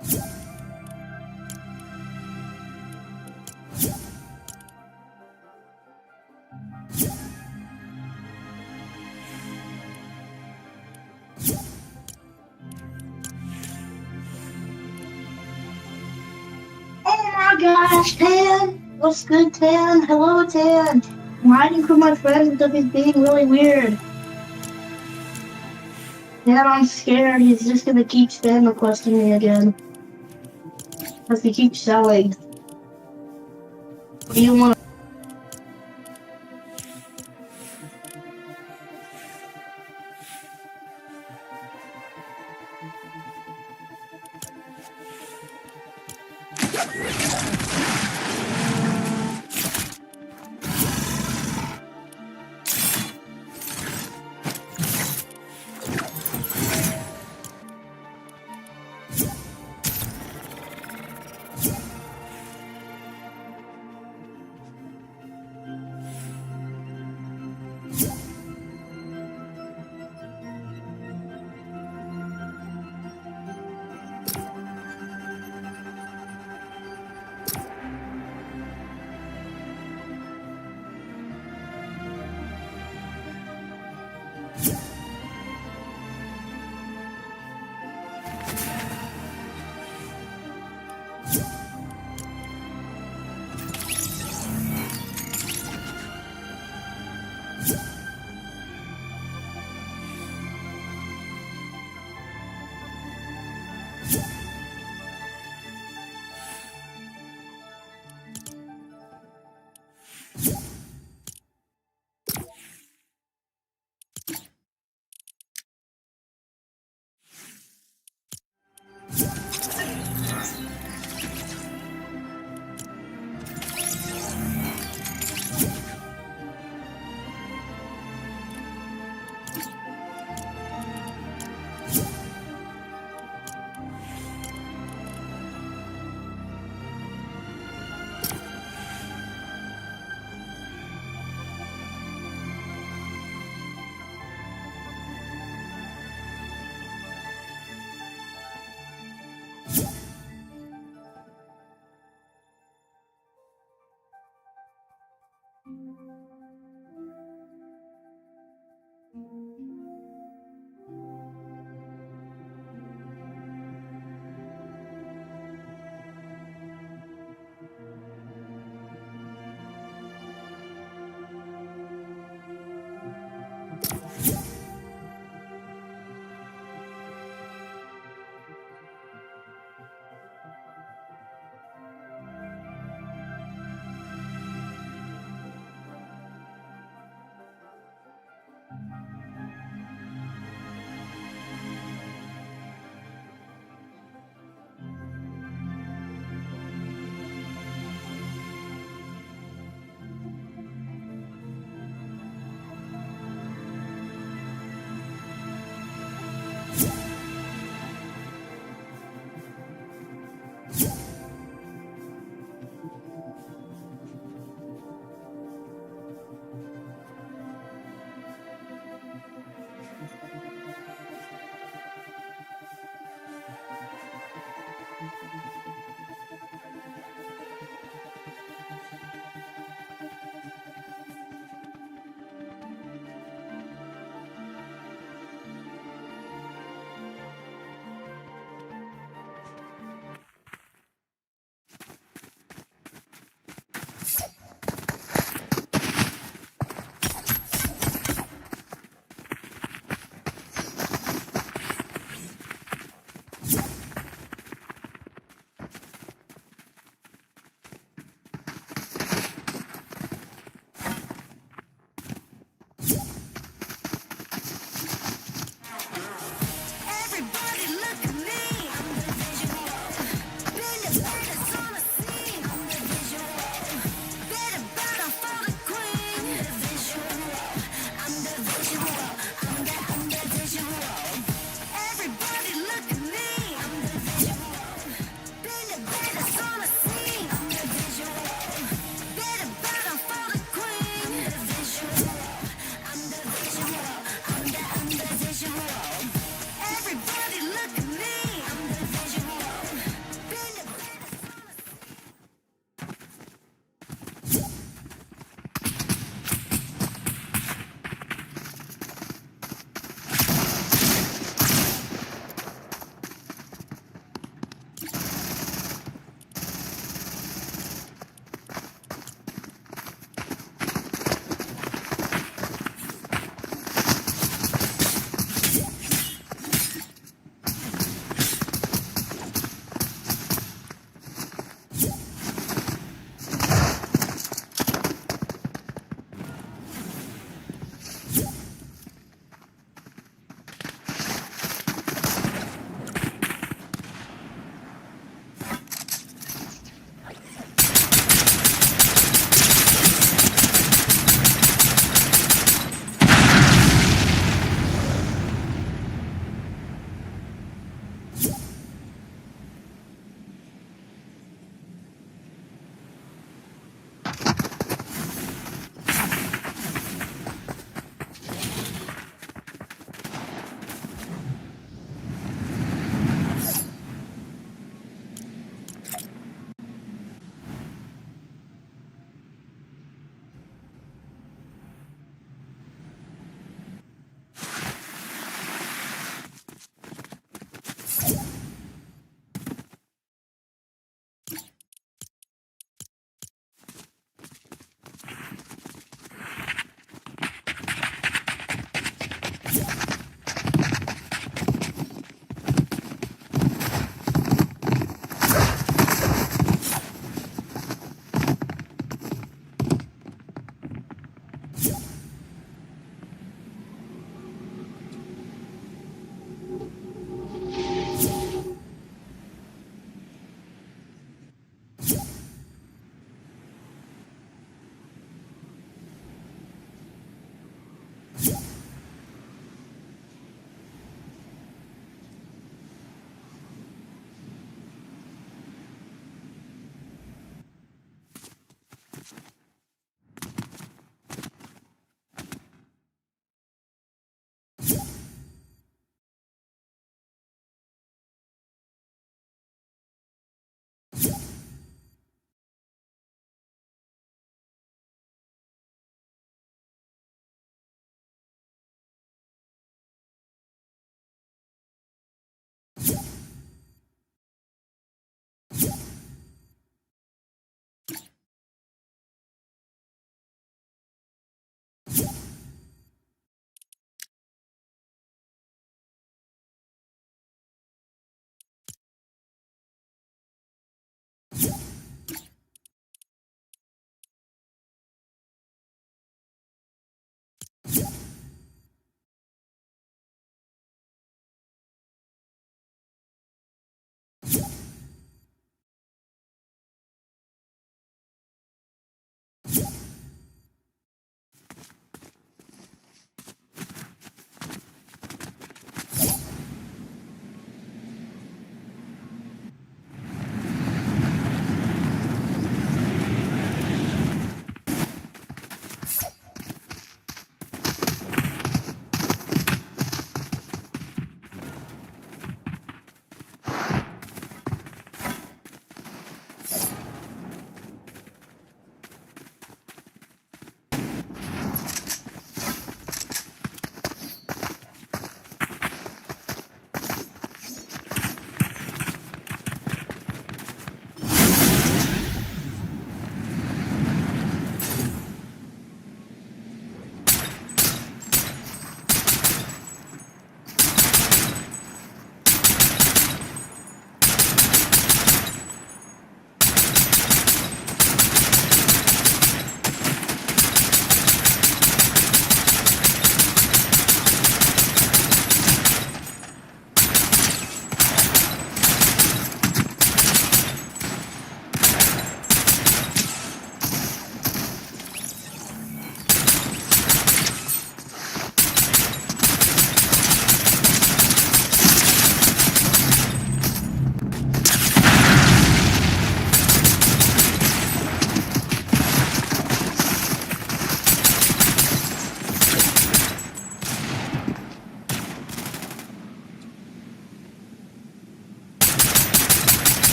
Oh my gosh, Tan! What's good, Tan? Hello, Tan! I'm hiding from my friend because he's being really weird. Tan, I'm scared. He's just gonna keep spam requesting me again. Because he keeps selling. Do you want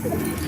you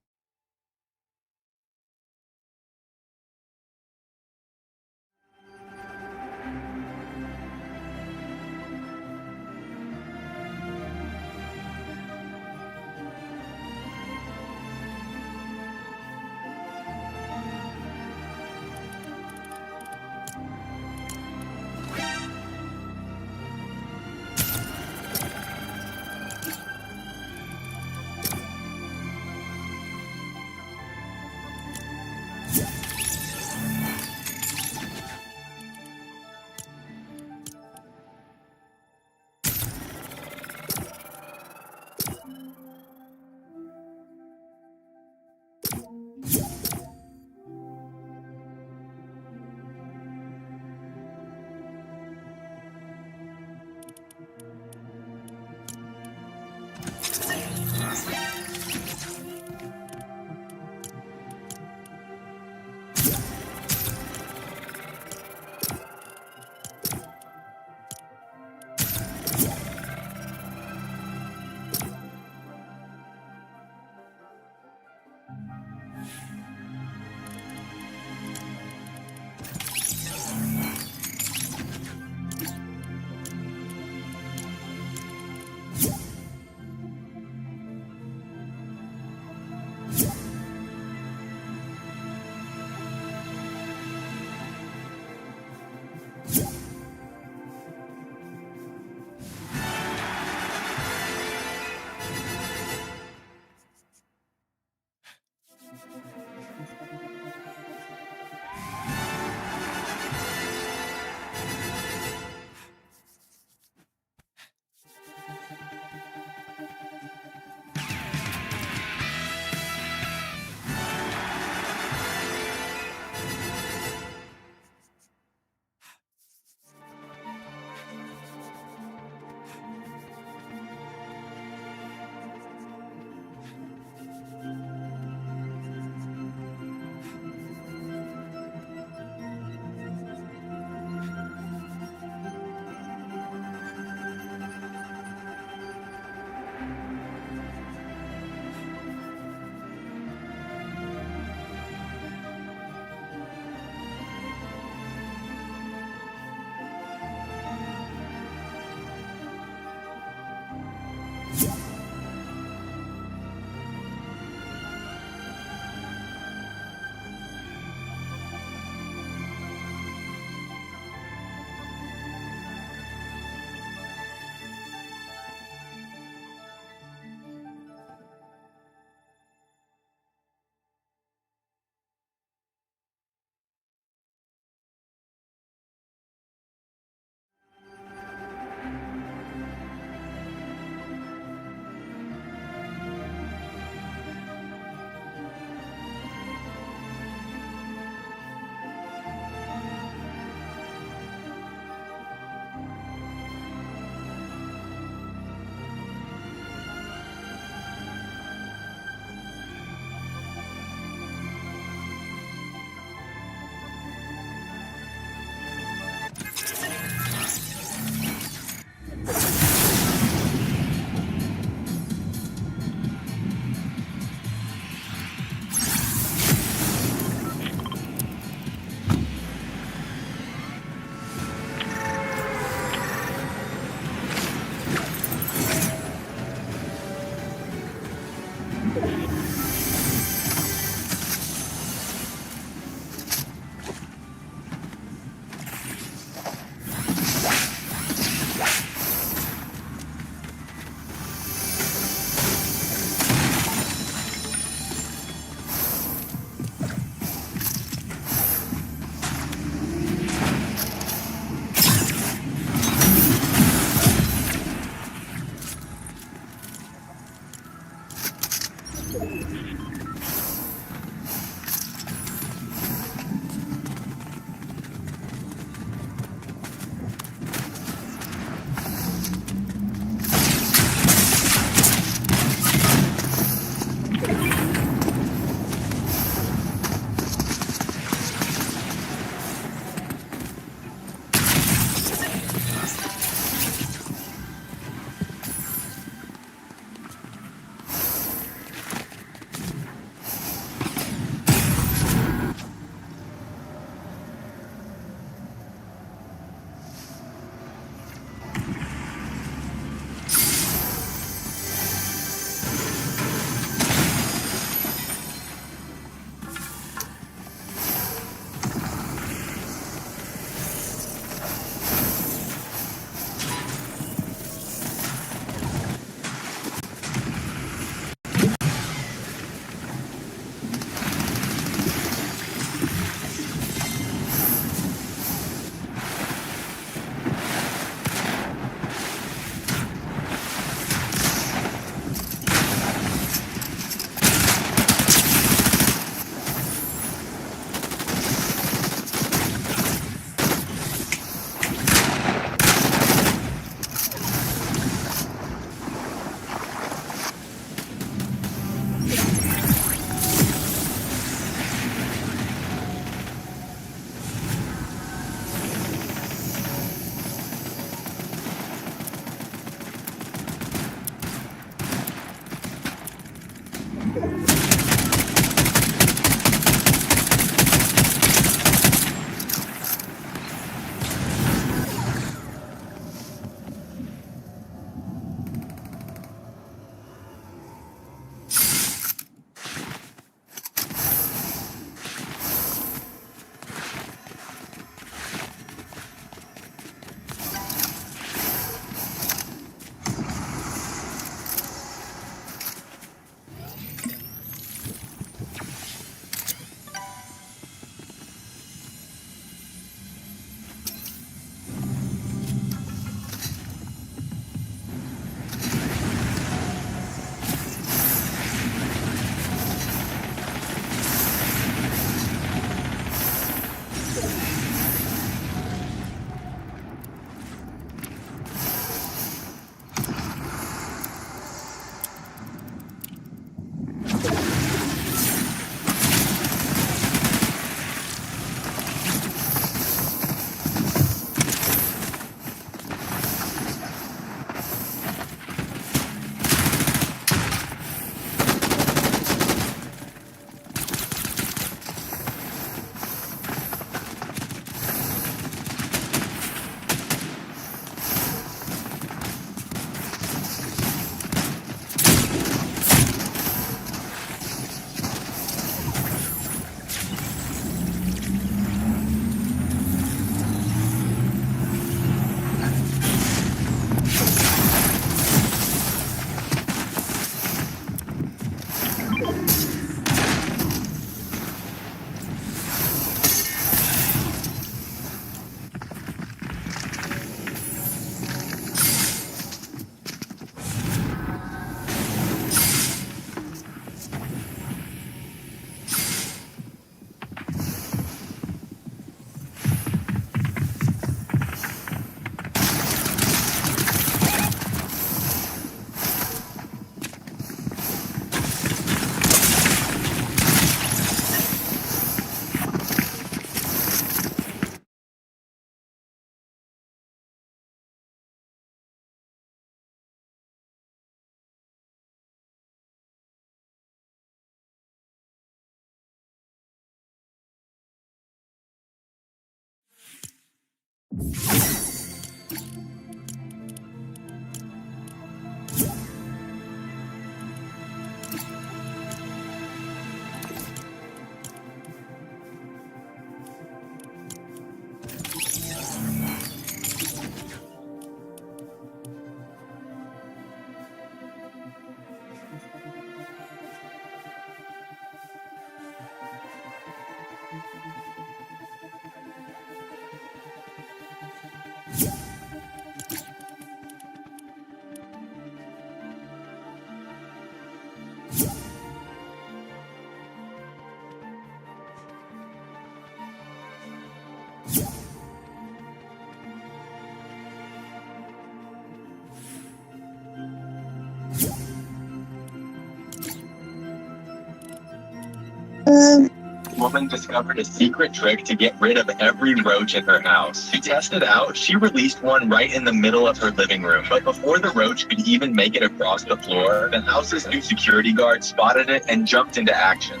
Woman discovered a secret trick to get rid of every roach in her house. To test it out, she released one right in the middle of her living room. But before the roach could even make it across the floor, the house's new security guard spotted it and jumped into action.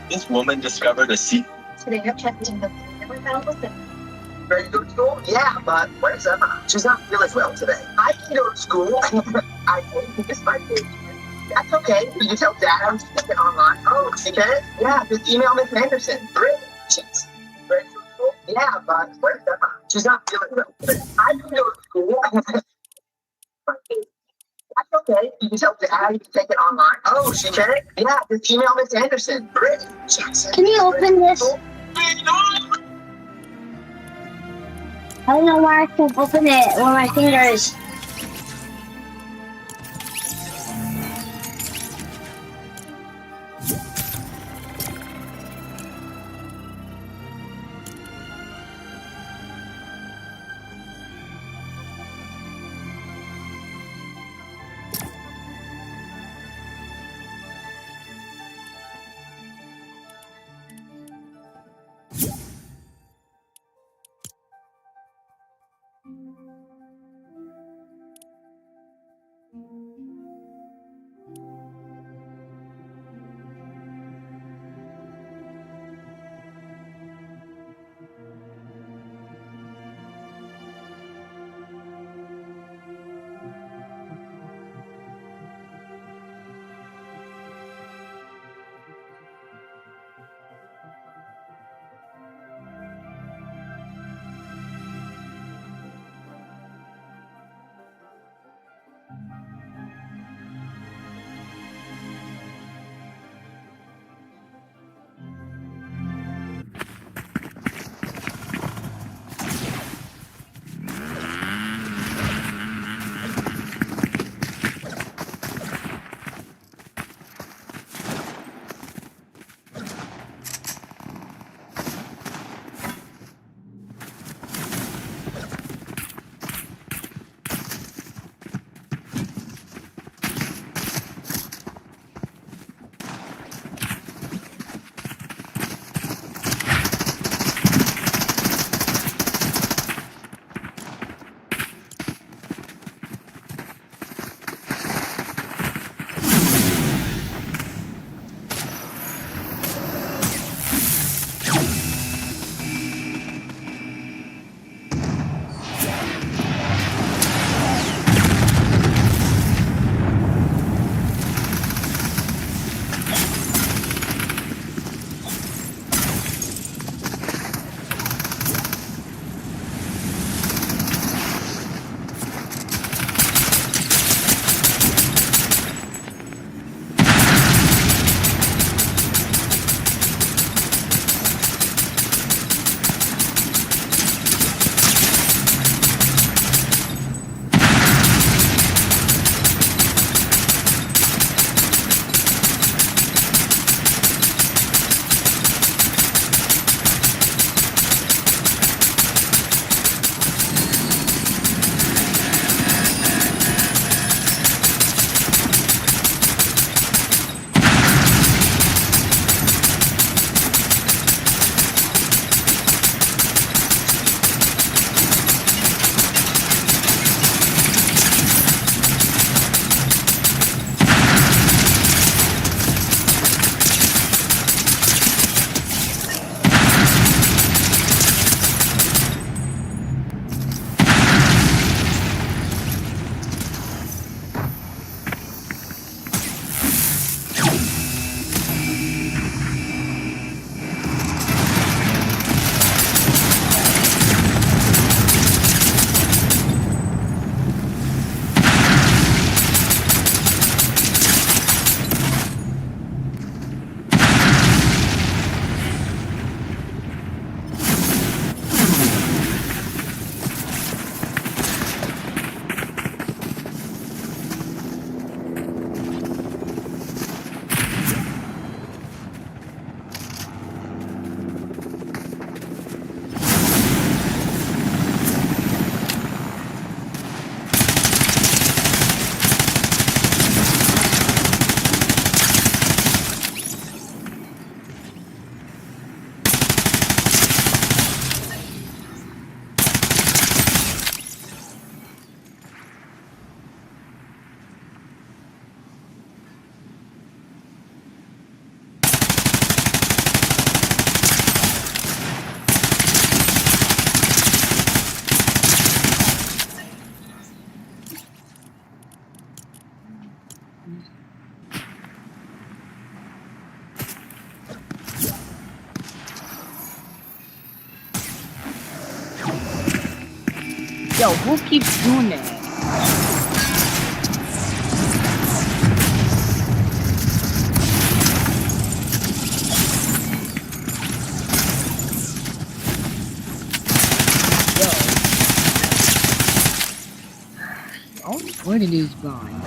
This woman discovered a secret. Today I'm checking the never found listen. Ready to go to school? Yeah, but where's Emma? She's not feeling well today. I can go to school. I hate this my kid. That's okay. Did you tell Dad I'm speaking online? Oh, she can? Yeah, just email Miss Anderson. Great. Jeez. Ready to go to school? Yeah, but where's Emma? She's not feeling well today. I can go to school. My kid. That's okay. You can tell Dad to take it online. Oh, she can? Yeah, just email Miss Anderson. Great. Jackson. Can you open this? I don't know why I can't open it with my fingers. Yo, who keeps doing that? Yo. Oh, where did these gone?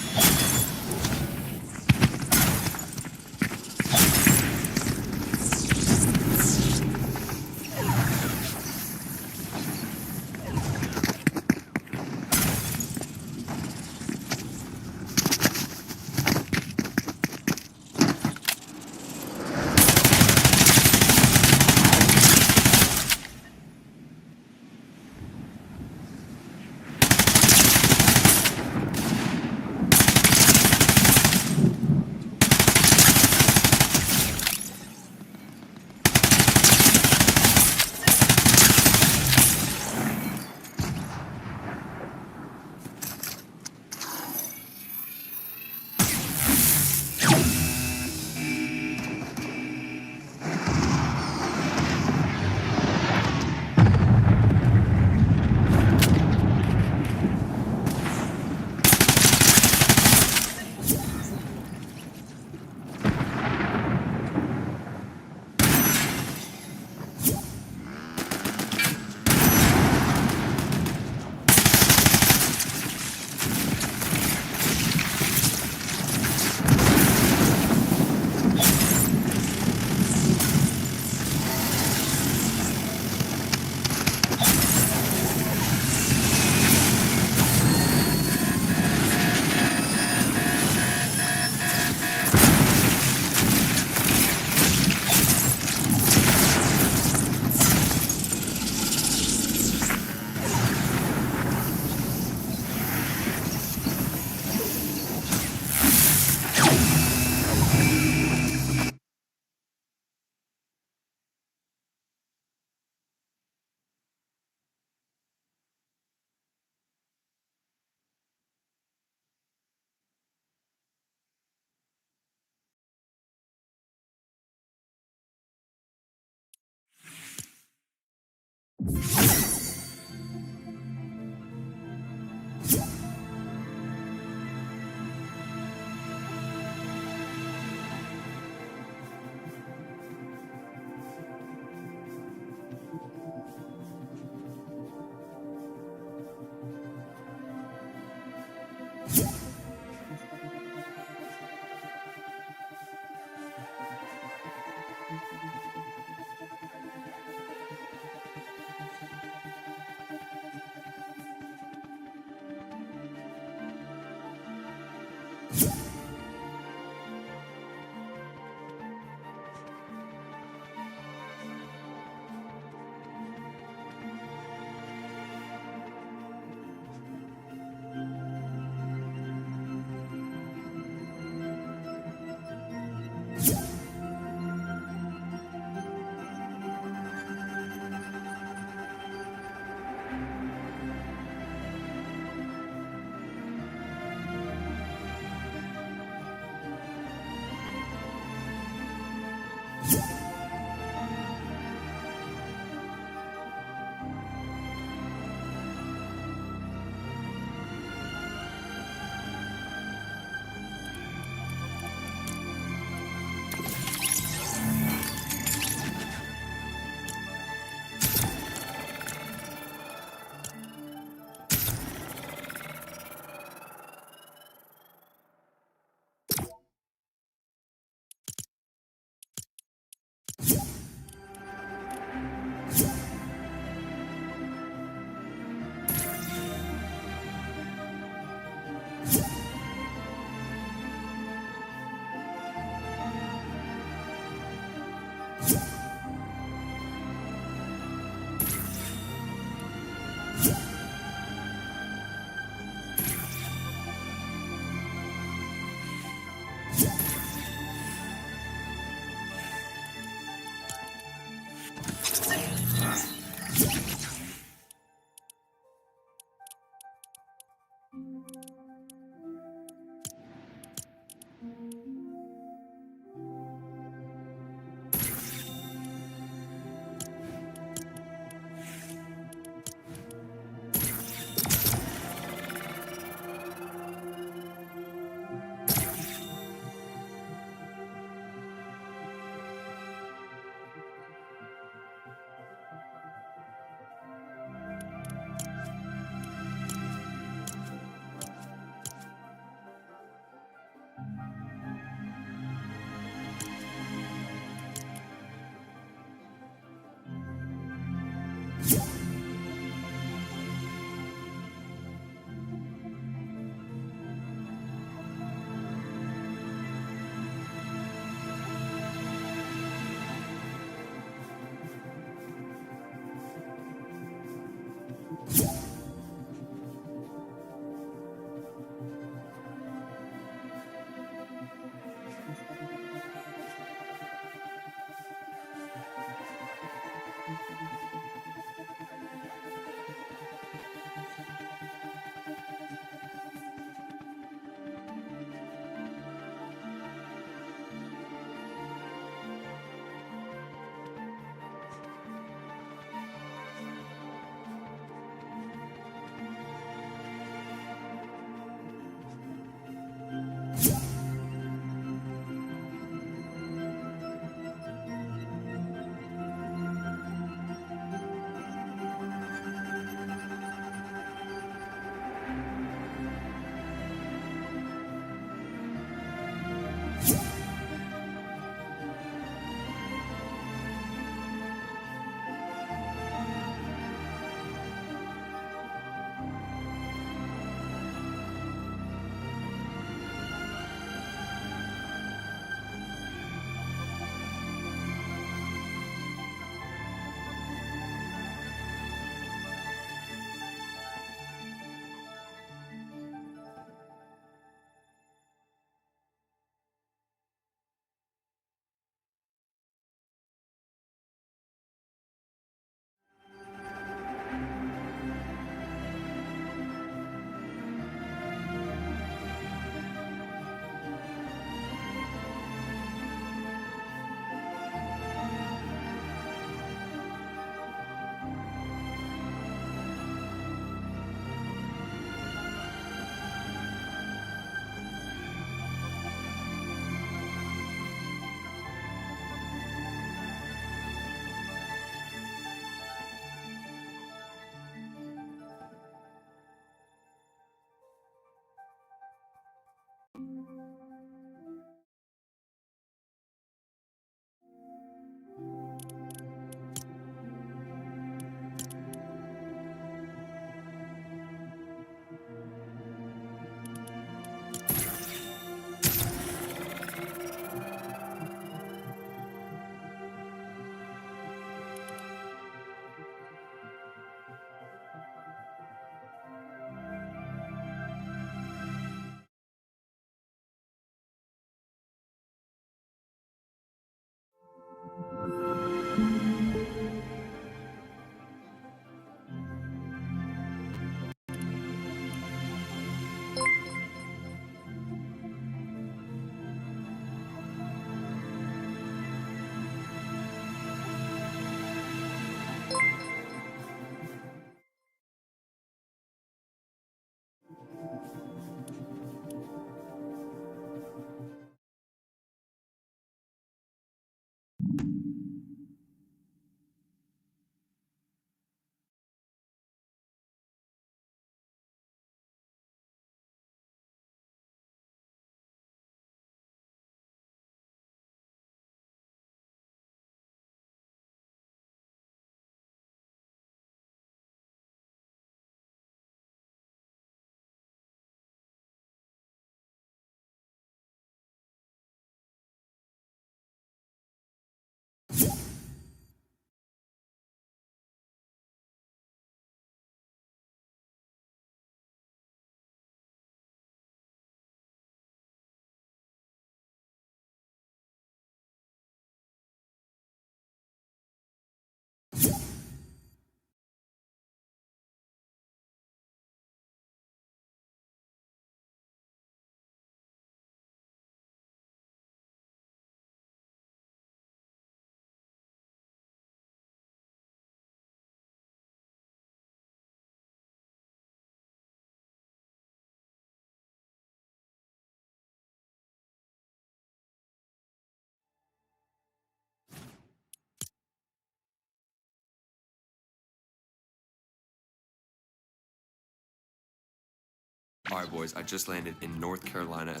Alright boys, I just landed in North Carolina.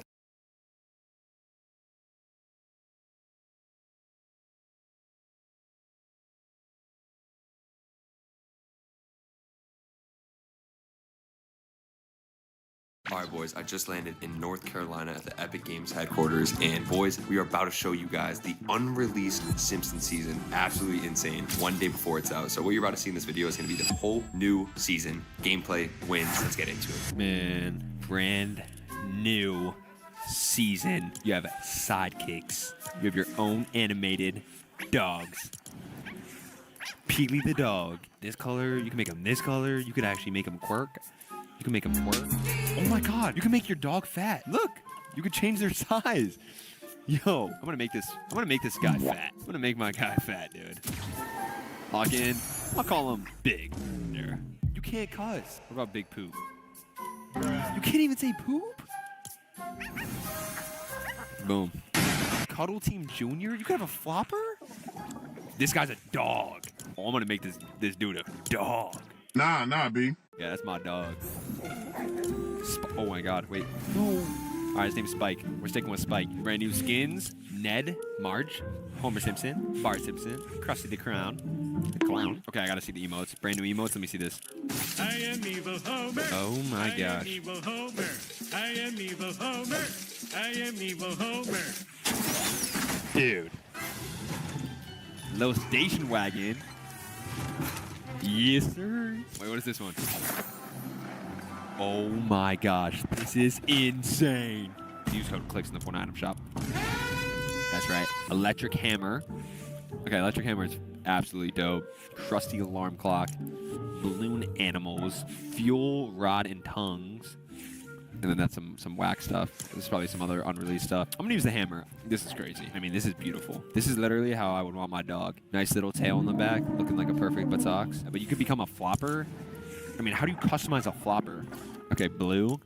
Alright boys, I just landed in North Carolina at the Epic Games headquarters, and boys, we are about to show you guys the unreleased Simpsons season. Absolutely insane. One day before it's out. So what you're about to see in this video is going to be the whole new season. Gameplay, wins, let's get into it. Man, brand new season. You have sidekicks. You have your own animated dogs. Peely the dog. This color, you can make him this color. You could actually make him quirk. You can make them twerk. Oh my god, you can make your dog fat. Look, you can change their size. Yo, I'm gonna make this guy fat. I'm gonna make my guy fat, dude. Lock in. I'll call him Big. There. You can't cuss. What about Big Poop? You can't even say poop? Boom. Cuddle Team Junior? You can have a flopper? This guy's a dog. Oh, I'm gonna make this dude a dog. Nah, B. Yeah, that's my dog. Oh my god, wait. No. Alright, his name's Spike. We're sticking with Spike. Brand new skins. Ned, Marge, Homer Simpson, Bart Simpson, Krusty the Clown. Okay, I gotta see the emotes. Brand new emotes. Let me see this. I am evil Homer. Oh my gosh. I am evil Homer. I am evil Homer. I am evil Homer. Dude. Little station wagon. Yes, sir. Wait, what is this one? Oh my gosh, this is insane. Use code clicks in the Fortnite item shop. That's right. Electric hammer. Okay, electric hammer is absolutely dope. Trusty alarm clock. Balloon animals. Fuel rod and tongues. And then that's some whack stuff. This is probably some other unreleased stuff. I'm gonna use the hammer. This is crazy. I mean, this is beautiful. This is literally how I would want my dog. Nice little tail in the back, looking like a perfect buttocks. But you could become a flopper. I mean, how do you customize a flopper? Okay, blue.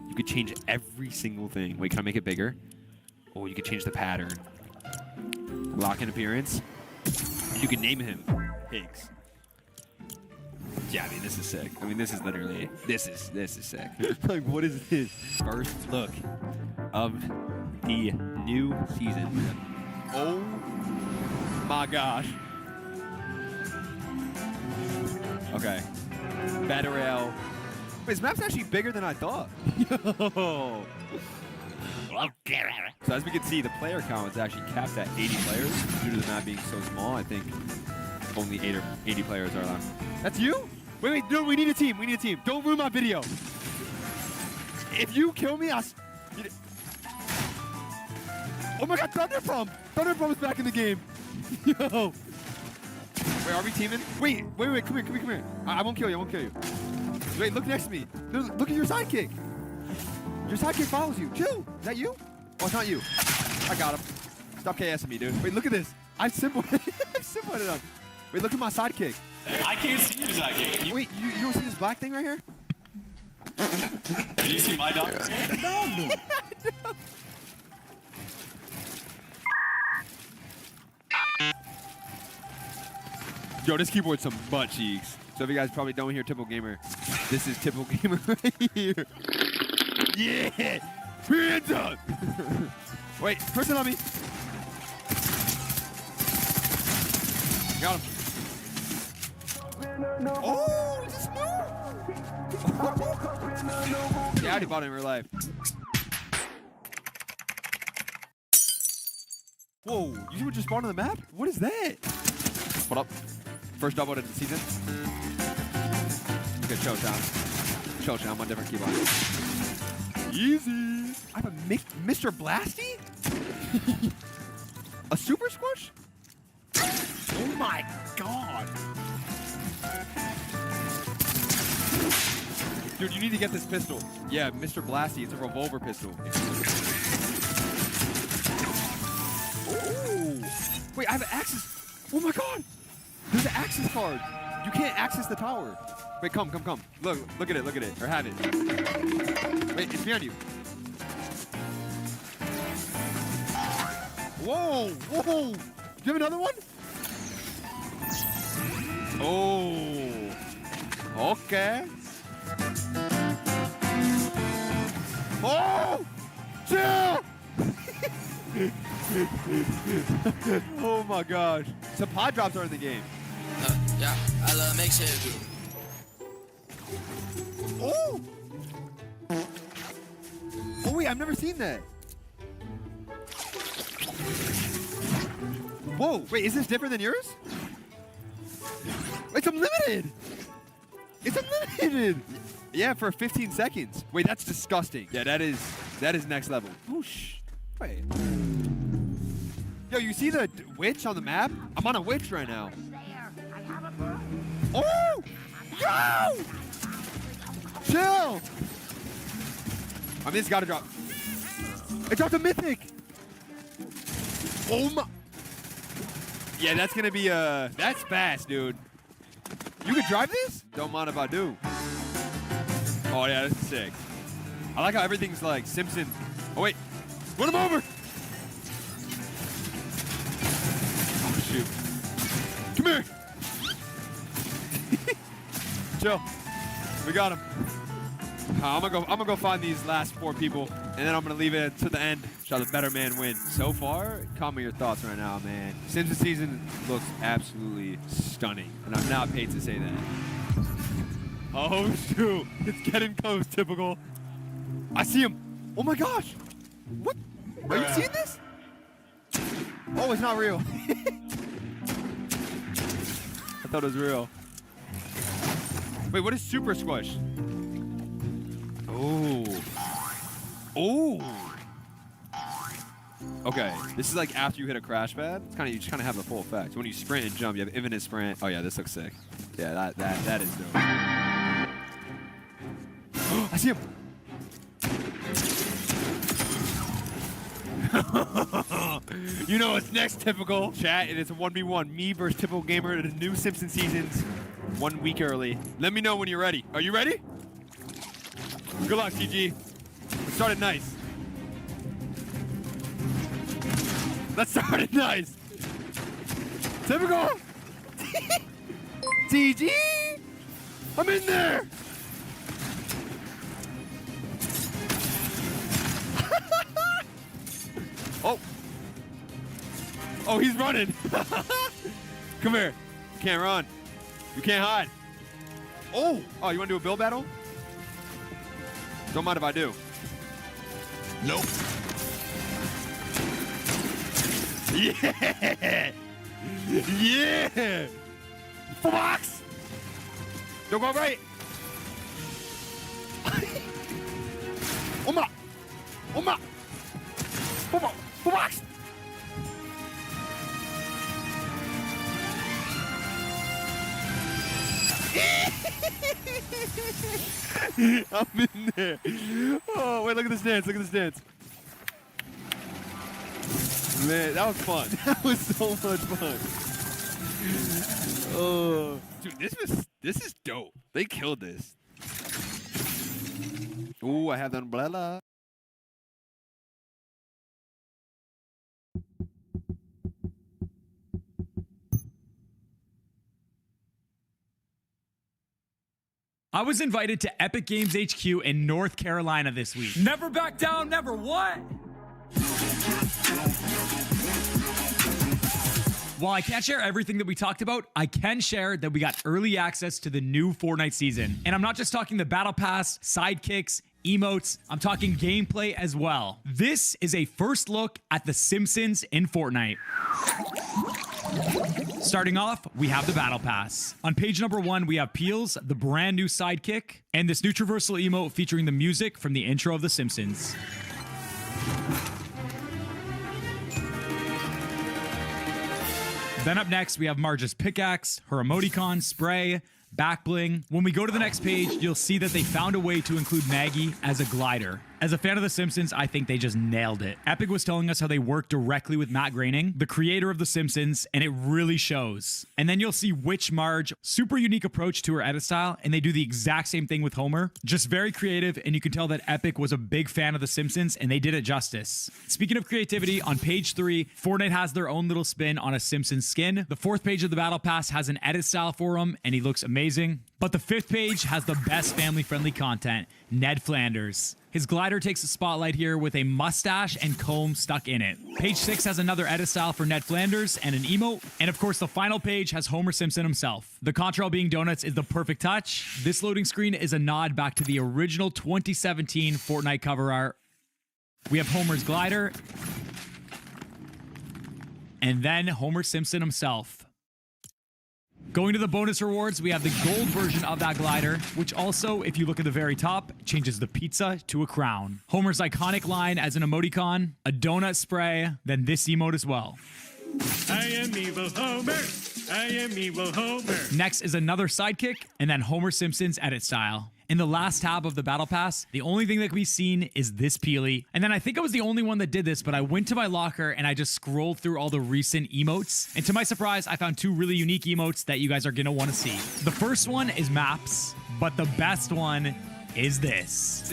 You could change every single thing. Wait, can I make it bigger? Oh, you could change the pattern. Lock in appearance. You can name him Higgs. Yeah, I mean, this is sick. I mean, this is literally, this is sick. Like, what is this? First look of the new season. Oh my gosh. Okay. Battle Royale. Wait, this map's actually bigger than I thought. Yo. So as we can see, the player count is actually capped at 80 players. Due to the map being so small, I think only 80 players are allowed. That's you? Wait, no, we need a team. We need a team. Don't ruin my video. If you kill me, oh my god, Thunderpump! Thunderpump is back in the game. Yo. Wait, are we teaming? Wait, come here. I won't kill you, Wait, look next to me. Look at your sidekick. Your sidekick follows you. Chill. Is that you? Oh, it's not you. I got him. Stop KSing me, dude. Wait, look at this. I've simulated him. Wait, look at my sidekick. I can't see your sidekick. Wait, you don't see this black thing right here? Do you see my dog? No. Yo, this keyboard's some butt cheeks. So if you guys probably don't hear Typical Gamer, this is Typical Gamer right here. Yeah! Hands up! Wait, person on me. Got him. Oh, is this new? Yeah, I already bought it in real life. Whoa, you see what just spawned on the map? What is that? What up? First double of the season. Good showdown on different keyboard. Easy. I have a Mr. Blasty? A super squish? Oh my god. Dude, you need to get this pistol. Yeah, Mr. Blasty. It's a revolver pistol. Ooh. Wait, I have an access. Oh my god. There's an access card. You can't access the tower. Wait, come. Look at it. Or have it. Wait, it's behind you. Whoa. Do you have another one? Oh. Okay. Oh! Chill! Oh my gosh. Some pod drops are in the game. Yeah, I love make shit. Oh! I've never seen that. Whoa, wait, is this different than yours? It's unlimited. It's unlimited. Yeah, for 15 seconds. Wait, that's disgusting. Yeah, that is next level. Whoosh. Wait. Yo, you see the witch on the map? I'm on a witch right now. Oh! Yo! Chill! I mean, it's gotta drop. It dropped a mythic! Oh my... Yeah, that's gonna be, that's fast, dude. You can drive this? Don't mind if I do. Oh, yeah, this is sick. I like how everything's like Simpson. Oh, wait. Run him over! Oh, shoot. Come here! Chill. We got him. I'm gonna go find these last 4 people, and then I'm gonna leave it to the end. Shall the better man win? So far, comment your thoughts right now, man. Simpsons season looks absolutely stunning, and I'm not paid to say that. Oh shoot! It's getting close. Typical. I see him. Oh my gosh! What? Are you seeing this? Oh, it's not real. I thought it was real. Wait, what is Super Squish? Oh. Oh. Okay, this is like after you hit a crash pad. It's kind of, you just kind of have the full effect. When you sprint and jump, you have infinite sprint. Oh yeah, this looks sick. Yeah, that is dope. I see him. You know what's next, typical. Chat, and it's a 1v1. Me versus typical gamer in the new Simpsons seasons. 1 week early. Let me know when you're ready. Are you ready? Good luck, CG. Let's start it nice. Let's start it nice. Typical. CG. I'm in there. Oh. Oh, he's running. Come here. You can't run. You can't hide. Oh. Oh, you want to do a build battle? Don't mind if I do. Nope. Yeah. Yeah. Box. Don't go right. Oma. Oma. Box. I'm in there. Oh, wait, look at this dance. Look at this dance. Man, that was fun. That was so much fun. Oh, dude, this is dope. They killed this. Ooh, I have the umbrella. I was invited to Epic Games HQ in North Carolina this week. Never back down, never what? While I can't share everything that we talked about, I can share that we got early access to the new Fortnite season. And I'm not just talking the Battle Pass, sidekicks, emotes, I'm talking gameplay as well. This is a first look at the Simpsons in Fortnite. Starting off, we have the Battle Pass. On page number 1, we have Peels, the brand new sidekick, and this new traversal emote featuring the music from the intro of The Simpsons. Then up next, we have Marge's pickaxe, her emoticon, spray, back bling. When we go to the next page, you'll see that they found a way to include Maggie as a glider. As a fan of The Simpsons, I think they just nailed it. Epic was telling us how they worked directly with Matt Groening, the creator of The Simpsons, and it really shows. And then you'll see Witch Marge, super unique approach to her edit style, and they do the exact same thing with Homer. Just very creative, and you can tell that Epic was a big fan of The Simpsons, and they did it justice. Speaking of creativity, on page 3, Fortnite has their own little spin on a Simpsons skin. The 4th page of the Battle Pass has an edit style for him, and he looks amazing. But the 5th page has the best family-friendly content, Ned Flanders. His glider takes the spotlight here with a mustache and comb stuck in it. Page 6 has another edit style for Ned Flanders and an emote. And of course, the final page has Homer Simpson himself. The contrail being donuts is the perfect touch. This loading screen is a nod back to the original 2017 Fortnite cover art. We have Homer's glider. And then Homer Simpson himself. Going to the bonus rewards, we have the gold version of that glider, which also, if you look at the very top, changes the pizza to a crown. Homer's iconic line as an emoticon, a donut spray, then this emote as well. I am evil Homer. I am evil Homer. Next is another sidekick, and then Homer Simpson's edit style. In the last tab of the battle pass, the only thing that can be seen is this peely. And then I think I was the only one that did this, but I went to my locker and I just scrolled through all the recent emotes. And to my surprise, I found two really unique emotes that you guys are gonna wanna see. The first one is maps, but the best one is this.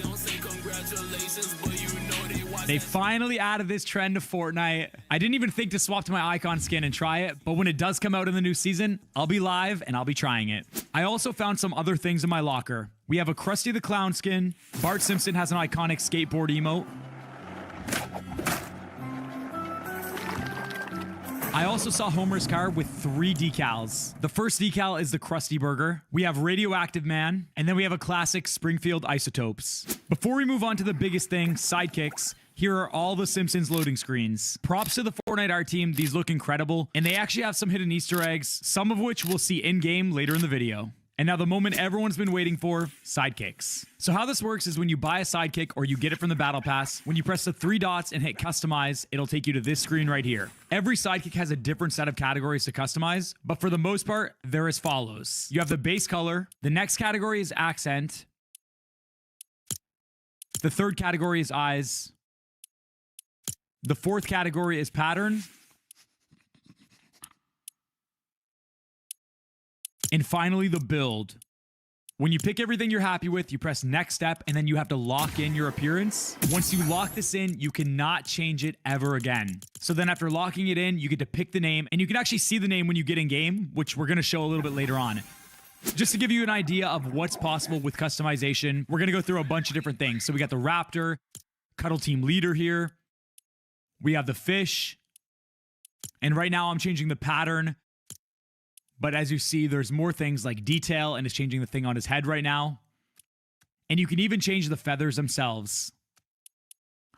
They finally added this trend to Fortnite. I didn't even think to swap to my icon skin and try it, but when it does come out in the new season, I'll be live and I'll be trying it. I also found some other things in my locker. We have a Krusty the Clown skin. Bart Simpson has an iconic skateboard emote. I also saw Homer's car with 3 decals. The first decal is the Krusty Burger. We have Radioactive Man, and then we have a classic Springfield Isotopes. Before we move on to the biggest thing, sidekicks, here are all the Simpsons loading screens. Props to the Fortnite art team, these look incredible, and they actually have some hidden Easter eggs, some of which we'll see in-game later in the video. And now the moment everyone's been waiting for, sidekicks. So how this works is when you buy a sidekick or you get it from the battle pass, when you press the 3 dots and hit customize, it'll take you to this screen right here. Every sidekick has a different set of categories to customize, but for the most part, they're as follows. You have the base color, the next category is accent, the third category is eyes, the fourth category is pattern, and finally, the build. When you pick everything you're happy with, you press next step, and then you have to lock in your appearance. Once you lock this in, you cannot change it ever again. So then after locking it in, you get to pick the name, and you can actually see the name when you get in game, which we're gonna show a little bit later on. Just to give you an idea of what's possible with customization, we're gonna go through a bunch of different things. So we got the Raptor, Cuddle Team Leader here. We have the Fish. And right now I'm changing the pattern. But as you see, there's more things like detail, and it's changing the thing on his head right now. And you can even change the feathers themselves.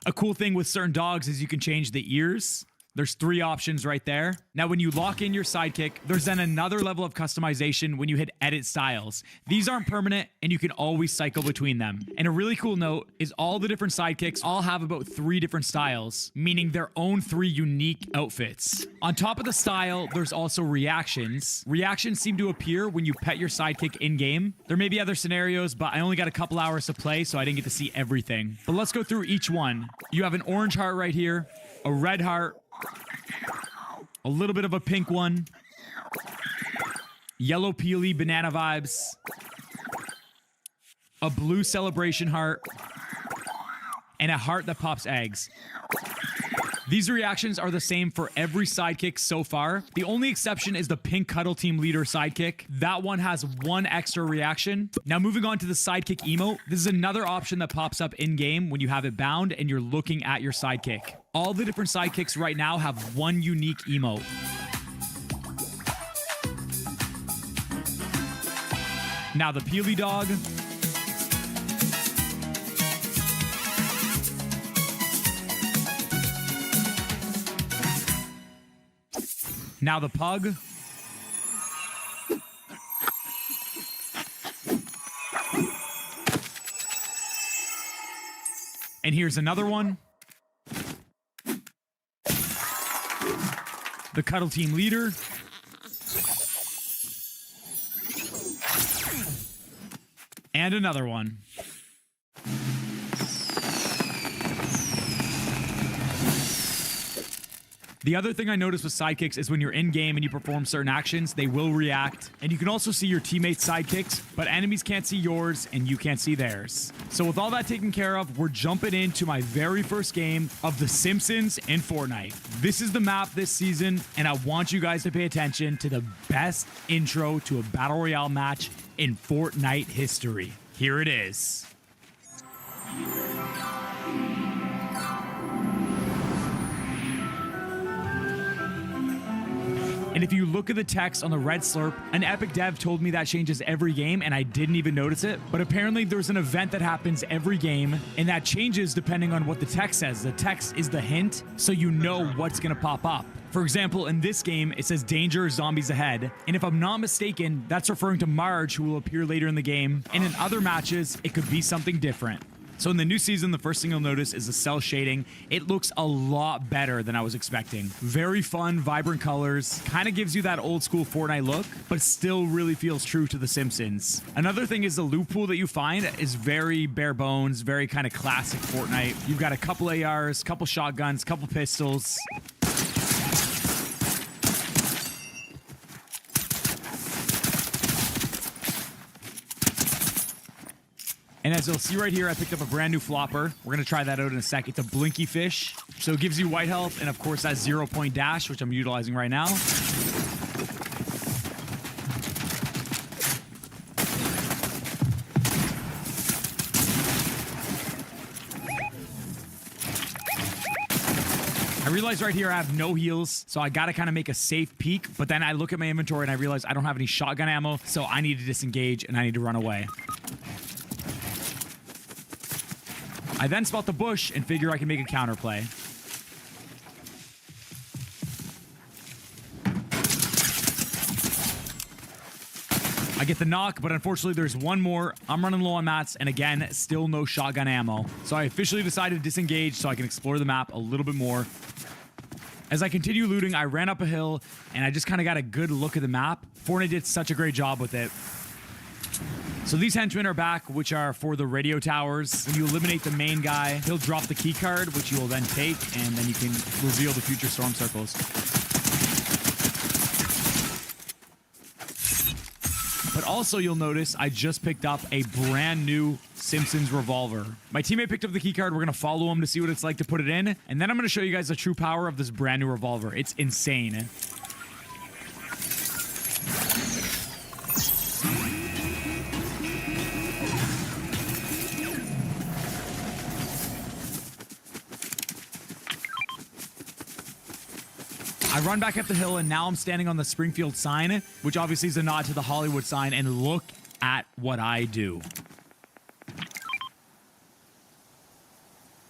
A cool thing with certain dogs is you can change the ears. There's 3 options right there. Now, when you lock in your sidekick, there's then another level of customization when you hit edit styles. These aren't permanent, and you can always cycle between them. And a really cool note is all the different sidekicks all have about 3 different styles, meaning their own 3 unique outfits. On top of the style, there's also reactions. Reactions seem to appear when you pet your sidekick in-game. There may be other scenarios, but I only got a couple hours to play, so I didn't get to see everything. But let's go through each one. You have an orange heart right here, a red heart, a little bit of a pink one, yellow peely banana vibes, a blue celebration heart, and a heart that pops eggs. These reactions are the same for every sidekick so far. The only exception is the pink Cuddle Team Leader sidekick. That one has 1 extra reaction. Now moving on to the sidekick emote. This is another option that pops up in-game when you have it bound and you're looking at your sidekick. All the different sidekicks right now have 1 unique emote. Now the Peely Dog. Now the Pug. And here's another one. The Cuddle Team Leader. And another one. The other thing I noticed with sidekicks is when you're in-game and you perform certain actions, they will react. And you can also see your teammates' sidekicks, but enemies can't see yours and you can't see theirs. So with all that taken care of, we're jumping into my very first game of The Simpsons in Fortnite. This is the map this season, and I want you guys to pay attention to the best intro to a Battle Royale match in Fortnite history. Here it is. And if you look at the text on the red slurp, an Epic dev told me that changes every game and I didn't even notice it. But apparently there's an event that happens every game and that changes depending on what the text says. The text is the hint, so you know what's gonna pop up. For example, in this game, it says danger, zombies ahead. And if I'm not mistaken, that's referring to Marge, who will appear later in the game. And in other matches, it could be something different. So in the new season, the first thing you'll notice is the cell shading. It looks a lot better than I was expecting. Very fun, vibrant colors. Kind of gives you that old school Fortnite look, but still really feels true to The Simpsons. Another thing is the loot pool that you find is very bare bones, very kind of classic Fortnite. You've got a couple ARs, couple shotguns, couple pistols. And as you'll see right here, I picked up a brand new flopper. We're gonna try that out in a sec. It's a blinky fish. So it gives you white health and of course that 0-point dash, which I'm utilizing right now. I realize right here I have no heals, so I gotta kind of make a safe peek, but then I look at my inventory and I realize I don't have any shotgun ammo, so I need to disengage and I need to run away. I then spot the bush and figure I can make a counterplay. I get the knock, but unfortunately there's one more. I'm running low on mats, and again, still no shotgun ammo. So I officially decided to disengage so I can explore the map a little bit more. As I continue looting, I ran up a hill, and I just kind of got a good look at the map. Fortnite did such a great job with it. So these henchmen are back, which are for the radio towers. When you eliminate the main guy, he'll drop the key card, which you will then take, and then you can reveal the future storm circles. But also you'll notice I just picked up a brand new Simpsons revolver. My teammate picked up the key card. We're gonna follow him to see what it's like to put it in, and then I'm gonna show you guys the true power of this brand new revolver. It's insane. I run back up the hill, and now I'm standing on the Springfield sign, which obviously is a nod to the Hollywood sign, and look at what I do.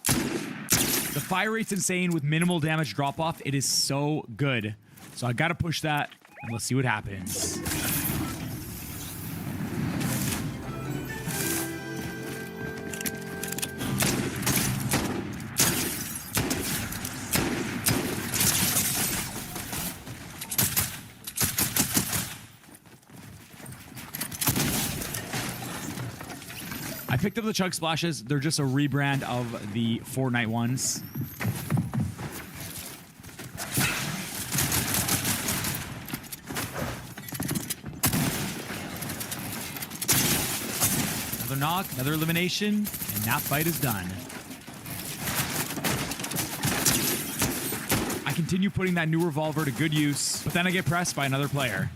The fire rate's insane with minimal damage drop-off. It is so good. So I gotta push that, and let's see what happens. I picked up the Chug Splashes. They're just a rebrand of the Fortnite ones. Another knock, another elimination, and that fight is done. I continue putting that new revolver to good use, but then I get pressed by another player.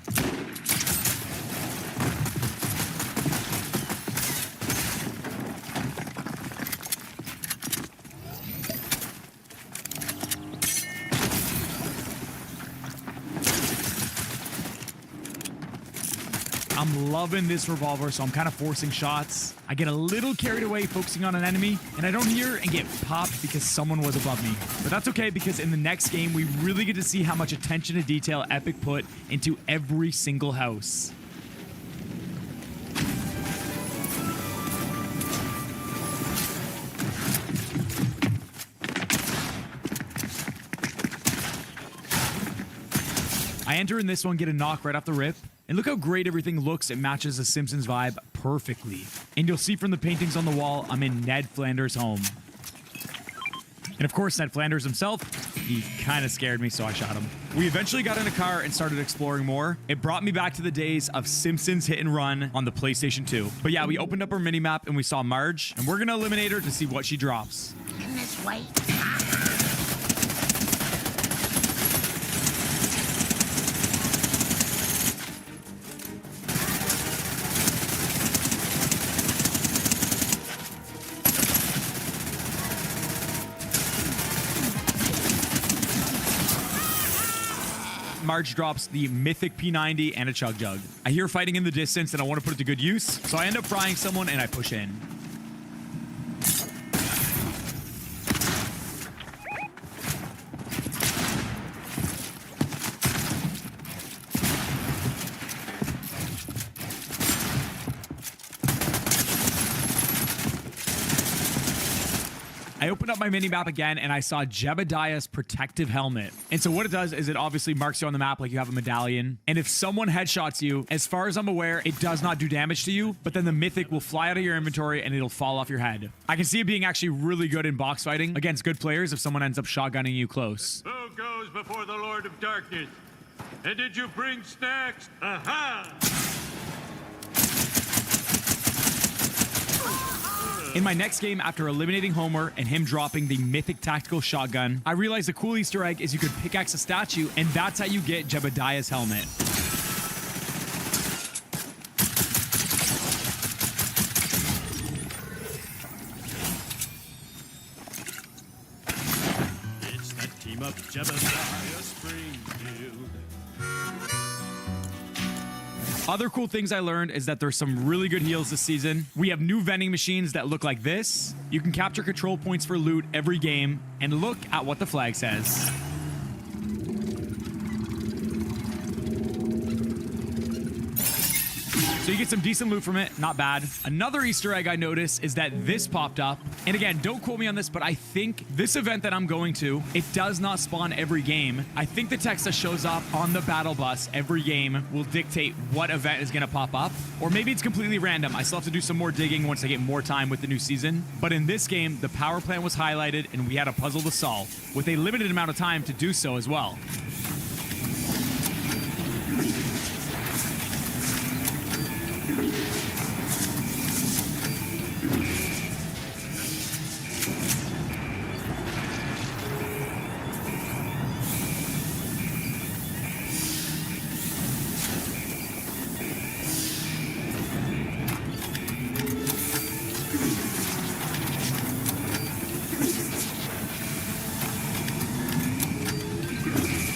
I'm loving this revolver, so I'm kind of forcing shots. I get a little carried away focusing on an enemy, and I don't hear and get popped because someone was above me. But that's okay, because in the next game, we really get to see how much attention to detail Epic put into every single house. I enter in this one, get a knock right off the rip. And look how great everything looks. It matches the Simpsons vibe perfectly. And you'll see from the paintings on the wall, I'm in Ned Flanders' home. And of course, Ned Flanders himself, he kind of scared me, so I shot him. We eventually got in a car and started exploring more. It brought me back to the days of Simpsons Hit and Run on the PlayStation 2. But yeah, we opened up our minimap and we saw Marge, and we're gonna eliminate her to see what she drops. In this way. Marge drops the mythic P90 and a Chug Jug. I hear fighting in the distance and I want to put it to good use, so I end up frying someone and I push in. I opened up my mini-map again and I saw Jebediah's protective helmet. And so what it does is it obviously marks you on the map like you have a medallion. And if someone headshots you, as far as I'm aware, it does not do damage to you, but then the mythic will fly out of your inventory and it'll fall off your head. I can see it being actually really good in box fighting against good players if someone ends up shotgunning you close. Who goes before the Lord of Darkness? And did you bring snacks? Aha! In my next game, after eliminating Homer and him dropping the mythic tactical shotgun, I realized the cool Easter egg is you could pickaxe a statue, and that's how you get Jebediah's helmet. It's that team up Jebediah Springfield. Other cool things I learned is that there's some really good heals this season. We have new vending machines that look like this. You can capture control points for loot every game, and look at what the flag says. So you get some decent loot from it, not bad. Another Easter egg I noticed is that this popped up. And again, don't quote me on this, but I think this event that I'm going to, it does not spawn every game. I think the text that shows up on the battle bus every game will dictate what event is gonna pop up. Or maybe it's completely random. I still have to do some more digging once I get more time with the new season. But in this game, the power plant was highlighted and we had a puzzle to solve with a limited amount of time to do so as well.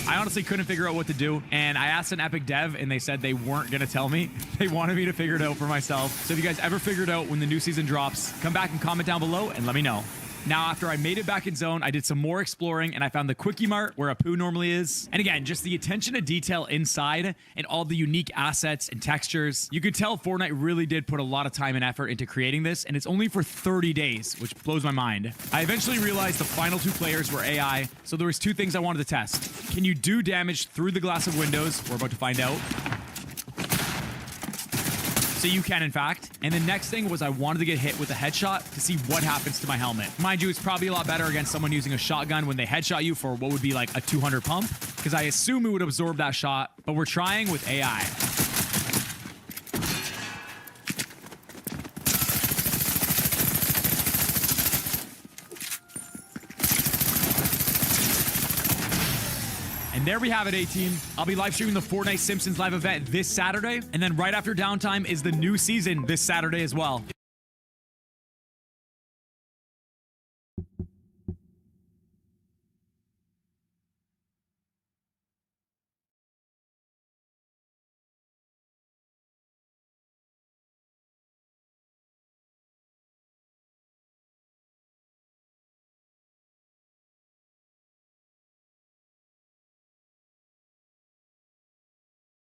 I honestly couldn't figure out what to do, and I asked an Epic dev, and they said they weren't going to tell me. They wanted me to figure it out for myself. So if you guys ever figured out when the new season drops, come back and comment down below and let me know. Now, after I made it back in zone, I did some more exploring, and I found the Quickie Mart where Apu normally is. And again, just the attention to detail inside and all the unique assets and textures. You could tell Fortnite really did put a lot of time and effort into creating this, and it's only for 30 days, which blows my mind. I eventually realized the final two players were AI, so there was two things I wanted to test. Can you do damage through the glass of windows? We're about to find out. So you can, in fact. And the next thing was I wanted to get hit with a headshot to see what happens to my helmet. Mind you, it's probably a lot better against someone using a shotgun when they headshot you for what would be like a 200 pump, because I assume it would absorb that shot, but we're trying with AI. And there we have it, A-Team. I'll be live streaming the Fortnite Simpsons live event this Saturday. And then right after downtime is the new season this Saturday as well.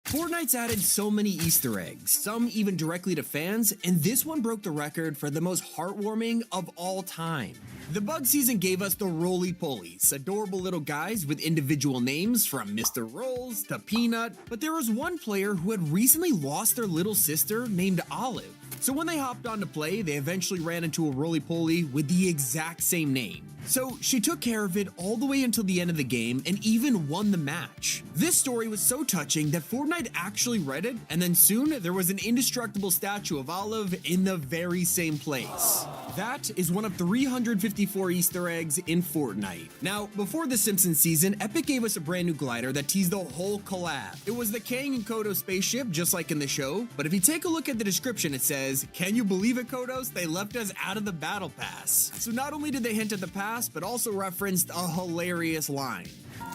Fortnite's added so many Easter eggs, some even directly to fans, and this one broke the record for the most heartwarming of all time. The bug season gave us the roly-polies, adorable little guys with individual names from Mr. Rolls to Peanut, but there was one player who had recently lost their little sister named Olive. So when they hopped on to play, they eventually ran into a roly-poly with the exact same name. So she took care of it all the way until the end of the game and even won the match. This story was so touching that Fortnite actually read it, and then soon there was an indestructible statue of Olive in the very same place. That is one of 354 Easter eggs in Fortnite. Now, before the Simpsons season, Epic gave us a brand new glider that teased the whole collab. It was the Kang and Kodos spaceship, just like in the show, but if you take a look at the description, it says, "Can you believe it, Kodos? They left us out of the battle pass." So not only did they hint at the past, but also referenced a hilarious line.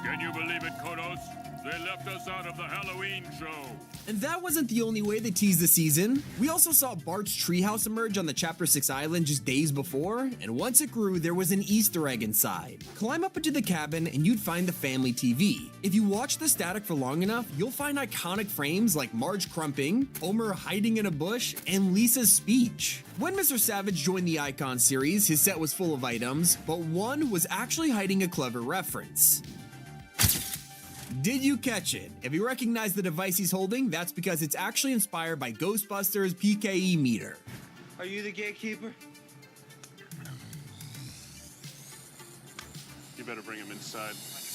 Can you believe it, Kodos? They left us out of the Halloween show. And that wasn't the only way they teased the season. We also saw Bart's treehouse emerge on the Chapter 6 island just days before, and once it grew, there was an Easter egg inside. Climb up into the cabin and you'd find the family TV. If you watch the static for long enough, you'll find iconic frames like Marge crumping, Homer hiding in a bush, and Lisa's speech. When Mr. Savage joined the Icon series, his set was full of items, but one was actually hiding a clever reference. Did you catch it? If you recognize the device he's holding, that's because it's actually inspired by Ghostbusters' PKE meter. Are you the gatekeeper? You better bring him inside.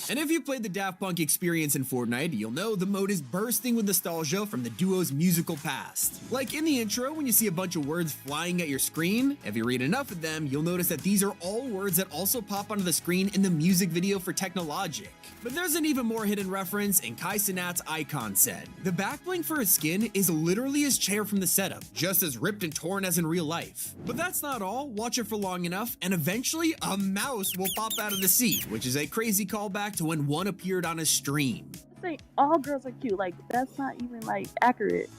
And if you played the Daft Punk experience in Fortnite, you'll know the mode is bursting with nostalgia from the duo's musical past. Like in the intro, when you see a bunch of words flying at your screen, if you read enough of them, you'll notice that these are all words that also pop onto the screen in the music video for Technologic. But there's an even more hidden reference in Kai Cenat's Icon set. The back bling for his skin is literally his chair from the setup, just as ripped and torn as in real life. But that's not all. Watch it for long enough, and eventually a mouse will pop out of the seat, which is a crazy callback to when one appeared on a stream. Say all girls are cute, like that's not even like accurate.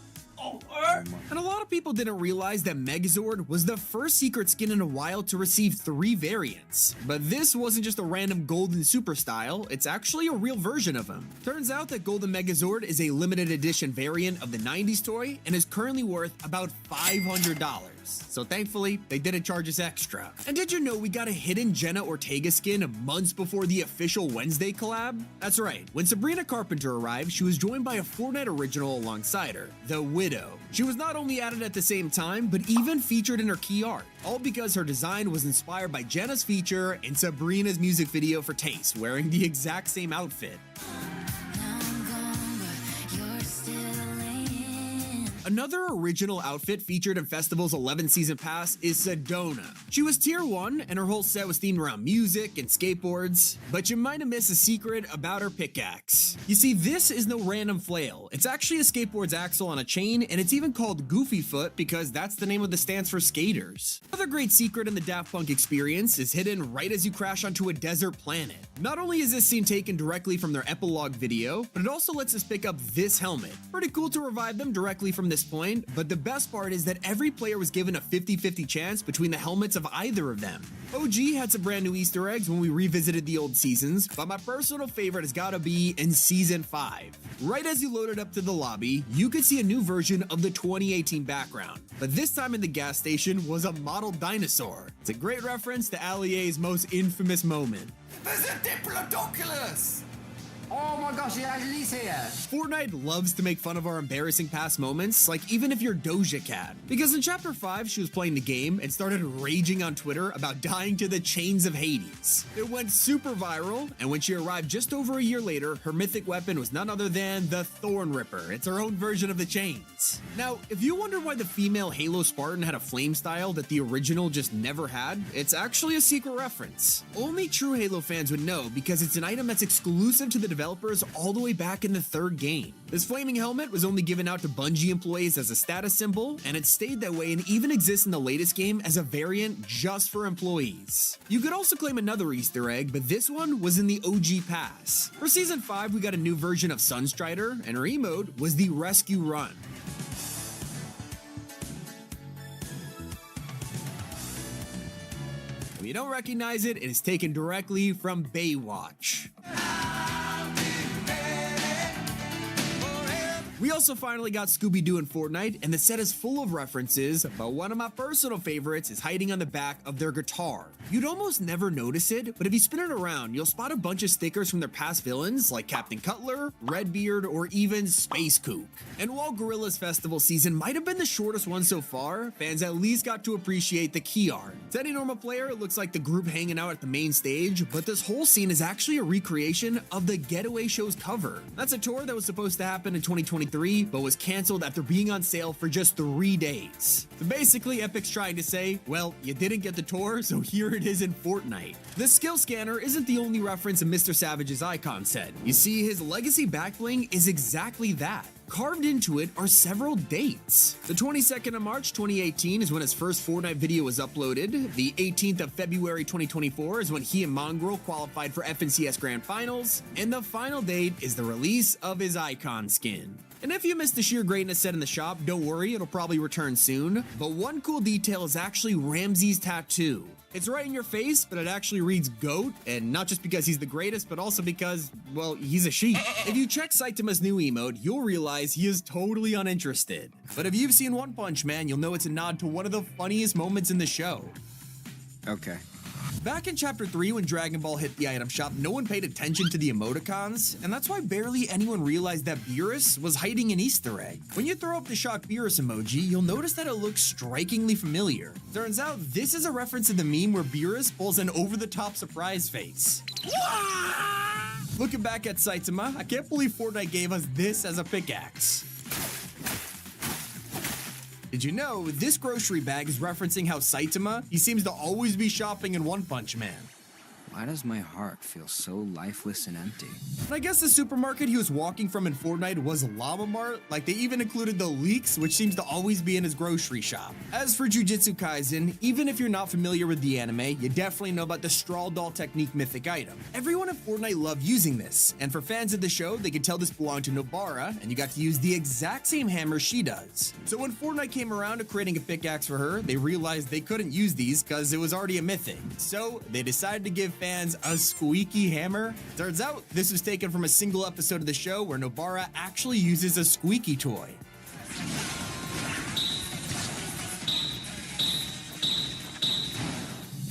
And a lot of people didn't realize that Megazord was the first secret skin in a while to receive 3 variants. But this wasn't just a random golden super style, it's actually a real version of him. Turns out that Golden Megazord is a limited edition variant of the 90s toy and is currently worth about $500. So thankfully, they didn't charge us extra. And did you know we got a hidden Jenna Ortega skin months before the official Wednesday collab? That's right, when Sabrina Carpenter arrived, she was joined by a Fortnite original alongside her, the Widow. She was not only added at the same time, but even featured in her key art, all because her design was inspired by Jenna's feature in Sabrina's music video for Taste, wearing the exact same outfit. Another original outfit featured in Festival's 11th season pass is Sedona. She was tier 1 and her whole set was themed around music and skateboards, but you might have missed a secret about her pickaxe. You see, this is no random flail. It's actually a skateboard's axle on a chain, and it's even called Goofy Foot because that's the name of the stance for skaters. Another great secret in the Daft Punk experience is hidden right as you crash onto a desert planet. Not only is this scene taken directly from their epilogue video, but it also lets us pick up this helmet. Pretty cool to revive them directly from this point, but the best part is that every player was given a 50-50 chance between the helmets of either of them. OG had some brand new Easter eggs when we revisited the old seasons, but my personal favorite has gotta be in Season 5. Right as you loaded up to the lobby, you could see a new version of the 2018 background, but this time in the gas station was a model dinosaur. It's a great reference to Allier's most infamous moment. There's a Diplodocus! Oh my gosh, he's here. Fortnite loves to make fun of our embarrassing past moments, like even if you're Doja Cat. Because in Chapter 5, she was playing the game and started raging on Twitter about dying to the chains of Hades. It went super viral, and when she arrived just over a year later, her mythic weapon was none other than the Thorn Ripper. It's her own version of the chains. Now, if you wonder why the female Halo Spartan had a flame style that the original just never had, it's actually a secret reference. Only true Halo fans would know because it's an item that's exclusive to the developers all the way back in the 3rd game. This flaming helmet was only given out to Bungie employees as a status symbol, and it stayed that way and even exists in the latest game as a variant just for employees. You could also claim another Easter egg, but this one was in the OG pass. For Season 5, we got a new version of Sunstrider, and her emote was the Rescue Run. If you don't recognize it, it is taken directly from Baywatch. We also finally got Scooby-Doo in Fortnite, and the set is full of references, but one of my personal favorites is hiding on the back of their guitar. You'd almost never notice it, but if you spin it around, you'll spot a bunch of stickers from their past villains like Captain Cutler, Redbeard, or even Space Kook. And while Gorilla's festival season might have been the shortest one so far, fans at least got to appreciate the key art. To any normal player, it looks like the group hanging out at the main stage, but this whole scene is actually a recreation of the Getaway show's cover. That's a tour that was supposed to happen in 2023, but was canceled after being on sale for just 3 days. So basically, Epic's trying to say, well, you didn't get the tour, so here it is in Fortnite. The skill scanner isn't the only reference in Mr. Savage's Icon set. You see, his legacy backbling is exactly that. Carved into it are several dates. The 22nd of March 2018 is when his first Fortnite video was uploaded. The 18th of February 2024 is when he and Mongrel qualified for FNCS Grand Finals. And the final date is the release of his icon skin. And if you missed the sheer greatness set in the shop, don't worry, it'll probably return soon. But one cool detail is actually Ramsey's tattoo. It's right in your face, but it actually reads GOAT, and not just because he's the greatest, but also because, well, he's a sheep. If you check Saitama's new emote, you'll realize he is totally uninterested. But if you've seen One Punch Man, you'll know it's a nod to one of the funniest moments in the show. Okay. Back in Chapter 3, when Dragon Ball hit the item shop, no one paid attention to the emoticons, and that's why barely anyone realized that Beerus was hiding an Easter egg. When you throw up the shock Beerus emoji, you'll notice that it looks strikingly familiar. Turns out, this is a reference to the meme where Beerus pulls an over-the-top surprise face. Looking back at Saitama, I can't believe Fortnite gave us this as a pickaxe. Did you know this grocery bag is referencing how Saitama, he seems to always be shopping in One Punch Man? Why does my heart feel so lifeless and empty? And I guess the supermarket he was walking from in Fortnite was Llama Mart. Like, they even included the leeks, which seems to always be in his grocery shop. As for Jujutsu Kaisen, even if you're not familiar with the anime, you definitely know about the straw doll technique mythic item. Everyone in Fortnite loved using this, and for fans of the show, they could tell this belonged to Nobara, and you got to use the exact same hammer she does. So when Fortnite came around to creating a pickaxe for her, they realized they couldn't use these because it was already a mythic. So they decided to give fans a squeaky hammer. Turns out this was taken from a single episode of the show where Nobara actually uses a squeaky toy.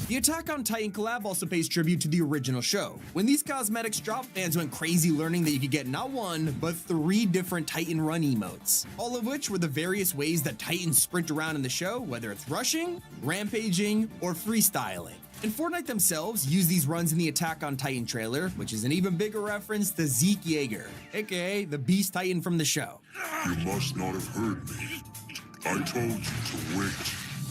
The Attack on Titan collab also pays tribute to the original show. When these cosmetics dropped, fans went crazy learning that you could get not one, but 3 different Titan run emotes. All of which were the various ways that Titans sprint around in the show, whether it's rushing, rampaging, or freestyling. And Fortnite themselves use these runs in the Attack on Titan trailer, which is an even bigger reference to Zeke Yeager, aka the Beast Titan from the show. You must not have heard me. I told you to wait.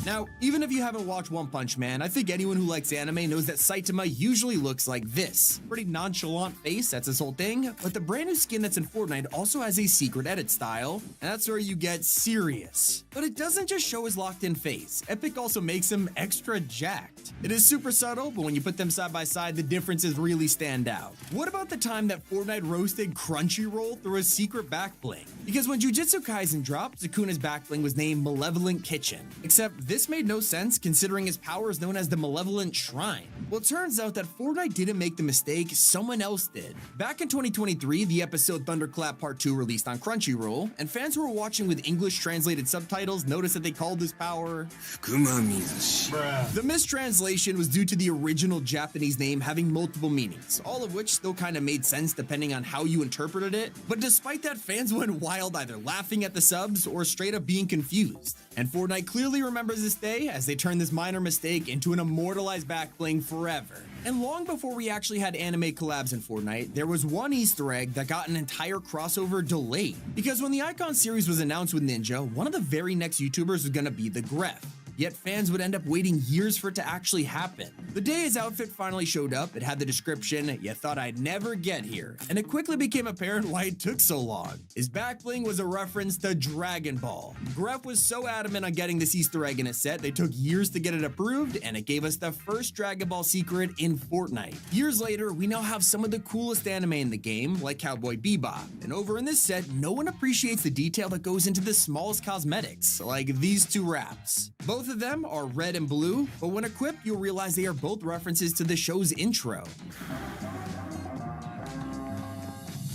Now, even if you haven't watched One Punch Man, I think anyone who likes anime knows that Saitama usually looks like this. Pretty nonchalant face, that's his whole thing, but the brand new skin that's in Fortnite also has a secret edit style, and that's where you get serious. But it doesn't just show his locked in face, Epic also makes him extra jacked. It is super subtle, but when you put them side by side, the differences really stand out. What about the time that Fortnite roasted Crunchyroll through a secret back bling? Because when Jujutsu Kaisen dropped, Sukuna's back bling was named Malevolent Kitchen, except this made no sense considering his power is known as the Malevolent Shrine. Well, it turns out that Fortnite didn't make the mistake, someone else did. Back in 2023, the episode Thunderclap Part 2 released on Crunchyroll, and fans who were watching with English translated subtitles noticed that they called this power The mistranslation was due to the original Japanese name having multiple meanings, all of which still kind of made sense depending on how you interpreted it, but despite that, fans went wild either laughing at the subs or straight up being confused. And Fortnite clearly remembers this day as they turned this minor mistake into an immortalized back bling forever. And long before we actually had anime collabs in Fortnite, there was one Easter egg that got an entire crossover delayed. Because when the Icon series was announced with Ninja, one of the very next YouTubers was gonna be the Gref. Yet fans would end up waiting years for it to actually happen. The day his outfit finally showed up, it had the description, "You thought I'd never get here," and it quickly became apparent why it took so long. His back bling was a reference to Dragon Ball. Gref was so adamant on getting this Easter egg in his set, they took years to get it approved, and it gave us the first Dragon Ball secret in Fortnite. Years later, we now have some of the coolest anime in the game, like Cowboy Bebop, and over in this set, no one appreciates the detail that goes into the smallest cosmetics, like these 2 wraps. Both of them are red and blue, but when equipped, you'll realize they are both references to the show's intro.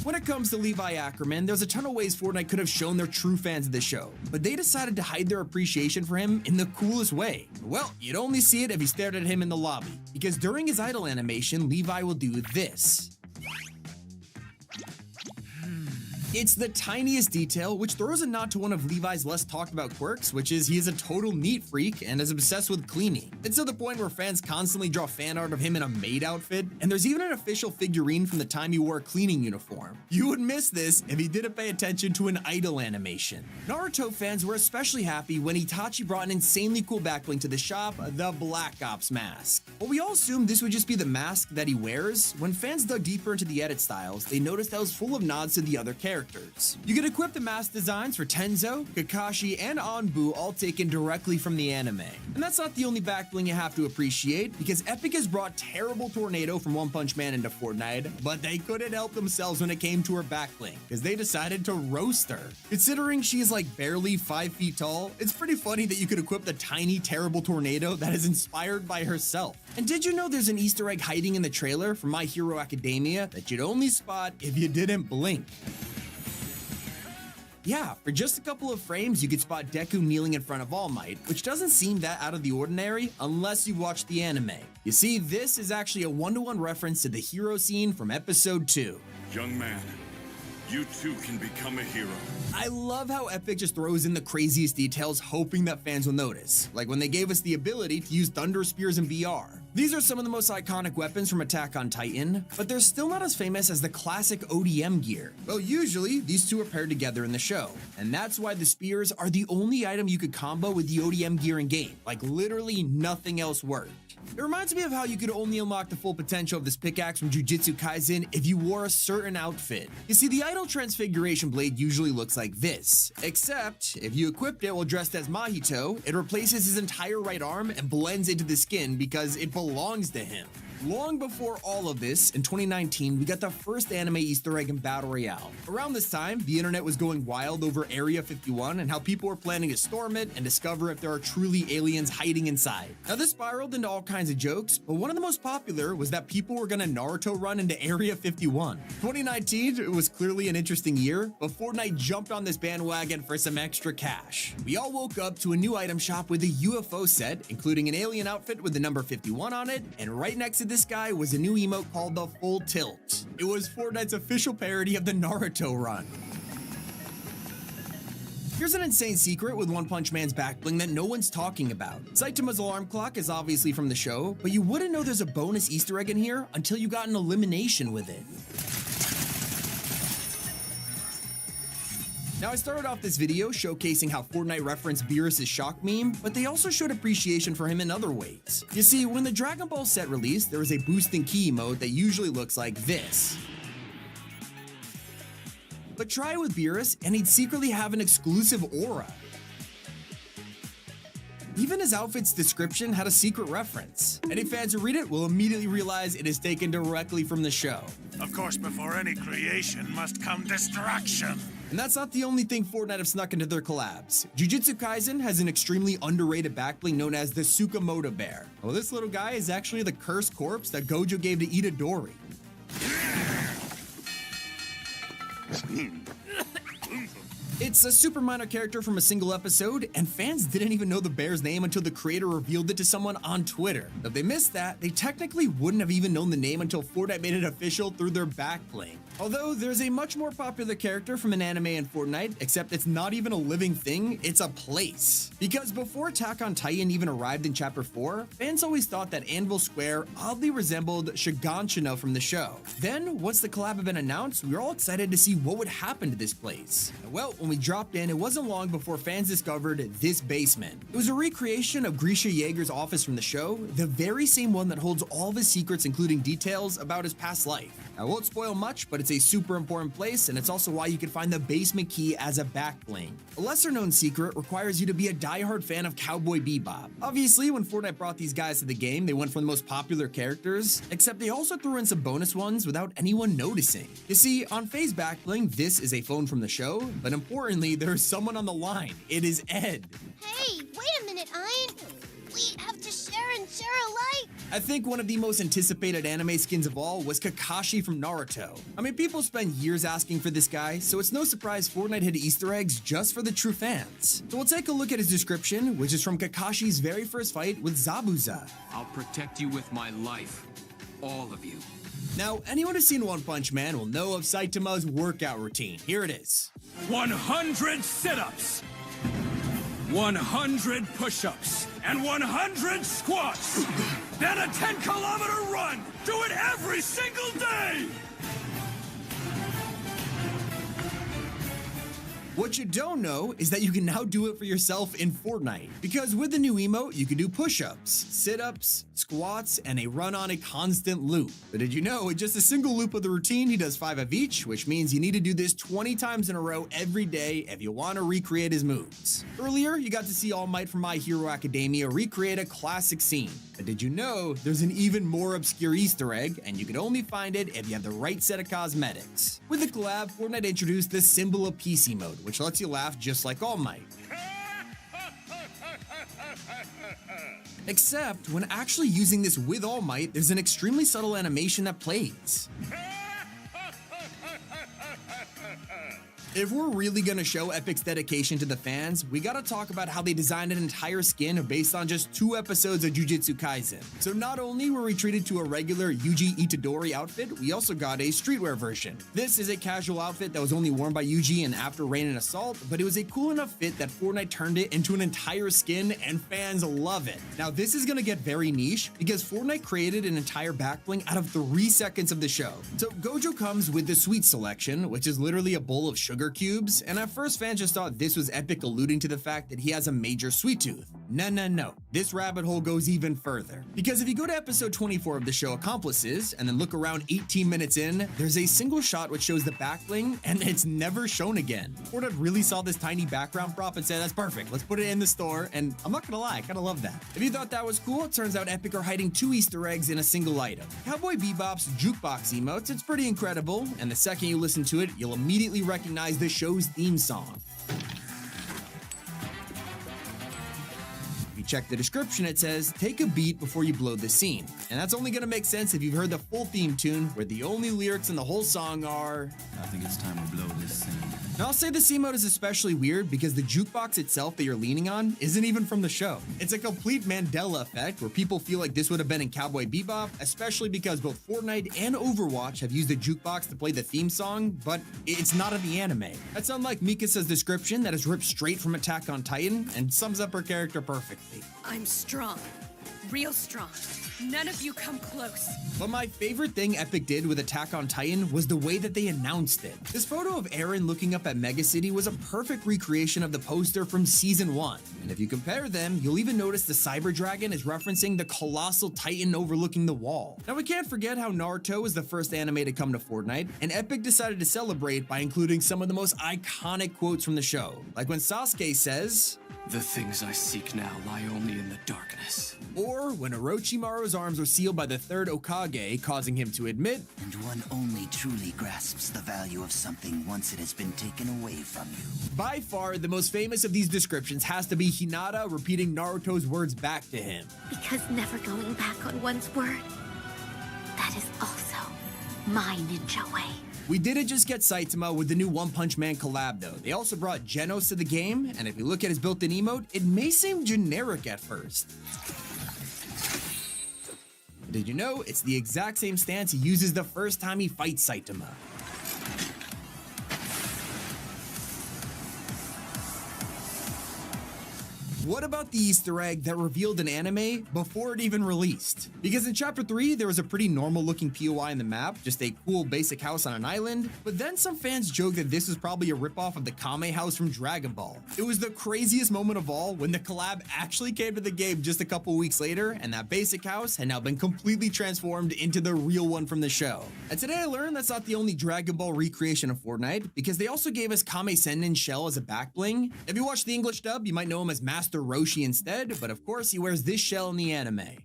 When it comes to Levi Ackerman, there's a ton of ways Fortnite could have shown their true fans of the show, but they decided to hide their appreciation for him in the coolest way. Well, you'd only see it if you stared at him in the lobby, because during his idle animation, Levi will do this. It's the tiniest detail, which throws a nod to one of Levi's less talked about quirks, which is he is a total neat freak and is obsessed with cleaning. It's to the point where fans constantly draw fan art of him in a maid outfit, and there's even an official figurine from the time he wore a cleaning uniform. You would miss this if he didn't pay attention to an idle animation. Naruto fans were especially happy when Itachi brought an insanely cool backbling to the shop, the Black Ops mask. While we all assumed this would just be the mask that he wears, when fans dug deeper into the edit styles, they noticed that it was full of nods to the other characters. characters. You can equip the mask designs for Tenzo, Kakashi, and Anbu all taken directly from the anime. And that's not the only back bling you have to appreciate, because Epic has brought Terrible Tornado from One Punch Man into Fortnite, but they couldn't help themselves when it came to her back bling, because they decided to roast her. Considering she is like barely 5 feet tall, it's pretty funny that you could equip the tiny Terrible Tornado that is inspired by herself. And did you know there's an Easter egg hiding in the trailer for My Hero Academia that you'd only spot if you didn't blink? Yeah, for just a couple of frames, you could spot Deku kneeling in front of All Might, which doesn't seem that out of the ordinary unless you watch the anime. You see, this is actually a one-to-one reference to the hero scene from episode 2. Young man, you too can become a hero. I love how Epic just throws in the craziest details hoping that fans will notice, like when they gave us the ability to use Thunder Spears in VR. These are some of the most iconic weapons from Attack on Titan, but they're still not as famous as the classic ODM gear. Well, usually, these two are paired together in the show, and that's why the spears are the only item you could combo with the ODM gear in game. Like, literally nothing else worked. It reminds me of how you could only unlock the full potential of this pickaxe from Jujutsu Kaisen if you wore a certain outfit. You see, the Idol Transfiguration blade usually looks like this, except if you equipped it while dressed as Mahito, it replaces his entire right arm and blends into the skin because it belongs to him. Long before all of this, in 2019, we got the first anime Easter egg in Battle Royale. Around this time, the internet was going wild over Area 51 and how people were planning to storm it and discover if there are truly aliens hiding inside. Now, this spiraled into all kinds of jokes, but one of the most popular was that people were gonna Naruto run into Area 51. 2019, it was clearly an interesting year, but Fortnite jumped on this bandwagon for some extra cash. We all woke up to a new item shop with a UFO set, including an alien outfit with the number 51 on it, and right next to this guy was a new emote called the Full Tilt. It was Fortnite's official parody of the Naruto run. Here's an insane secret with One Punch Man's back bling that no one's talking about. Saitama's alarm clock is obviously from the show, but you wouldn't know there's a bonus Easter egg in here until you got an elimination with it. Now, I started off this video showcasing how Fortnite referenced Beerus' shock meme, but they also showed appreciation for him in other ways. You see, when the Dragon Ball set released, there was a boosting key emote that usually looks like this. But try it with Beerus, and he'd secretly have an exclusive aura. Even his outfit's description had a secret reference. Any fans who read it will immediately realize it is taken directly from the show. Of course, before any creation must come destruction. And that's not the only thing Fortnite have snuck into their collabs. Jujutsu Kaisen has an extremely underrated backbling known as the Tsukamoto Bear. Well, this little guy is actually the cursed corpse that Gojo gave to Itadori. It's a super minor character from a single episode, and fans didn't even know the bear's name until the creator revealed it to someone on Twitter. If they missed that, they technically wouldn't have even known the name until Fortnite made it official through their backbling. Although there's a much more popular character from an anime in Fortnite, except it's not even a living thing, it's a place. Because before Attack on Titan even arrived in Chapter 4, fans always thought that Anvil Square oddly resembled Shiganshina from the show. Then, once the collab had been announced, we were all excited to see what would happen to this place. Well, when we dropped in, it wasn't long before fans discovered this basement. It was a recreation of Grisha Yeager's office from the show, the very same one that holds all of his secrets, including details about his past life. I won't spoil much, but it's a super important place, and it's also why you can find the basement key as a back bling. A lesser known secret requires you to be a diehard fan of Cowboy Bebop. Obviously, when Fortnite brought these guys to the game, they went for the most popular characters, except they also threw in some bonus ones without anyone noticing. You see, on FaZe back bling, this is a phone from the show, but importantly, there's someone on the line. It is Ed. Hey, wait a minute, Ian. We have to share and share alike. I think one of the most anticipated anime skins of all was Kakashi from Naruto. I mean, people spend years asking for this guy, so it's no surprise Fortnite hid Easter eggs just for the true fans. So we'll take a look at his description, which is from Kakashi's very first fight with Zabuza. I'll protect you with my life. All of you. Now, anyone who's seen One Punch Man will know of Saitama's workout routine. Here it is. 100 sit-ups, 100 push-ups, and 100 squats. Then a 10-kilometer run. Do it every single day. What you don't know is that you can now do it for yourself in Fortnite. Because with the new emote, you can do push-ups, sit-ups, squats, and a run on a constant loop. But did you know, in just a single loop of the routine, he does 5 of each, which means you need to do this 20 times in a row every day if you want to recreate his moves. Earlier, you got to see All Might from My Hero Academia recreate a classic scene. But did you know, there's an even more obscure Easter egg, and you can only find it if you have the right set of cosmetics. With the collab, Fortnite introduced the Symbol of Peace mode, which lets you laugh just like All Might. Except, when actually using this with All Might, there's an extremely subtle animation that plays. If we're really gonna show Epic's dedication to the fans, we gotta talk about how they designed an entire skin based on just 2 episodes of Jujutsu Kaisen. So not only were we treated to a regular Yuji Itadori outfit, we also got a streetwear version. This is a casual outfit that was only worn by Yuji in After Rain and Assault, but it was a cool enough fit that Fortnite turned it into an entire skin, and fans love it. Now this is gonna get very niche, because Fortnite created an entire backbling out of 3 seconds of the show. So Gojo comes with the Sweet Selection, which is literally a bowl of sugar cubes, and at first fans just thought this was Epic alluding to the fact that he has a major sweet tooth. No. This rabbit hole goes even further. Because if you go to episode 24 of the show Accomplices, and then look around 18 minutes in, there's a single shot which shows the backbling, and it's never shown again. Fortnite really saw this tiny background prop and said, that's perfect, let's put it in the store, and I'm not gonna lie, I kinda love that. If you thought that was cool, it turns out Epic are hiding 2 Easter eggs in a single item. Cowboy Bebop's jukebox emotes, it's pretty incredible, and the second you listen to it, you'll immediately recognize the show's theme song. If you check the description, it says, take a beat before you blow the scene. And that's only gonna make sense if you've heard the full theme tune, where the only lyrics in the whole song are, I think it's time to blow this scene. Now I'll say the emote is especially weird because the jukebox itself that you're leaning on isn't even from the show. It's a complete Mandela effect where people feel like this would have been in Cowboy Bebop, especially because both Fortnite and Overwatch have used the jukebox to play the theme song, but it's not in the anime. That's unlike Mikasa's description that is ripped straight from Attack on Titan and sums up her character perfectly. I'm strong. Real strong. None of you come close. But my favorite thing Epic did with Attack on Titan was the way that they announced it. This photo of Eren looking up at Mega City was a perfect recreation of the poster from Season 1. And if you compare them, you'll even notice the Cyber Dragon is referencing the colossal Titan overlooking the wall. Now we can't forget how Naruto was the first anime to come to Fortnite, and Epic decided to celebrate by including some of the most iconic quotes from the show. Like when Sasuke says, "The things I seek now lie only in the darkness." Or when Orochimaru's arms are sealed by the 3rd Hokage, causing him to admit, "And one only truly grasps the value of something once it has been taken away from you." By far, the most famous of these descriptions has to be Hinata repeating Naruto's words back to him. Because never going back on one's word, that is also my ninja way. We didn't just get Saitama with the new One Punch Man collab though. They also brought Genos to the game, and if you look at his built-in emote, it may seem generic at first. Did you know it's the exact same stance he uses the first time he fights Saitama? What about the Easter egg that revealed an anime before it even released? Because in Chapter 3, there was a pretty normal looking POI in the map, just a cool basic house on an island, but then some fans joked that this was probably a ripoff of the Kame house from Dragon Ball. It was the craziest moment of all when the collab actually came to the game just a couple weeks later, and that basic house had now been completely transformed into the real one from the show. And today I learned that's not the only Dragon Ball recreation of Fortnite, because they also gave us Kame Sennin's shell as a back bling. If you watch the English dub, you might know him as Master Roshi instead, but of course he wears this shell in the anime. And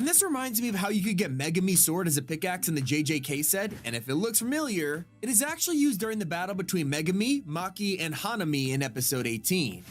this reminds me of how you could get Megami's sword as a pickaxe in the JJK set, and if it looks familiar, it is actually used during the battle between Megami, Maki, and Hanami in episode 18.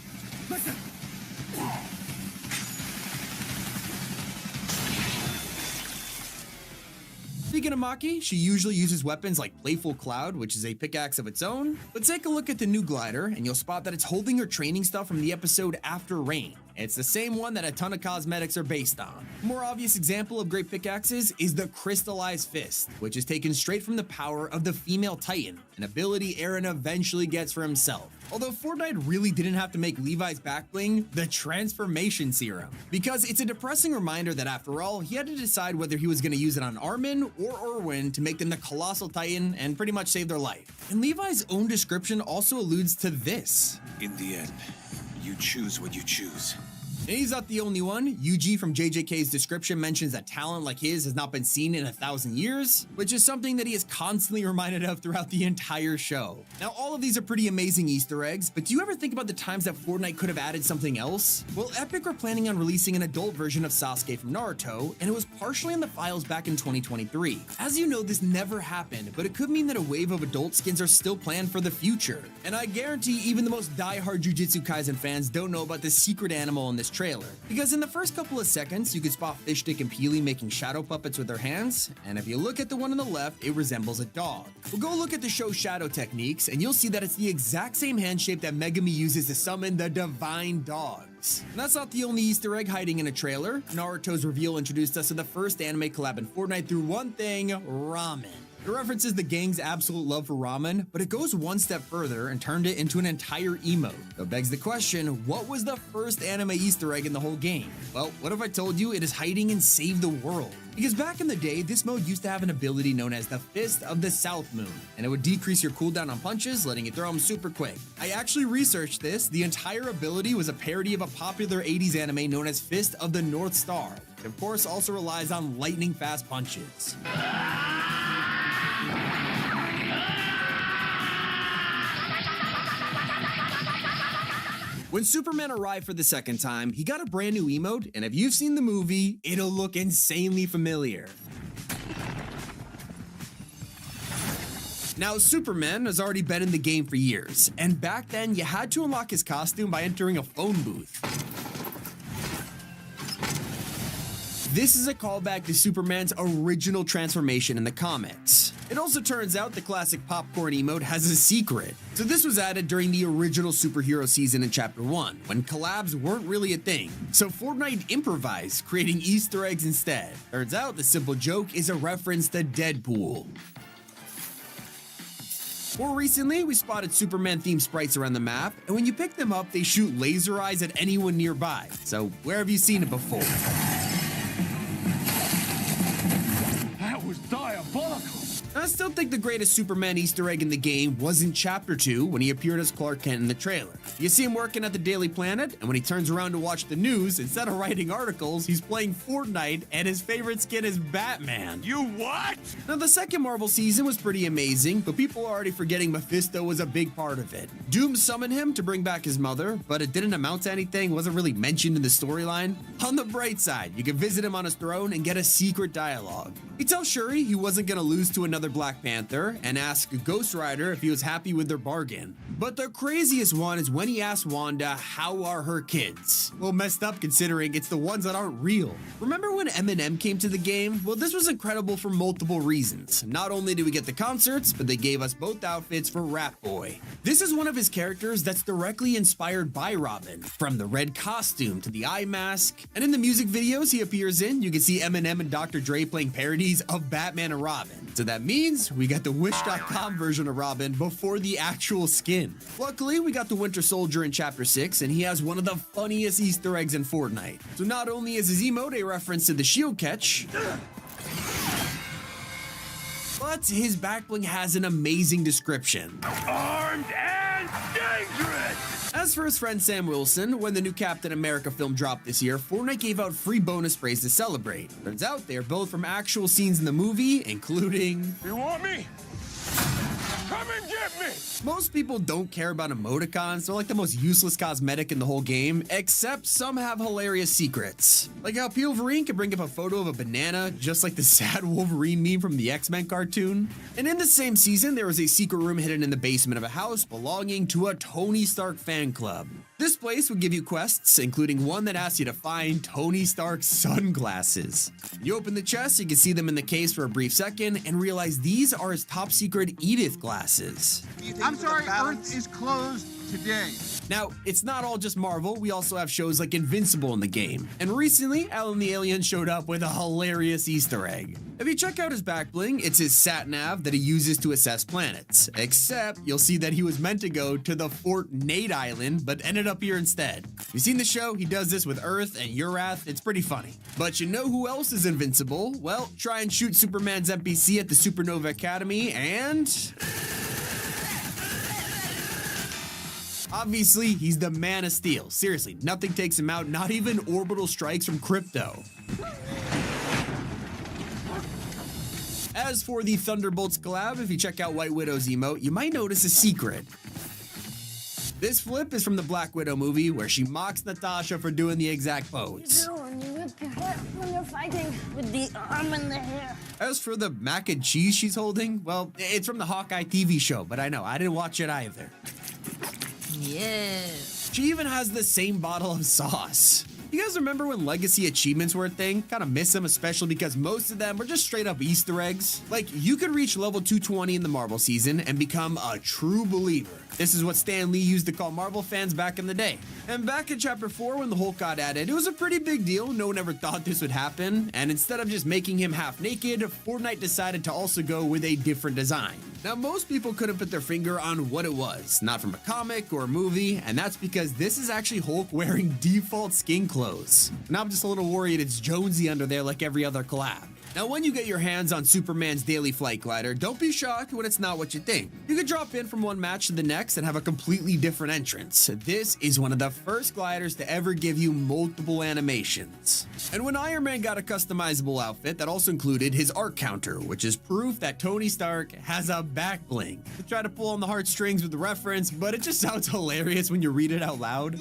Speaking of Maki, she usually uses weapons like Playful Cloud, which is a pickaxe of its own, but take a look at the new glider and you'll spot that it's holding her training stuff from the episode After Rain. It's the same one that a ton of cosmetics are based on. A more obvious example of great pickaxes is the Crystallized Fist, which is taken straight from the power of the female Titan, an ability Eren eventually gets for himself. Although Fortnite really didn't have to make Levi's back bling the transformation serum, because it's a depressing reminder that after all, he had to decide whether he was going to use it on Armin or Irwin to make them the Colossal Titan and pretty much save their life. And Levi's own description also alludes to this. In the end, you choose what you choose. And he's not the only one. UG from JJK's description mentions that talent like his has not been seen in 1,000 years, which is something that he is constantly reminded of throughout the entire show. Now, all of these are pretty amazing Easter eggs, but do you ever think about the times that Fortnite could have added something else? Well, Epic are planning on releasing an adult version of Sasuke from Naruto, and it was partially in the files back in 2023. As you know, this never happened, but it could mean that a wave of adult skins are still planned for the future. And I guarantee even the most die-hard Jujutsu Kaisen fans don't know about this secret animal in this trailer, because in the first couple of seconds you could spot Fishstick and Peely making shadow puppets with their hands, and if you look at the one on the left, it resembles a dog. We'll go look at the show's shadow techniques and you'll see that it's the exact same hand shape that Megami uses to summon the divine dogs. And that's not the only Easter egg hiding in a trailer. Naruto's reveal introduced us to the first anime collab in Fortnite through one thing: ramen. It references the gang's absolute love for ramen, but it goes one step further and turned it into an entire emote. So it begs the question, what was the first anime Easter egg in the whole game? Well, what if I told you it is hiding in Save the World? Because back in the day, this mode used to have an ability known as the Fist of the South Moon, and it would decrease your cooldown on punches, letting you throw them super quick. I actually researched this. The entire ability was a parody of a popular 80s anime known as Fist of the North Star. It of course also relies on lightning fast punches. When Superman arrived for the second time, he got a brand new emote, and if you've seen the movie, it'll look insanely familiar. Now, Superman has already been in the game for years, and back then you had to unlock his costume by entering a phone booth. This is a callback to Superman's original transformation in the comics. It also turns out the classic popcorn emote has a secret. So this was added during the original superhero season in Chapter 1, when collabs weren't really a thing. So Fortnite improvised, creating Easter eggs instead. Turns out the simple joke is a reference to Deadpool. More recently, we spotted Superman-themed sprites around the map, and when you pick them up, they shoot laser eyes at anyone nearby. So where have you seen it before? That was diabolical. I still think the greatest Superman Easter egg in the game was in Chapter 2 when he appeared as Clark Kent in the trailer. You see him working at the Daily Planet, and when he turns around to watch the news, instead of writing articles, he's playing Fortnite, and his favorite skin is Batman. You what? Now, the second Marvel season was pretty amazing, but people are already forgetting Mephisto was a big part of it. Doom summoned him to bring back his mother, but it didn't amount to anything, wasn't really mentioned in the storyline. On the bright side, you can visit him on his throne and get a secret dialogue. He tells Shuri he wasn't gonna lose to another Black Panther and asked Ghost Rider if he was happy with their bargain. But the craziest one is when he asked Wanda how are her kids. Well, messed up considering it's the ones that aren't real. Remember when Eminem came to the game? Well, this was incredible for multiple reasons. Not only did we get the concerts, but they gave us both outfits for Rap Boy. This is one of his characters that's directly inspired by Robin, from the red costume to the eye mask. And in the music videos he appears in, you can see Eminem and Dr. Dre playing parodies of Batman and Robin. So that means we got the Wish.com version of Robin before the actual skin. Luckily, we got the Winter Soldier in Chapter 6, and he has one of the funniest Easter eggs in Fortnite. So not only is his emote a reference to the shield catch, but his backbling has an amazing description. Armed and dangerous! As for his friend Sam Wilson, when the new Captain America film dropped this year, Fortnite gave out free bonus sprays to celebrate. Turns out they are both from actual scenes in the movie, including... You want me? Come and get me! Most people don't care about emoticons, they're like the most useless cosmetic in the whole game, except some have hilarious secrets. Like how Wolverine can bring up a photo of a banana, just like the sad Wolverine meme from the X-Men cartoon. And in the same season, there was a secret room hidden in the basement of a house belonging to a Tony Stark fan club. This place would give you quests, including one that asks you to find Tony Stark's sunglasses. You open the chest, you can see them in the case for a brief second, and realize these are his top secret Edith glasses. I'm sorry, Earth is closed today. Now, it's not all just Marvel, we also have shows like Invincible in the game. And recently, Alan the Alien showed up with a hilarious Easter egg. If you check out his back bling, it's his sat-nav that he uses to assess planets. Except, you'll see that he was meant to go to the Fort Nate Island, but ended up here instead. You've seen the show, he does this with Earth and Urath, it's pretty funny. But you know who else is invincible? Well, try and shoot Superman's NPC at the Supernova Academy, and obviously, he's the Man of Steel. Seriously, nothing takes him out, not even orbital strikes from Crypto. As for the Thunderbolts collab, if you check out White Widow's emote, you might notice a secret. This flip is from the Black Widow movie, where she mocks Natasha for doing the exact pose. When you whip your hair when you're fighting with the arm and the hair. As for the mac and cheese she's holding, well, it's from the Hawkeye TV show, but I know, I didn't watch it either. Yes. She even has the same bottle of sauce. You guys remember when legacy achievements were a thing? Kind of miss them, especially because most of them were just straight up Easter eggs. Like, you could reach level 220 in the Marvel season and become a true believer. This is what Stan Lee used to call Marvel fans back in the day. And back in chapter 4, when the Hulk got added, it was a pretty big deal. No one ever thought this would happen. And instead of just making him half naked, Fortnite decided to also go with a different design. Now, most people couldn't put their finger on what it was, not from a comic or a movie, and that's because this is actually Hulk wearing default skin clothes. Now I'm just a little worried it's Jonesy under there like every other collab. Now, when you get your hands on Superman's daily flight glider, don't be shocked when it's not what you think. You could drop in from one match to the next and have a completely different entrance. This is one of the first gliders to ever give you multiple animations. And when Iron Man got a customizable outfit, that also included his arc counter, which is proof that Tony Stark has a back bling. I try to pull on the heartstrings with the reference, but it just sounds hilarious when you read it out loud.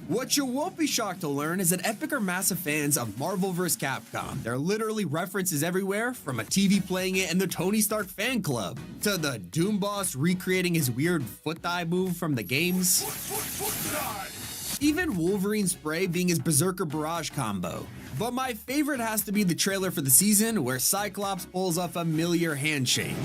What you won't be shocked to learn is that Epic are massive fans of Marvel vs. Capcom. There are literally references everywhere, from a TV playing it in the Tony Stark fan club, to the Doom Boss recreating his weird foot dive move from the games. Even Wolverine spray being his Berserker Barrage combo. But my favorite has to be the trailer for the season, where Cyclops pulls off a familiar handshake.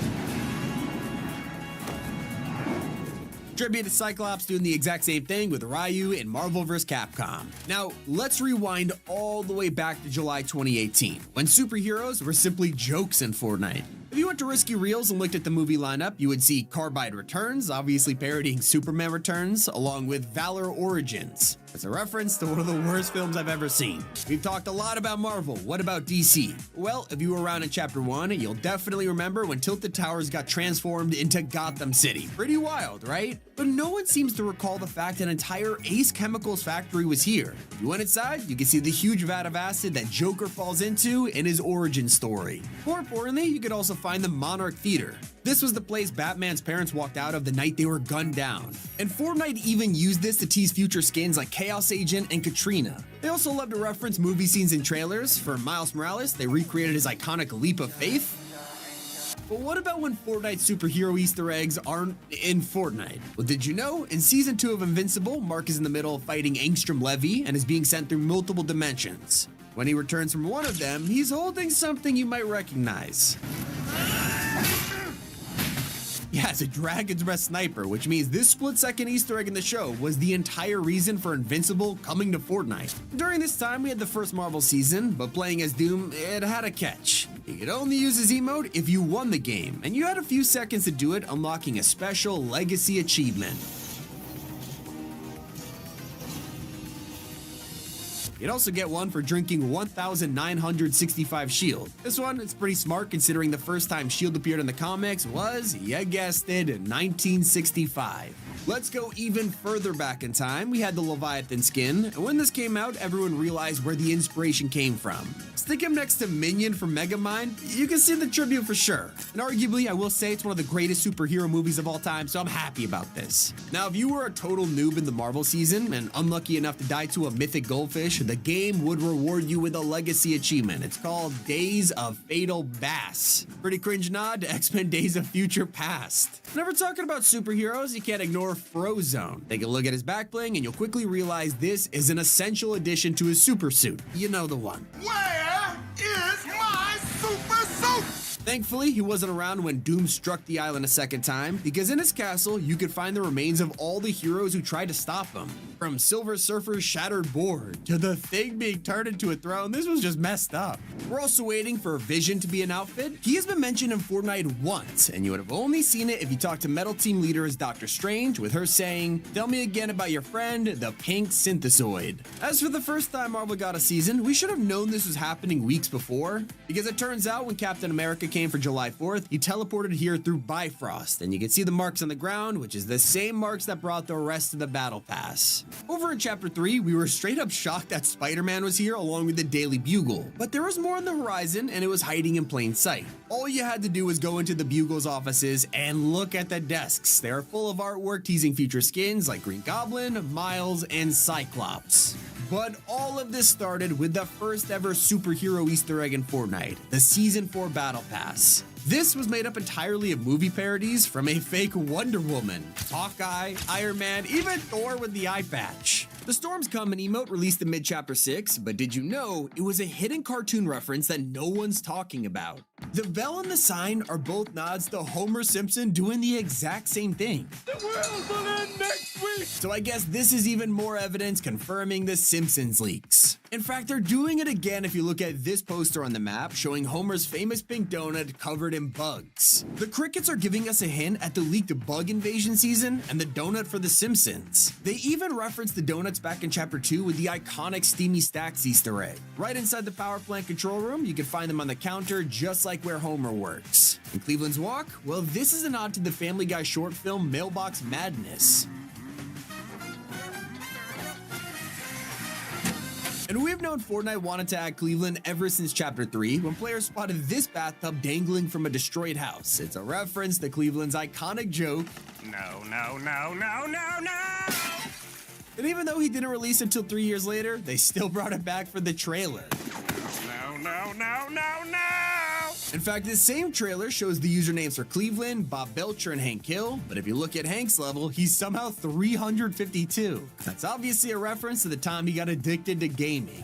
Tribute to Cyclops doing the exact same thing with Ryu in Marvel vs. Capcom. Now, let's rewind all the way back to July 2018, when superheroes were simply jokes in Fortnite. If you went to Risky Reels and looked at the movie lineup, you would see Carbide Returns, obviously parodying Superman Returns, along with Valor Origins. It's a reference to one of the worst films I've ever seen. We've talked a lot about Marvel. What about DC? Well, if you were around in Chapter 1, you'll definitely remember when Tilted Towers got transformed into Gotham City. Pretty wild, right? But no one seems to recall the fact an entire Ace Chemicals factory was here. If you went inside, you can see the huge vat of acid that Joker falls into in his origin story. More importantly, you could also find the Monarch Theater. This was the place Batman's parents walked out of the night they were gunned down. And Fortnite even used this to tease future skins like Chaos Agent and Katrina. They also love to reference movie scenes and trailers. For Miles Morales, they recreated his iconic Leap of Faith. But what about when Fortnite superhero Easter eggs aren't in Fortnite? Well, did you know? In Season 2 of Invincible, Mark is in the middle of fighting Angstrom Levy and is being sent through multiple dimensions. When he returns from one of them, he's holding something you might recognize. Yeah, it's a Dragon's Breath sniper, which means this split-second Easter egg in the show was the entire reason for Invincible coming to Fortnite. During this time, we had the first Marvel season, but playing as Doom, it had a catch. You could only use his emote if you won the game, and you had a few seconds to do it, unlocking a special legacy achievement. You'd also get one for drinking 1,965 shield. This one is pretty smart considering the first time shield appeared in the comics was, you guessed it, 1965. Let's go even further back in time. We had the Leviathan skin, and when this came out, everyone realized where the inspiration came from. Stick him next to Minion from Megamind, you can see the tribute for sure. And arguably, I will say it's one of the greatest superhero movies of all time, so I'm happy about this. Now, if you were a total noob in the Marvel season and unlucky enough to die to a mythic goldfish, the game would reward you with a legacy achievement. It's called Days of Fatal Bass. Pretty cringe nod to X-Men Days of Future Past. Whenever talking about superheroes, you can't ignore Frozone. Take a look at his back bling and you'll quickly realize this is an essential addition to his super suit. You know the one. Where is my super suit? Thankfully, he wasn't around when Doom struck the island a second time, because in his castle, you could find the remains of all the heroes who tried to stop him. From Silver Surfer's shattered board to the thing being turned into a throne, this was just messed up. We're also waiting for Vision to be an outfit. He has been mentioned in Fortnite once, and you would have only seen it if you talked to Metal Team leader as Doctor Strange, with her saying, "Tell me again about your friend, the pink synthesoid." As for the first time Marvel got a season, we should have known this was happening weeks before, because it turns out when Captain America came for July 4th, he teleported here through Bifrost, and you can see the marks on the ground, which is the same marks that brought the rest of the battle pass. Over in Chapter 3, we were straight up shocked that Spider-Man was here along with the Daily Bugle, but there was more on the horizon and it was hiding in plain sight. All you had to do was go into the Bugle's offices and look at the desks. They are full of artwork teasing future skins like Green Goblin, Miles, and Cyclops. But all of this started with the first ever superhero Easter egg in Fortnite, the Season 4 Battle Pass. This was made up entirely of movie parodies, from a fake Wonder Woman, Hawkeye, Iron Man, even Thor with the eye patch. The Storms Come emote released in mid-Chapter 6, but did you know it was a hidden cartoon reference that no one's talking about? The bell and the sign are both nods to Homer Simpson doing the exact same thing. The world will end next week! So I guess this is even more evidence confirming the Simpsons leaks. In fact, they're doing it again if you look at this poster on the map showing Homer's famous pink donut covered in bugs. The crickets are giving us a hint at the leaked bug invasion season and the donut for the Simpsons. They even referenced the donuts back in Chapter 2 with the iconic Steamy Stacks Easter egg. Right inside the power plant control room, you can find them on the counter just like where Homer works. In Cleveland's Walk, well, this is a nod to the Family Guy short film Mailbox Madness. And we've known Fortnite wanted to add Cleveland ever since Chapter 3, when players spotted this bathtub dangling from a destroyed house. It's a reference to Cleveland's iconic joke, No, no, no, no, no, no! and even though he didn't release until 3 years later, they still brought it back for the trailer. No, no, no, no, no! In fact, this same trailer shows the usernames for Cleveland, Bob Belcher, and Hank Hill, but if you look at Hank's level, he's somehow 352. That's obviously a reference to the time he got addicted to gaming.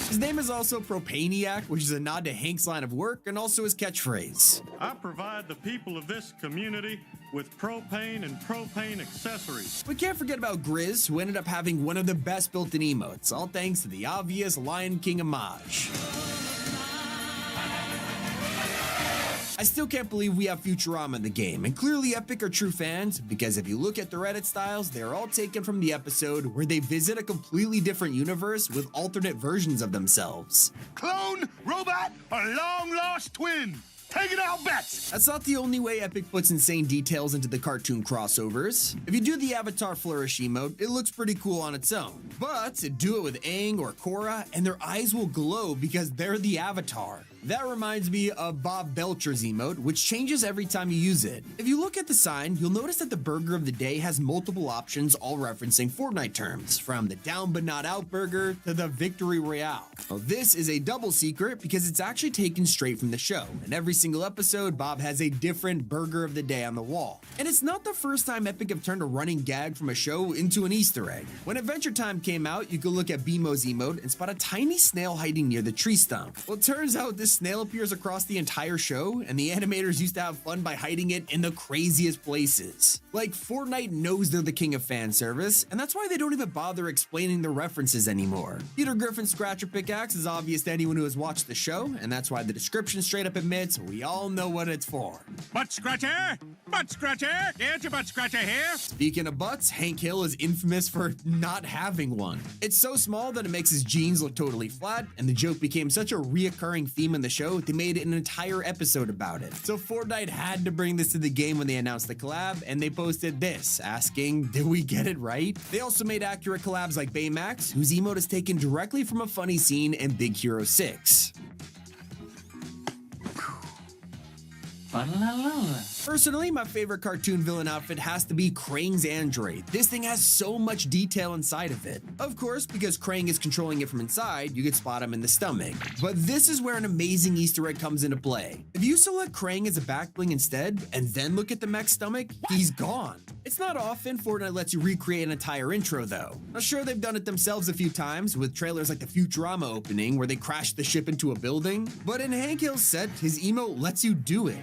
His name is also Propaniac, which is a nod to Hank's line of work and also his catchphrase. I provide the people of this community with propane and propane accessories. We can't forget about Grizz, who ended up having one of the best built-in emotes, all thanks to the obvious Lion King homage. I still can't believe we have Futurama in the game, and clearly Epic are true fans, because if you look at their edit styles, they are all taken from the episode where they visit a completely different universe with alternate versions of themselves. Clone, robot, or long-lost twin? Taking our bets! That's not the only way Epic puts insane details into the cartoon crossovers. If you do the Avatar Flourish emote, it looks pretty cool on its own. But do it with Aang or Korra, and their eyes will glow because they're the Avatar. That reminds me of Bob Belcher's emote, which changes every time you use it. If you look at the sign, you'll notice that the burger of the day has multiple options, all referencing Fortnite terms, from the down but not out burger to the Victory Royale. Well, this is a double secret because it's actually taken straight from the show. In every single episode, Bob has a different burger of the day on the wall. And it's not the first time Epic have turned a running gag from a show into an Easter egg. When Adventure Time came out, you could look at BMO's emote and spot a tiny snail hiding near the tree stump. Well, it turns out this snail appears across the entire show, and the animators used to have fun by hiding it in the craziest places. Like, Fortnite knows they're the king of fan service, and that's why they don't even bother explaining the references anymore. Peter Griffin's Scratcher Pickaxe is obvious to anyone who has watched the show, and that's why the description straight up admits we all know what it's for. Butt scratcher! Butt scratcher! Get your butt scratcher here! Speaking of butts, Hank Hill is infamous for not having one. It's so small that it makes his jeans look totally flat, and the joke became such a reoccurring theme in the show, they made an entire episode about it. So Fortnite had to bring this to the game when they announced the collab, and they posted this, asking, did we get it right? They also made accurate collabs like Baymax, whose emote is taken directly from a funny scene in Big Hero 6. Personally, my favorite cartoon villain outfit has to be Krang's android. This thing has so much detail inside of it. Of course, because Krang is controlling it from inside, you can spot him in the stomach. But this is where an amazing Easter egg comes into play. If you select Krang as a back bling instead, and then look at the mech's stomach, he's gone. It's not often Fortnite lets you recreate an entire intro though. I'm sure they've done it themselves a few times with trailers like the Futurama opening where they crash the ship into a building, but in Hank Hill's set, his emote lets you do it.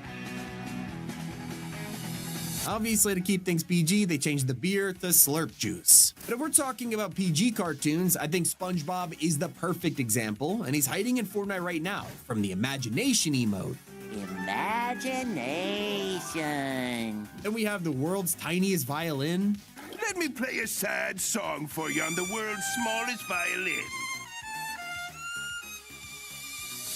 Obviously, to keep things PG, they changed the beer to slurp juice. But if we're talking about PG cartoons, I think SpongeBob is the perfect example, and he's hiding in Fortnite right now from the imagination emote. Imagination. Then we have the world's tiniest violin. Let me play a sad song for you on the world's smallest violin.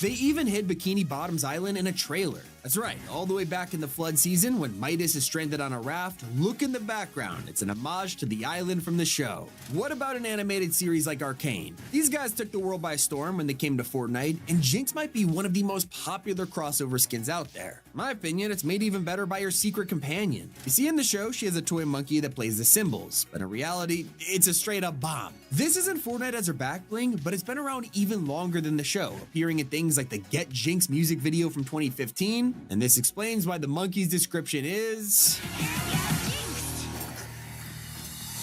They even hid Bikini Bottom's island in a trailer. That's right, all the way back in the flood season when Midas is stranded on a raft, look in the background. It's an homage to the island from the show. What about an animated series like Arcane? These guys took the world by storm when they came to Fortnite, and Jinx might be one of the most popular crossover skins out there. In my opinion, it's made even better by her secret companion. You see in the show, she has a toy monkey that plays the cymbals, but in reality, it's a straight up bomb. This isn't Fortnite as her back bling, but it's been around even longer than the show, appearing in things like the Get Jinx music video from 2015, and this explains why the monkey's description is...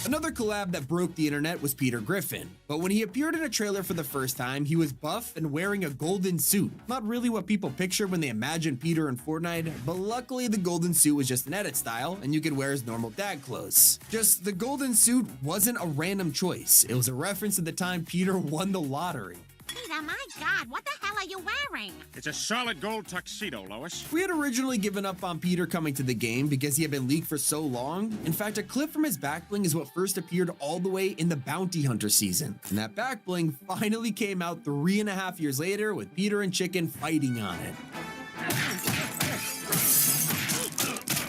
Another collab that broke the internet was Peter Griffin, but when he appeared in a trailer for the first time, he was buff and wearing a golden suit. Not really what people picture when they imagine Peter in Fortnite, but luckily the golden suit was just an edit style and you could wear his normal dad clothes. Just the golden suit wasn't a random choice, it was a reference to the time Peter won the lottery. Peter, my God, what the hell are you wearing? It's a solid gold tuxedo, Lois. We had originally given up on Peter coming to the game because he had been leaked for so long. In fact, a clip from his back bling is what first appeared all the way in the Bounty Hunter season. And that back bling finally came out 3.5 years later with Peter and Chicken fighting on it.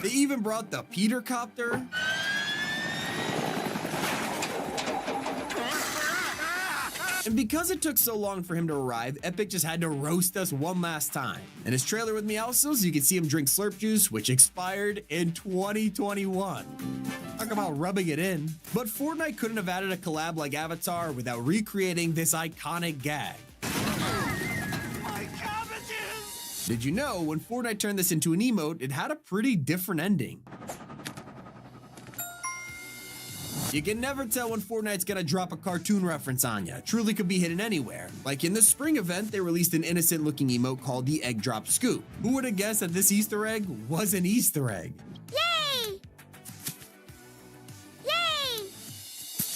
They even brought the Peter Copter. And because it took so long for him to arrive, Epic just had to roast us one last time. And his trailer with me also, so you can see him drink slurp juice, which expired in 2021. Talk about rubbing it in. But Fortnite couldn't have added a collab like Avatar without recreating this iconic gag. My cabbages! Did you know when Fortnite turned this into an emote, it had a pretty different ending? You can never tell when Fortnite's gonna drop a cartoon reference on ya. Truly could be hidden anywhere. Like in the spring event, they released an innocent looking emote called the Egg Drop Scoop. Who would have guessed that this Easter egg was an Easter egg? Yay! Yay!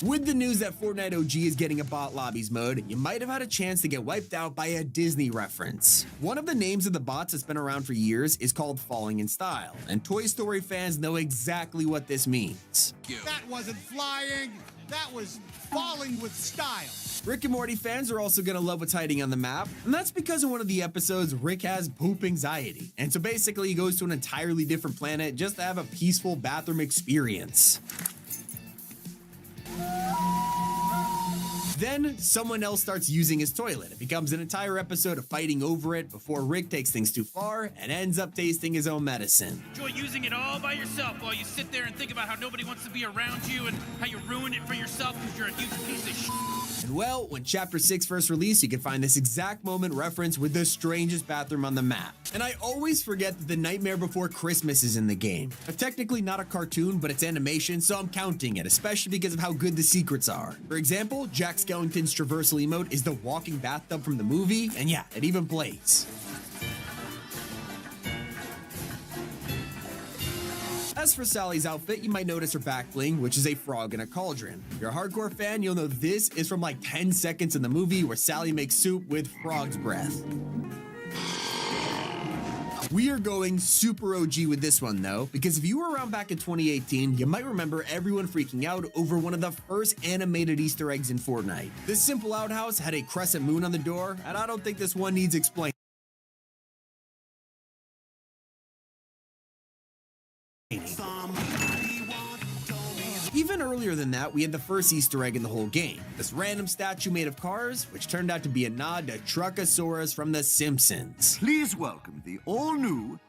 With the news that Fortnite OG is getting a bot lobbies mode, you might have had a chance to get wiped out by a Disney reference. One of the names of the bots that's been around for years is called Falling in Style, and Toy Story fans know exactly what this means. That wasn't flying, that was falling with style. Rick and Morty fans are also gonna love what's hiding on the map, and that's because in one of the episodes, Rick has poop anxiety. And so basically he goes to an entirely different planet just to have a peaceful bathroom experience. Then someone else starts using his toilet. It becomes an entire episode of fighting over it before Rick takes things too far and ends up tasting his own medicine. Enjoy using it all by yourself while you sit there and think about how nobody wants to be around you and how you ruined it for yourself because you're a huge piece of shit. And well, when Chapter 6 first released, you can find this exact moment referenced with the strangest bathroom on the map. And I always forget that The Nightmare Before Christmas is in the game. Technically not a cartoon, but it's animation, so I'm counting it, especially because of how good the secrets are. For example, Jack Skellington's traversal emote is the walking bathtub from the movie, and yeah, it even plays. As for Sally's outfit, you might notice her back bling, which is a frog in a cauldron. If you're a hardcore fan, you'll know this is from like 10 seconds in the movie where Sally makes soup with frog's breath. We are going super OG with this one though, because if you were around back in 2018, you might remember everyone freaking out over one of the first animated Easter eggs in Fortnite. This simple outhouse had a crescent moon on the door, and I don't think this one needs explaining. Even earlier than that, we had the first Easter egg in the whole game. This random statue made of cars, which turned out to be a nod to Truckosaurus from The Simpsons. Please welcome the all-new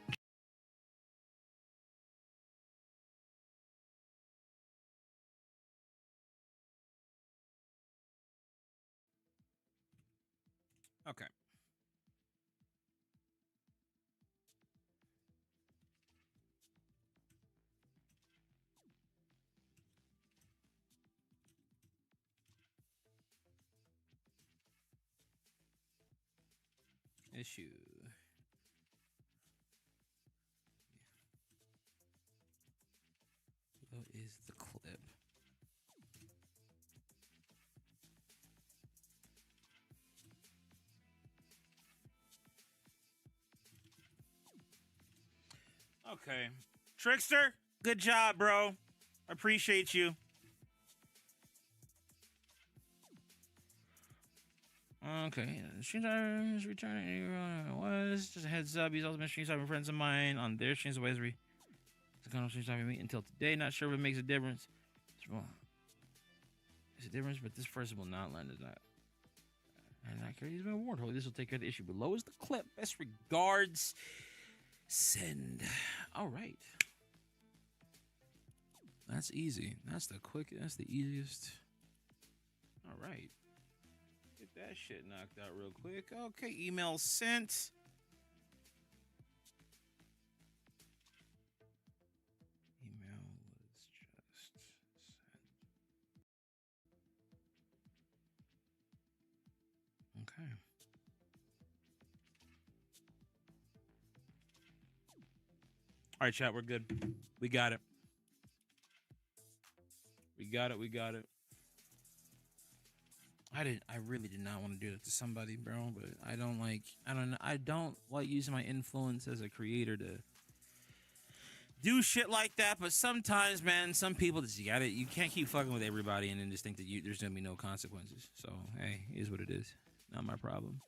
Okay. Issue. What is the clip? Okay. Trickster, good job, bro. I appreciate you. Okay, Stream Cyber is returning. It was just a heads up. He's also been Stream Cyber friends of mine on their Stream Advisory. It's a kind of Stream Cyber meet until today. Not sure if it makes a difference. It's a difference, but this person will not land. Is not. I'm not care. He's been warned. Hopefully, this will take care of the issue. Below is the clip. Best regards. Send. All right. That's easy. That's the quick. That's the easiest. All right. Get that shit knocked out real quick. Okay, email sent. Email was just sent. Okay. All right, chat, we're good. We got it. We got it. I really did not want to do that to somebody, bro, but I don't like using my influence as a creator to do shit like that. But sometimes, man, some people just you can't keep fucking with everybody and then just think that there's gonna be no consequences. So hey, it is what it is. Not my problem.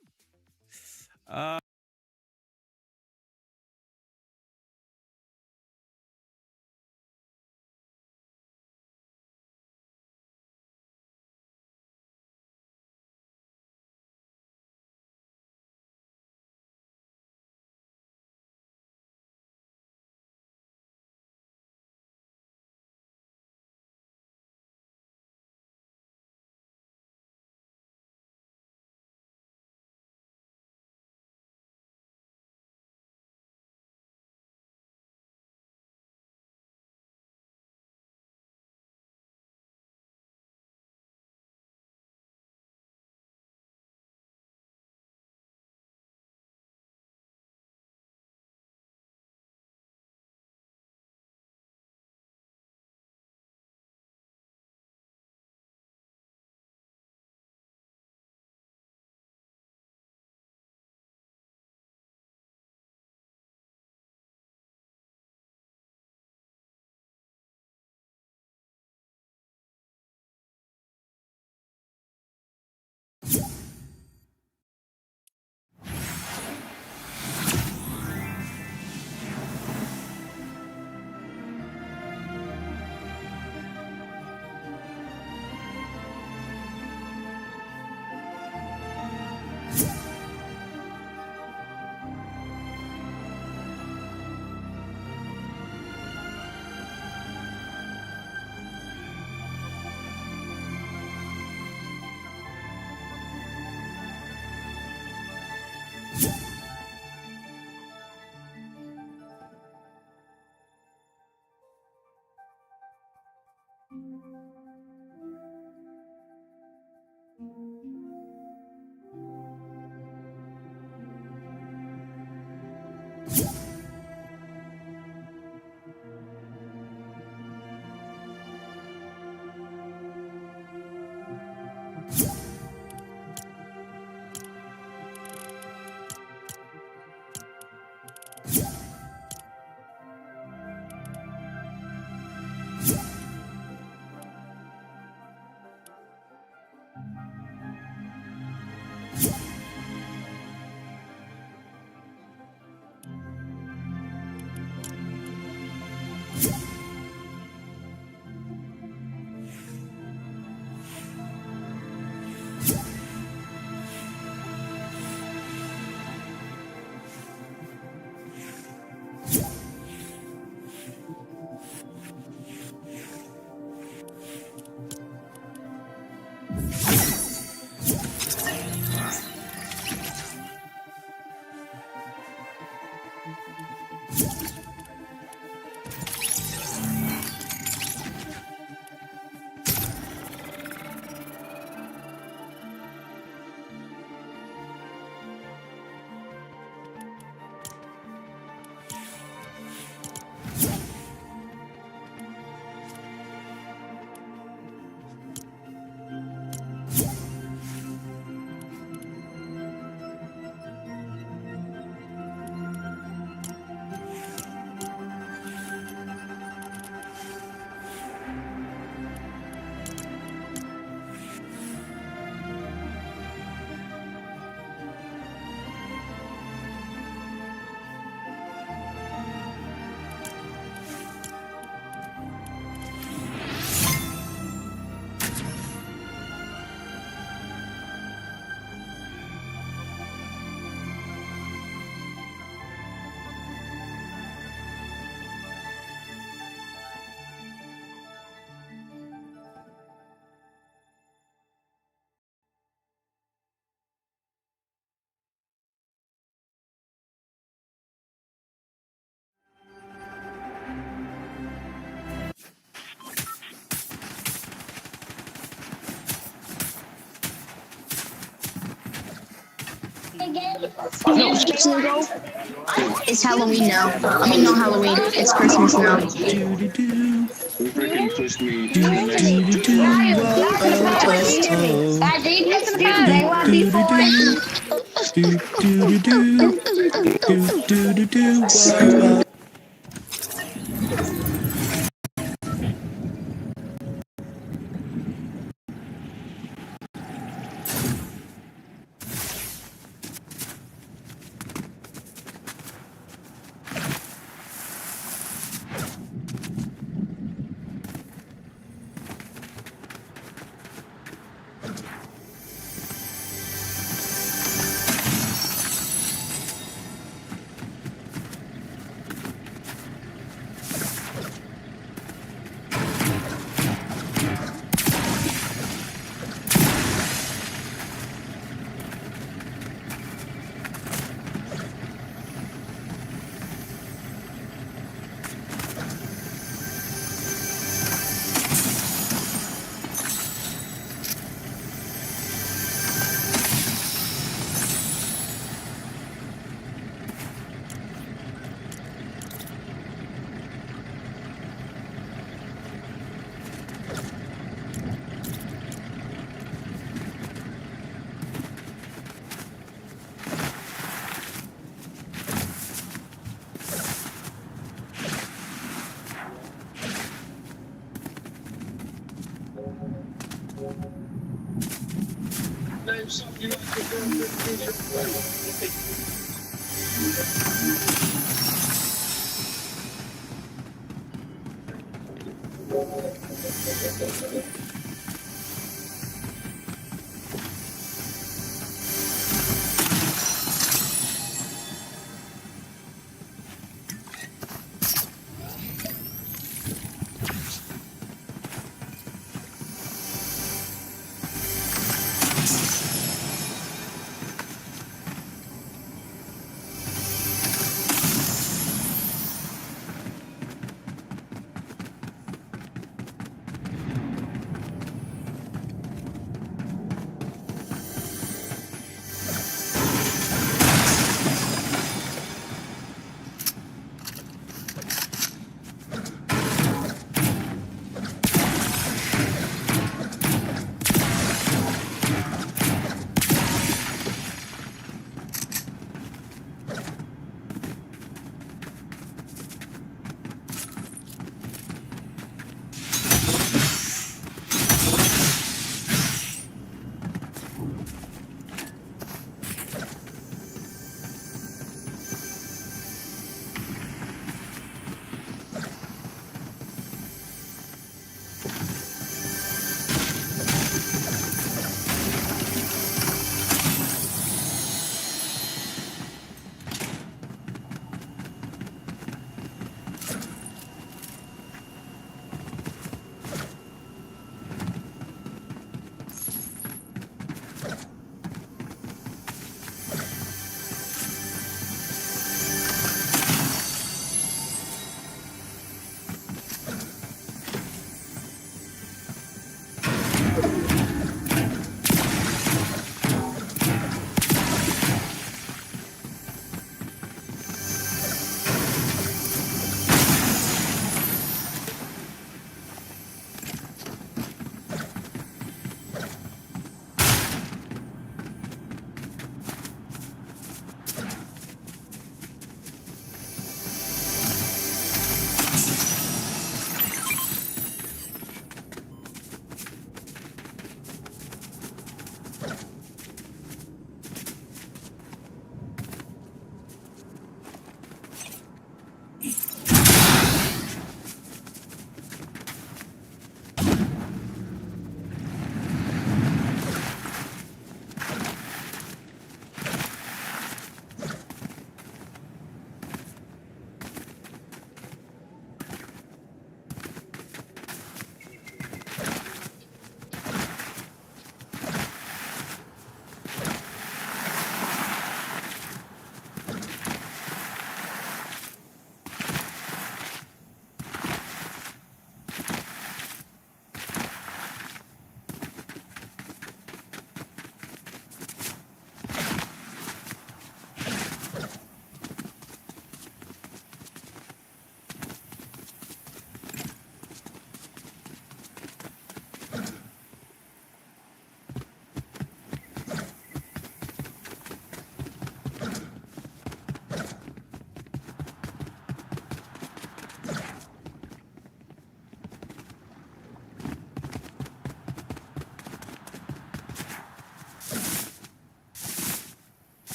No, 6 years old. It's Halloween now. I mean, not Halloween. It's Christmas now. Who freaking pushed me to Guys, they listen to the they want before.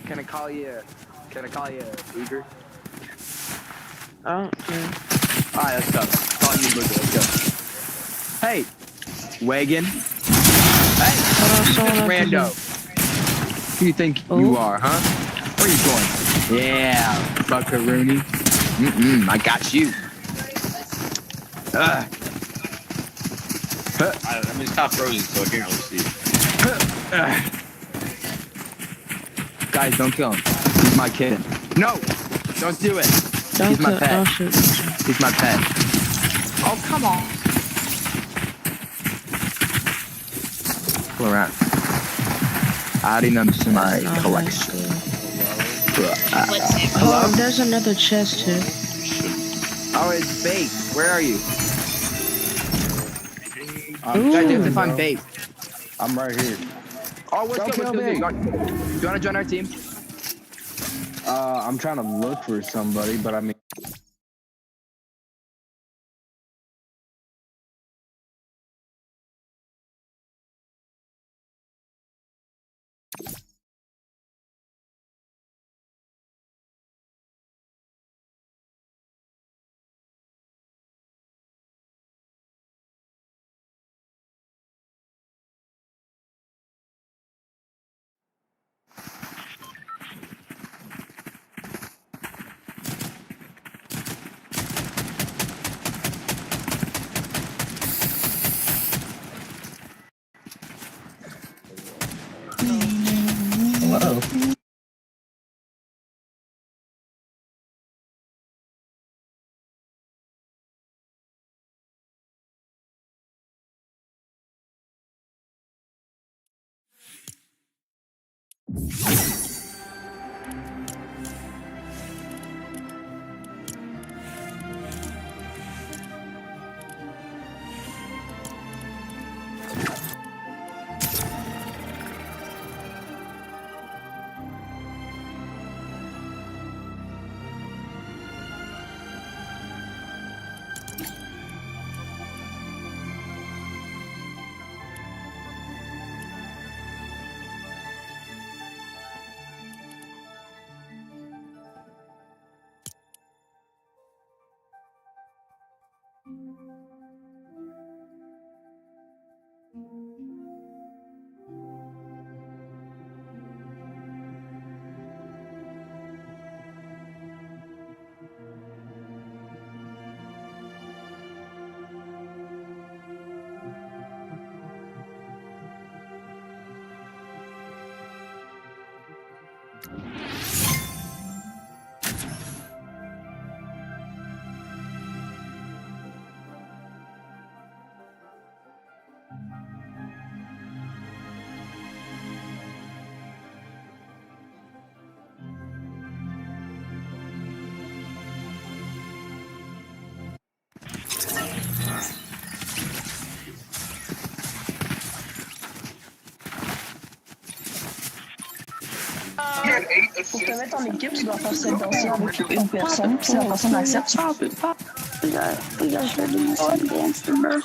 Can I call you Booger? I don't care. Alright, let's go. Call you Booger. Let's go. Hey, Wagon. Hey, who's this rando? Who you think you are, huh? Where you going? Yeah, buckaroony. I got you. I mean, it's top frozen, so I can't really see it. Guys, don't kill him. He's my kid. No! Don't do it. He's my pet. He's my pet. Oh, come on. Pull around. Adding them to my collection. Hello? Oh, there's another chest here. Oh, it's bait. Where are you? Guys, you have to find bait. I'm right here. Oh, let's go. Do you want to join our team? I'm trying to look for somebody, but I mean. Hello. Pour te mettre en équipe, tu dois faire cette danse avec une personne, puis si la personne accepte, tu peux pas. Regarde, je vais donner ça dance number.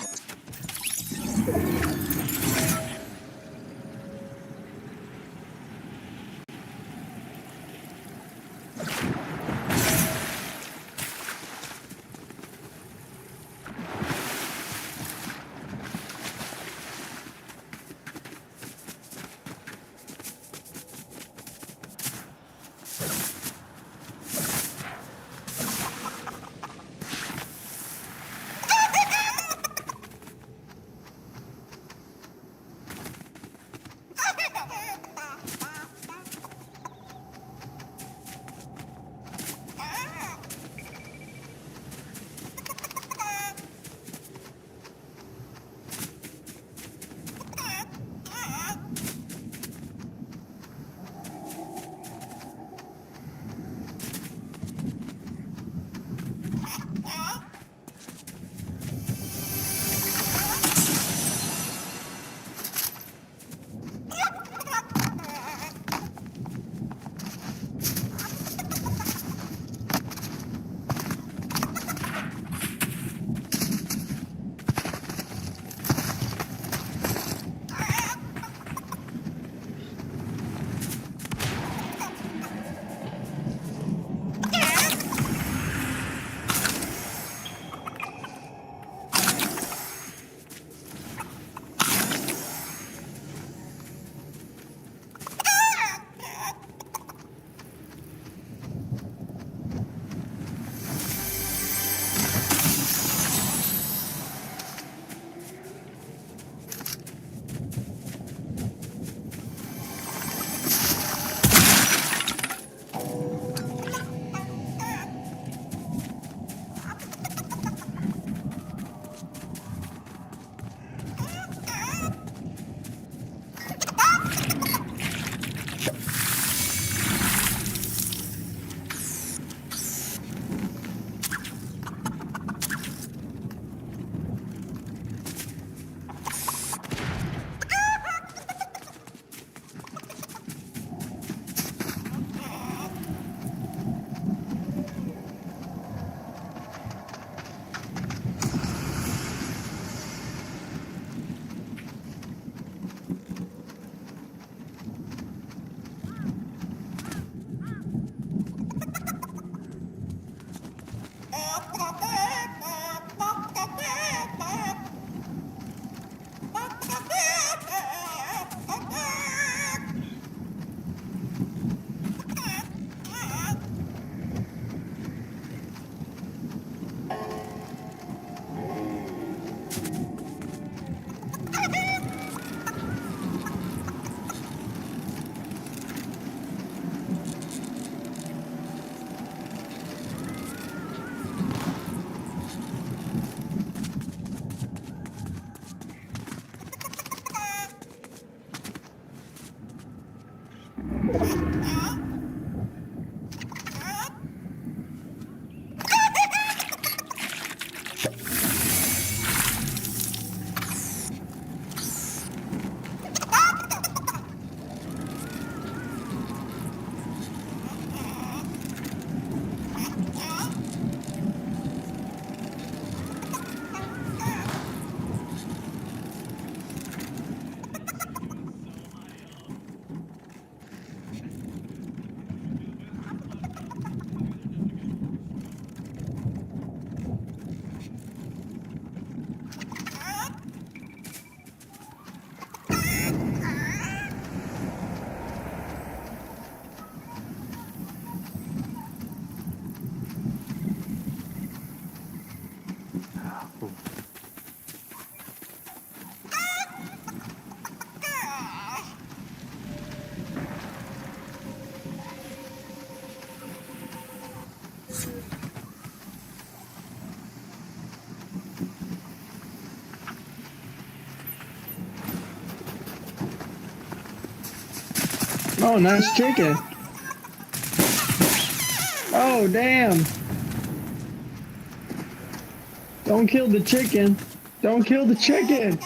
Oh, nice chicken. Oh, damn. Don't kill the chicken. Don't kill the chicken.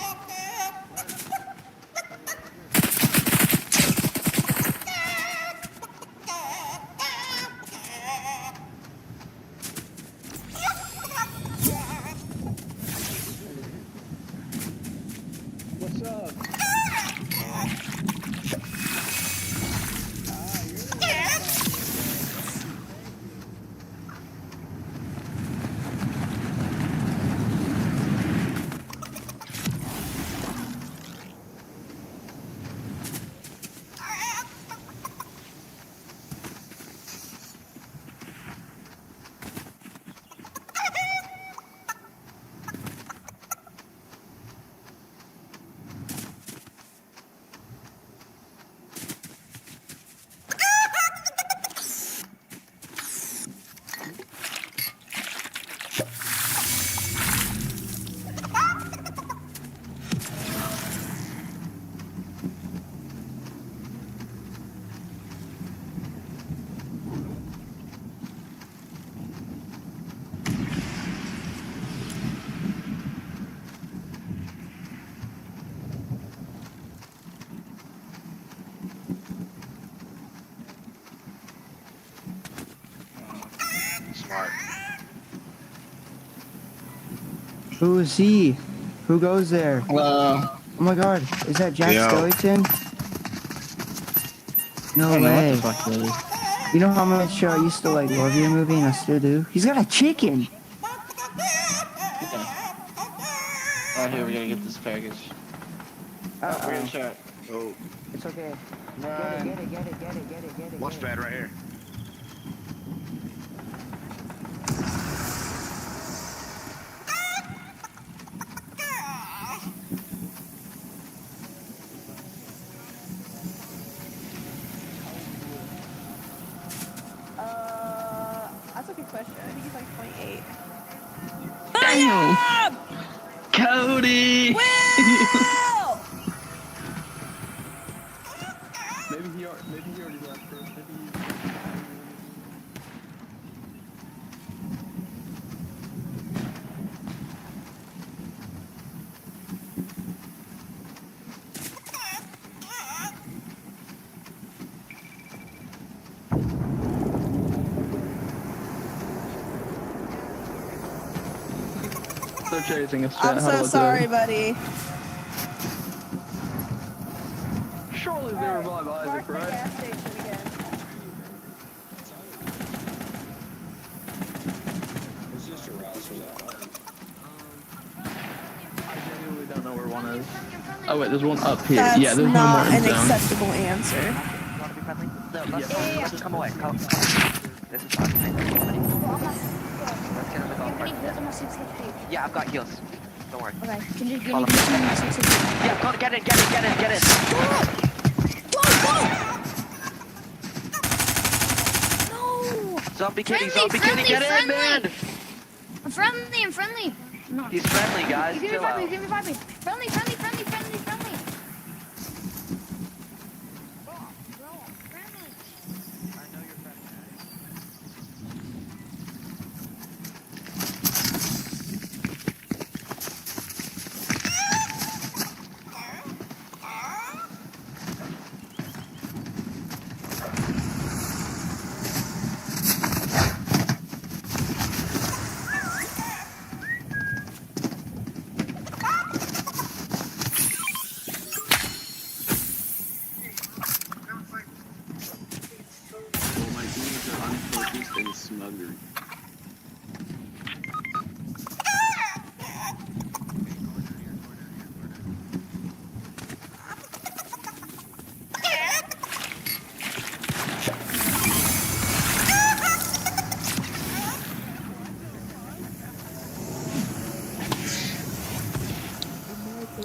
What's up? Smart. Who is he? Who goes there? Oh my god, is that Jack Yo. Skellington? No I don't know way. what the fuck that is. You know how much I used to like love your movie and I still do? He's got a chicken! Alright, here, we gotta get this package. We're in shot. Oh. It's okay. Run. Get it. Launch pad right here. That's a good question. I think he's like 0.8. Damn! Cody! Will! Maybe he already left first. They're chasing us. I'm so sorry, buddy. Surely they revive Isaac, right? Gas station again. It's just a rouse for that. I genuinely don't know where one is. Oh wait, there's one up here. That's yeah, there's not one more in an zone. acceptable answer. Let's come away. Come. This is our thing. Let's get in the golf cart. Yeah, I've got heals. Don't worry. Okay, can you give Follow me me. some Yeah, go, get it. No! Zombie kitty, Friendly, get in, friendly. man! I'm friendly. No. He's friendly, guys. You give me Chill out. friendly. Friendly.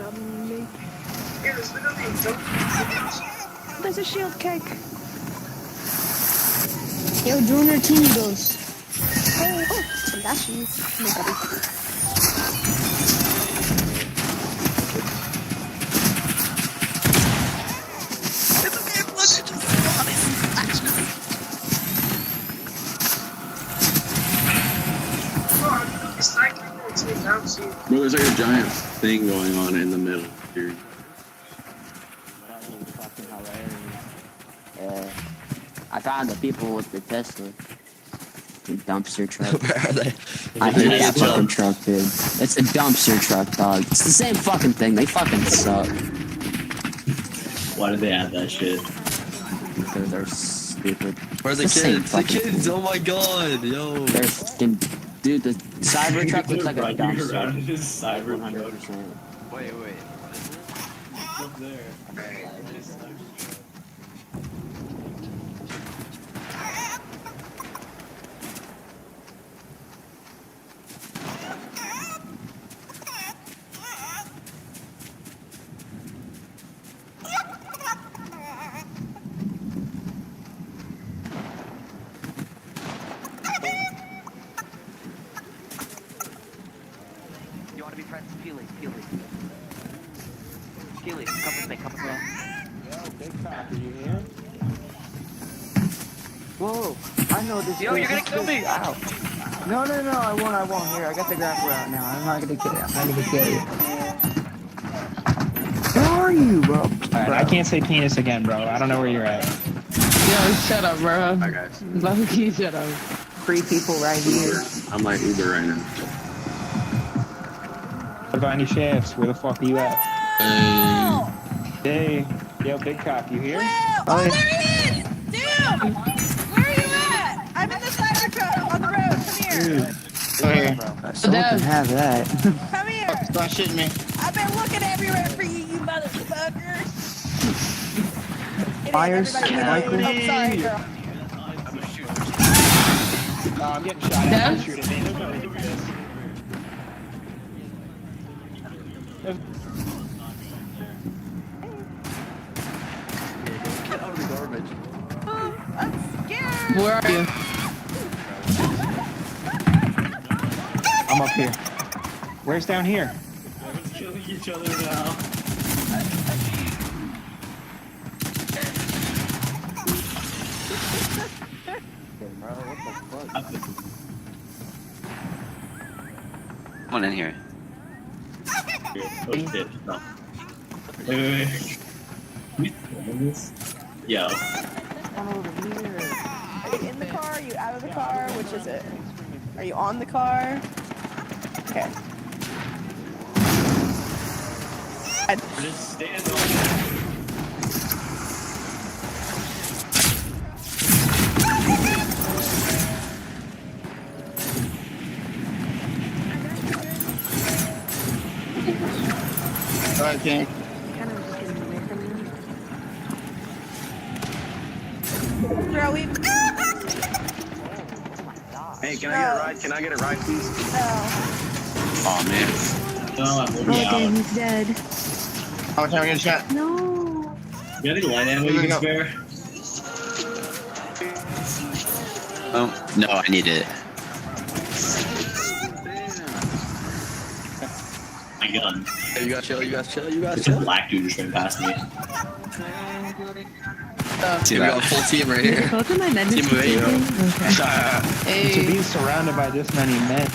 on me. There's a shield cake. Yo, Junior Teeny goes. Oh, some dashies. Come here, buddy. Bro, there's like a giant thing going on in the middle here. I found the people with the Tesla. The dumpster truck. I hate that fucking truck, dude. It's a dumpster truck, dog. It's the same fucking thing. They fucking suck. Why did they add that shit? Because they're stupid. Where's the kids? The kids! Oh my god, yo! They're fucking... Dude, the cyber truck looks like a dumpster. Around in his cyber 100%. Wait. Up there. You want to be friends? Peely, come with me. Yo, big cock, are you here? Whoa, I know this. Yo, you're gonna kill me! Ow. No, I won't. Here, I got the grappler out now. I'm not gonna kill you. I'm not gonna kill you. Where are you, bro? Alright, I can't say penis again, bro. I don't know where you're at. Yo, shut up, bro. Hi guys. Low-key, shut up. 3 people right here. I'm like Uber right now. What about any shafts? Where the fuck are you at? Hey, yo, big cock, you here? Oh, there he is! Dude! Where are you at? I'm in the cyber truck on the road. Come here. Someone can have that. Come here. Stop shitting me. I've been looking everywhere for you, you motherfuckers. Fires, Michael. I'm sorry, girl. I'm getting shot at. I'm shooting me. There's no way to do this. Get out of the garbage. I'm scared. Where are you? I'm up here. Where's down here? Everyone's killing each other now. Come on in here. Oh shit, no. Wait. Who's filming this? Yo. Come over here. Are you in the car? Are you out of the car? Which is it? Are you on the car? Okay. Just stand on Alright, King. Bro, we... Hey, can I get a ride? Can I get a ride, please? No. Oh man. No, Okay, he's dead. How much time are we gonna chat? No. you got any light ammo you can spare? Oh, no, I need it. My gun. Hey, you gotta chill. It's a black dude just ran past me. See, we got a full team right here. Look at my Team of 8, bro. To be surrounded by this many men.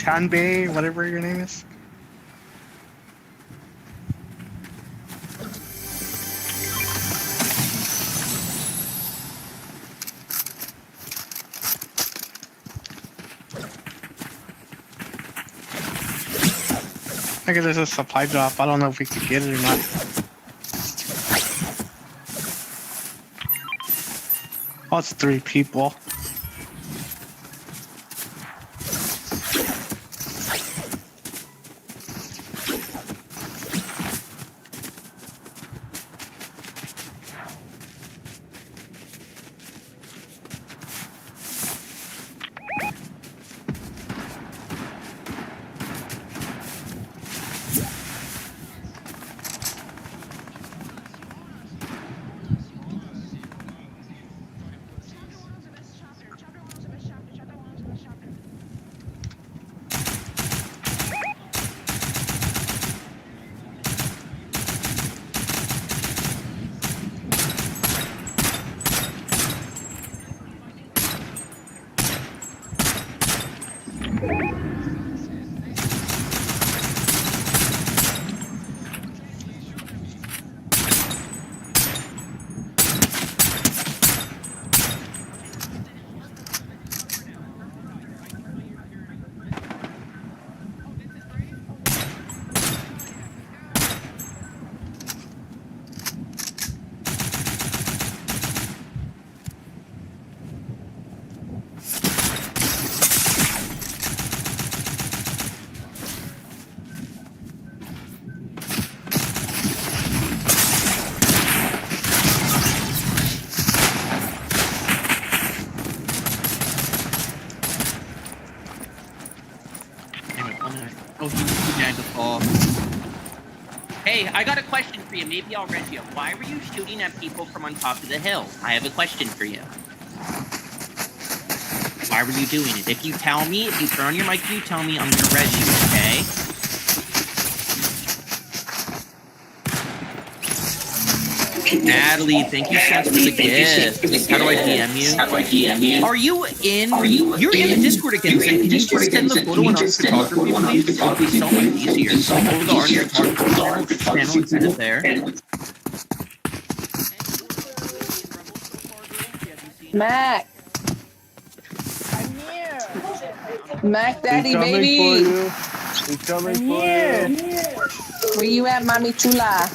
Tanbay, whatever your name is. I guess there's a supply drop. I don't know if we could get it or not. Oh, it's 3 people. Hey, I got a question for you. Maybe I'll rent you. Why were you shooting at people from on top of the hill? I have a question for you. Why were you doing it? If you tell me, if you turn on your mic and you tell me, I'm gonna res you, okay? Natalie, thank you so much for the gift. How do I DM you? Are you in? You're in the Discord again, so can you just send the photo on our photography, please? It would be so much easier. So go to our photography channel and send it there. Mac. I'm here. Mac Daddy, baby. He's coming I'm for here. you. Where you at, Mommy Chula?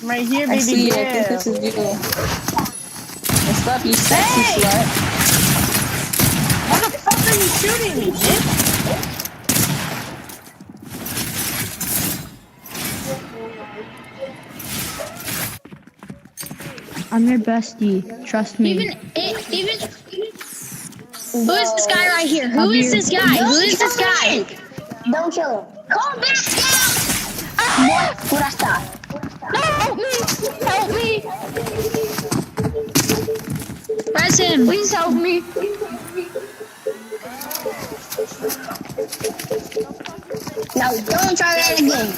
I'm right here, baby. I see you. I think this is you. What's up, you sexy slut? What the fuck are you shooting me, bitch? I'm your bestie. Trust me. Who is this guy right here? Who is this guy? Who is this guy? Don't kill him. Come back down! What I stop? No, help me! Help me! Press him, please help me. No, don't try that again.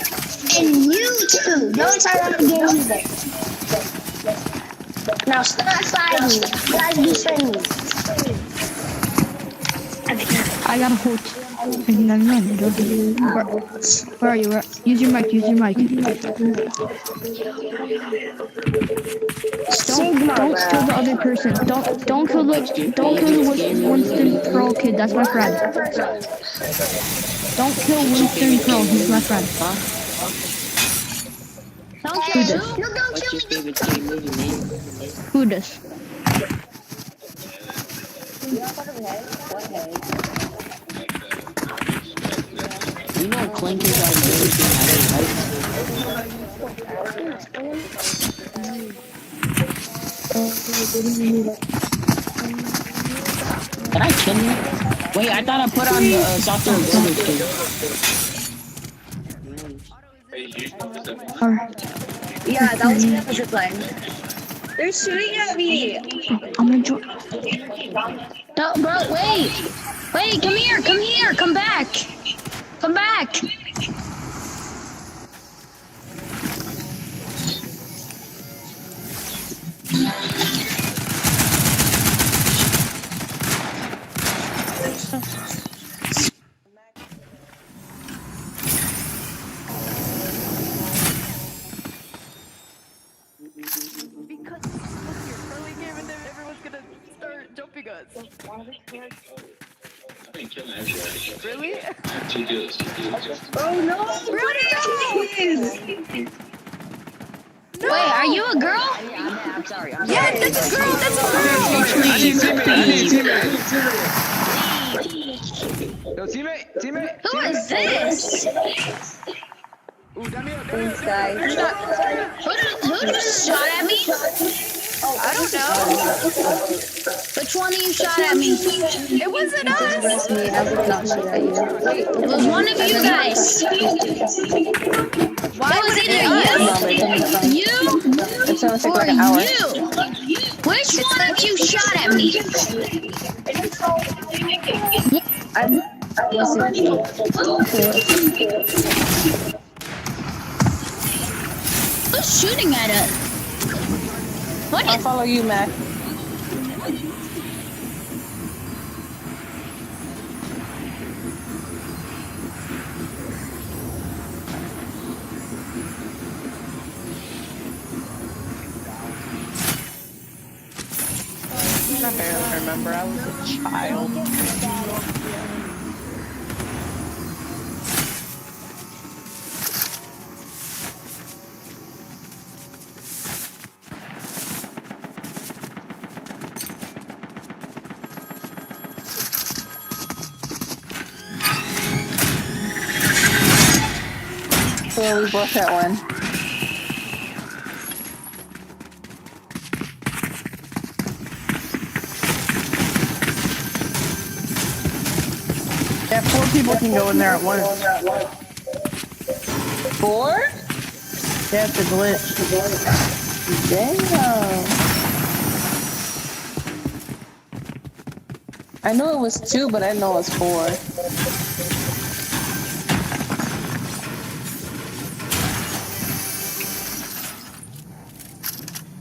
And you too. Don't try that again either. Now stop fighting. Guys, be friendly. I got a hold. Where are you? Use your mic. Use your mic. Don't kill the other person. Don't kill the Winston Pearl kid. That's my friend. Don't kill Winston Pearl. He's my friend. Don't kill him. No, don't kill me. Who this? You know clinkers are really Did I kill you? Wait, I thought I put on the softer Yeah, that was what you're playing. They're shooting at me. I'm gonna join. No, bro, wait. Wait, come here. Come here. Come back. Come back. Because look here, early game and then everyone's gonna start jumping us. Really? Oh no! Please. Wait, are you a girl? Yeah, I'm sorry. Yeah, that's a girl. That's a girl. Yo, teammate. Who is this? Thanks, guys. Who just shot at me? I don't know. Which one of you shot at me? It wasn't us. That's me. I would not shoot at you. It was one of you guys. Why It was would it either be you It's gonna take or like an hour. you. Which one of you shot at me? Who's shooting at us? What I'll is... follow you, Mac. I barely remember. I was a child. Yeah, we both got one. Yeah, 4 people can go in there at once. 4? Yeah, it's a glitch. Damn. I know it was 2, but I know it was 4.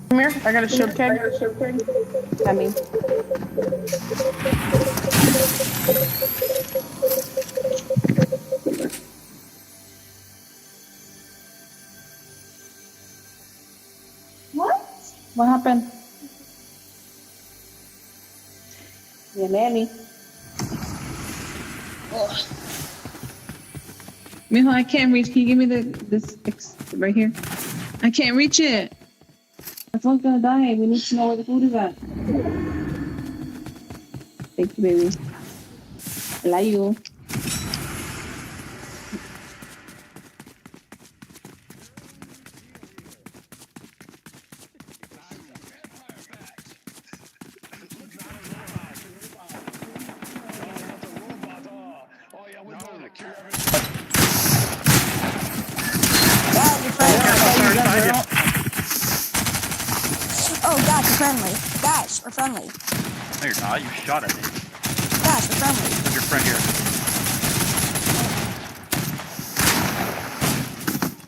Come here, I got a shield keg. I mean. What happened? Yeah, mammy. Mijo, I can't reach. Can you give me this right here? I can't reach it. My phone's gonna die. We need to know where the food is at. Thank you, baby. I love you. Oh, gosh, we're friendly. Gosh, we're friendly. No, you're not. You shot at me. Gosh, we're friendly. Where's your friend here?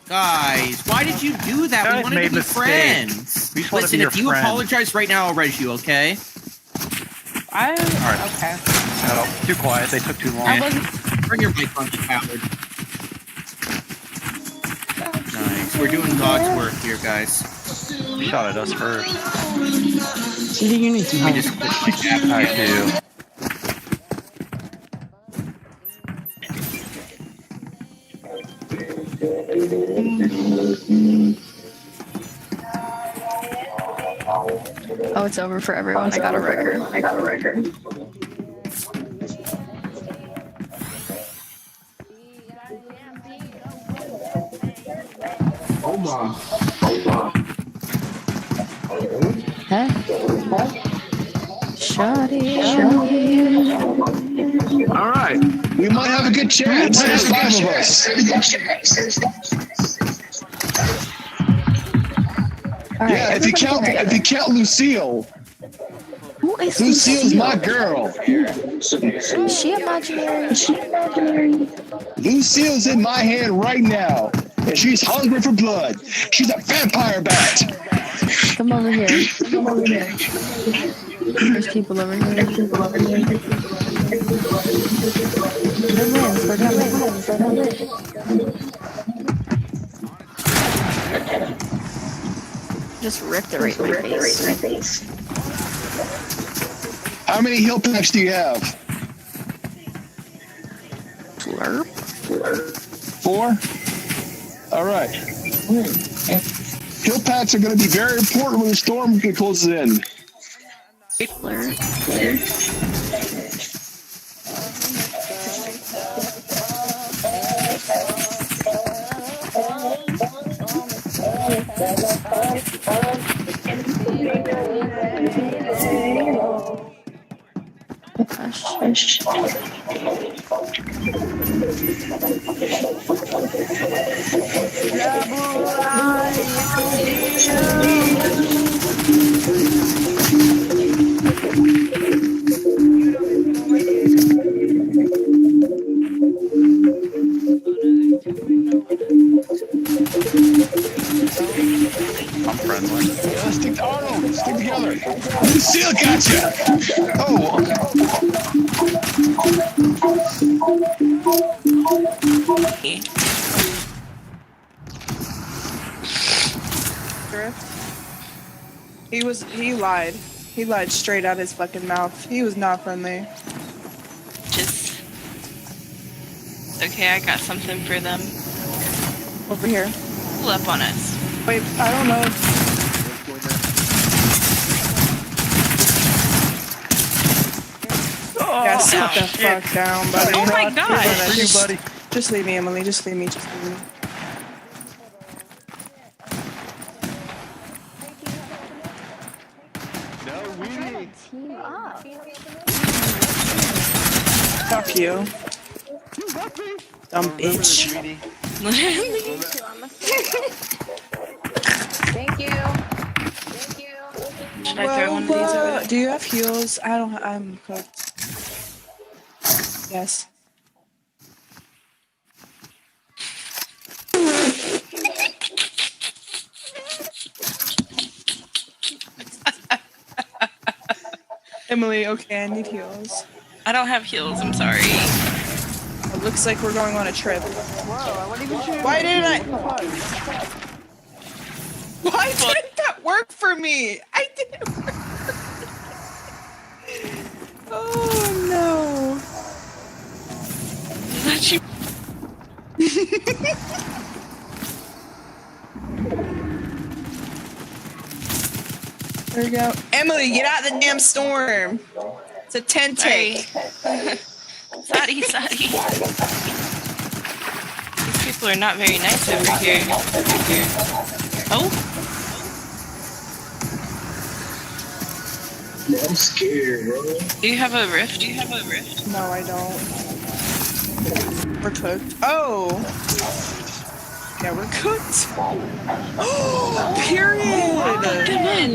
Guys, why did you do that? Guys We wanted made to be mistakes. friends. We just wanna Listen, be if your you friend. apologize right now, I'll res you, okay? Alright. Okay. No, too quiet. They took too long. Bring your mic on, you coward. Nice. We're doing God's work here, guys. You shot at us first. You need some help. We just quit my I do. Oh, it's over for everyone. I got a record. Huh? Shut it. All right, we might have a good chance. There's 5 of us. Right, yeah, if you count Lucille. Who is Lucille's my girl. Is she imaginary? Lucille's in my hand right now, and she's hungry for blood. She's a vampire bat. Come over here. There's people over here. We're gonna win. Just ripped it right in my face. How many heal packs do you have? Slurp. 4? All right. Heal packs are going to be very important when the storm closes in. I'm friendly. Yeah, stick to Arnold. Stick together. Lucille got you. Oh. He lied. He lied straight out his fucking mouth. He was not friendly. Okay, I got something for them. Over here. Pull up on us. Wait, I don't know. Yeah, sit the fuck down, buddy. Oh my god! Just leave me, Emily. Just leave me. Just leave me. Team up. Fuck you. Dumb bitch. Thank you. Should I throw one of these over there? Do you have heals? I don't. I'm cooked. Yes. Emily, okay, I need heals. I don't have heals, I'm sorry. It looks like we're going on a trip. Whoa, I wasn't even sure. Why didn't I? Why didn't that work for me? I didn't. Oh no. That you. There we go. Emily, get out of the damn storm. It's a 10 take. Sorry. These people are not very nice over here. Oh? I'm scared, bro. Do you have a rift? No, I don't. We're cooked. Oh! Yeah, we're cooked. Oh, period! Come in.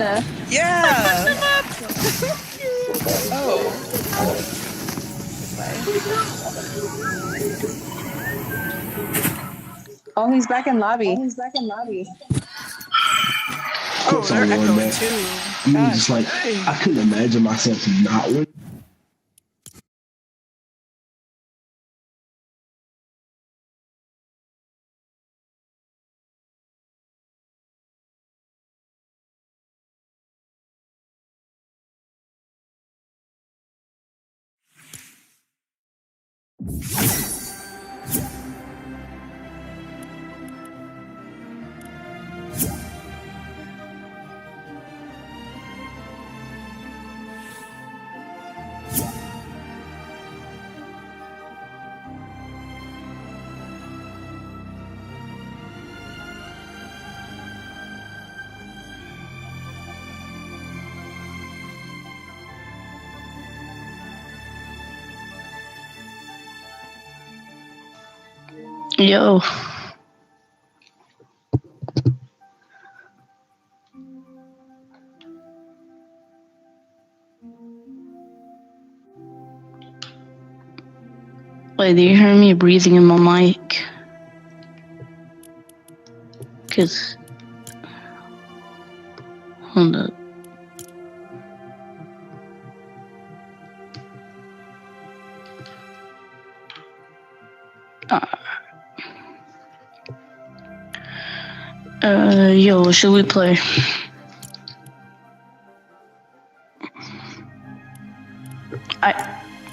Yeah! Oh. Oh, he's back in lobby. Oh, they're echoing too. You was just like, I couldn't imagine myself not winning. Yo. Wait, do you hear me breathing in my mic? Cause... Hold up. Yo, should we play?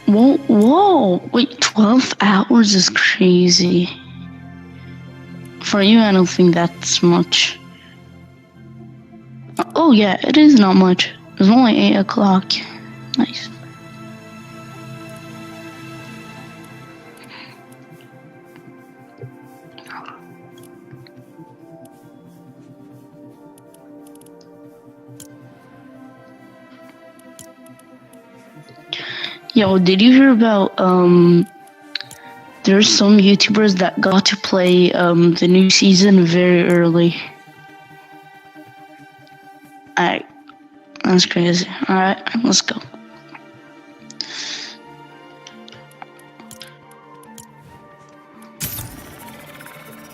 Whoa, wait, 12 hours is crazy. For you, I don't think that's much. Oh yeah, it is not much. It's only 8 o'clock. Nice. Yo, did you hear about, there's some YouTubers that got to play, the new season very early. Alright, that's crazy. Alright, let's go.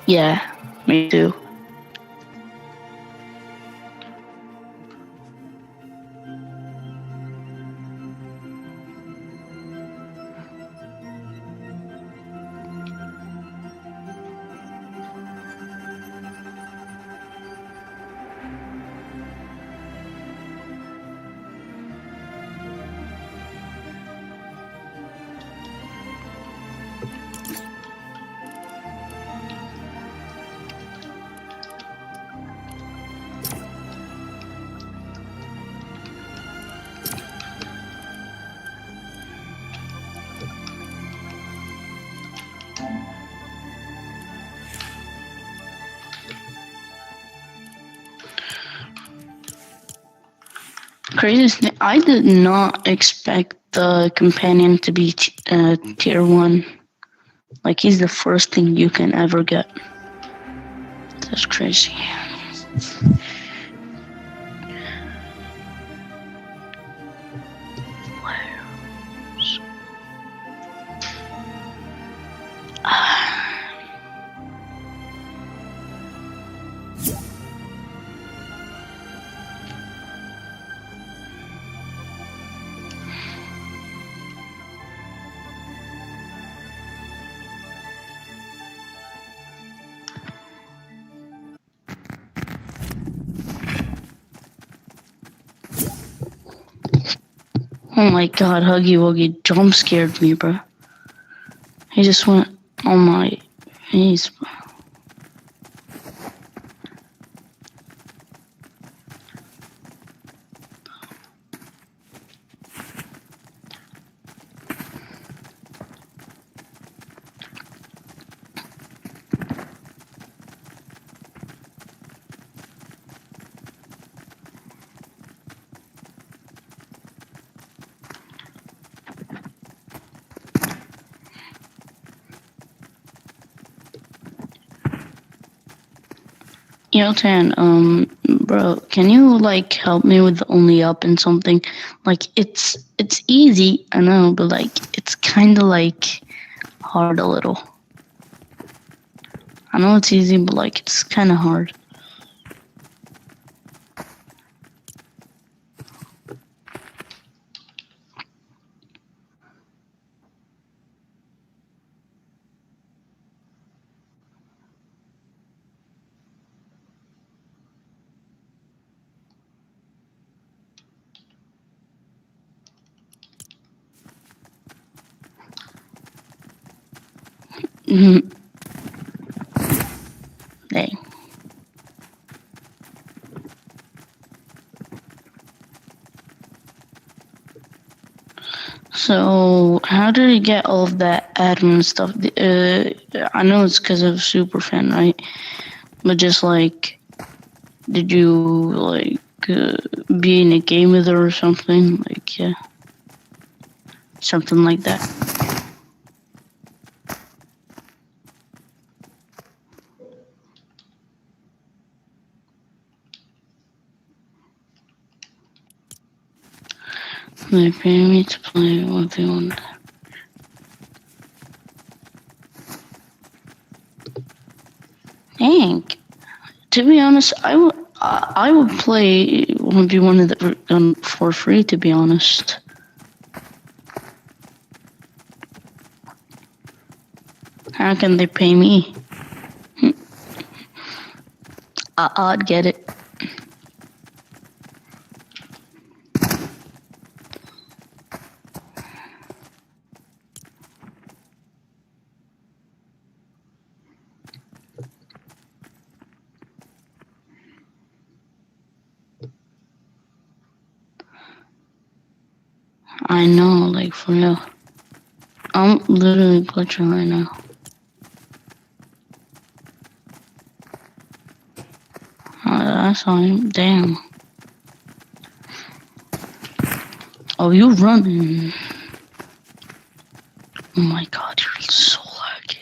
Yeah, me too. Craziest thing, I did not expect the companion to be tier 1. Like he's the first thing you can ever get. That's crazy. Oh my god, Huggy Wuggy jump scared me, bro. He just went on my face. Yo, Tan, bro, can you like help me with the only up and something? Like it's easy, I know, but like it's kind of like hard a little. I know it's easy, but like it's kind of hard. Mm-hmm. Dang. So, how did he get all of that admin stuff? I know it's because of Superfan, right? But just like, did you like be in a game with her or something? Like, yeah, something like that. They pay me to play what they want. Dang. To be honest, I would play 1v1 of the gun for free, to be honest. How can they pay me? I'd get it. I know, like for real. I'm literally glitching right now. That's fine. Damn. Oh, you running. Oh my god, you're so laggy.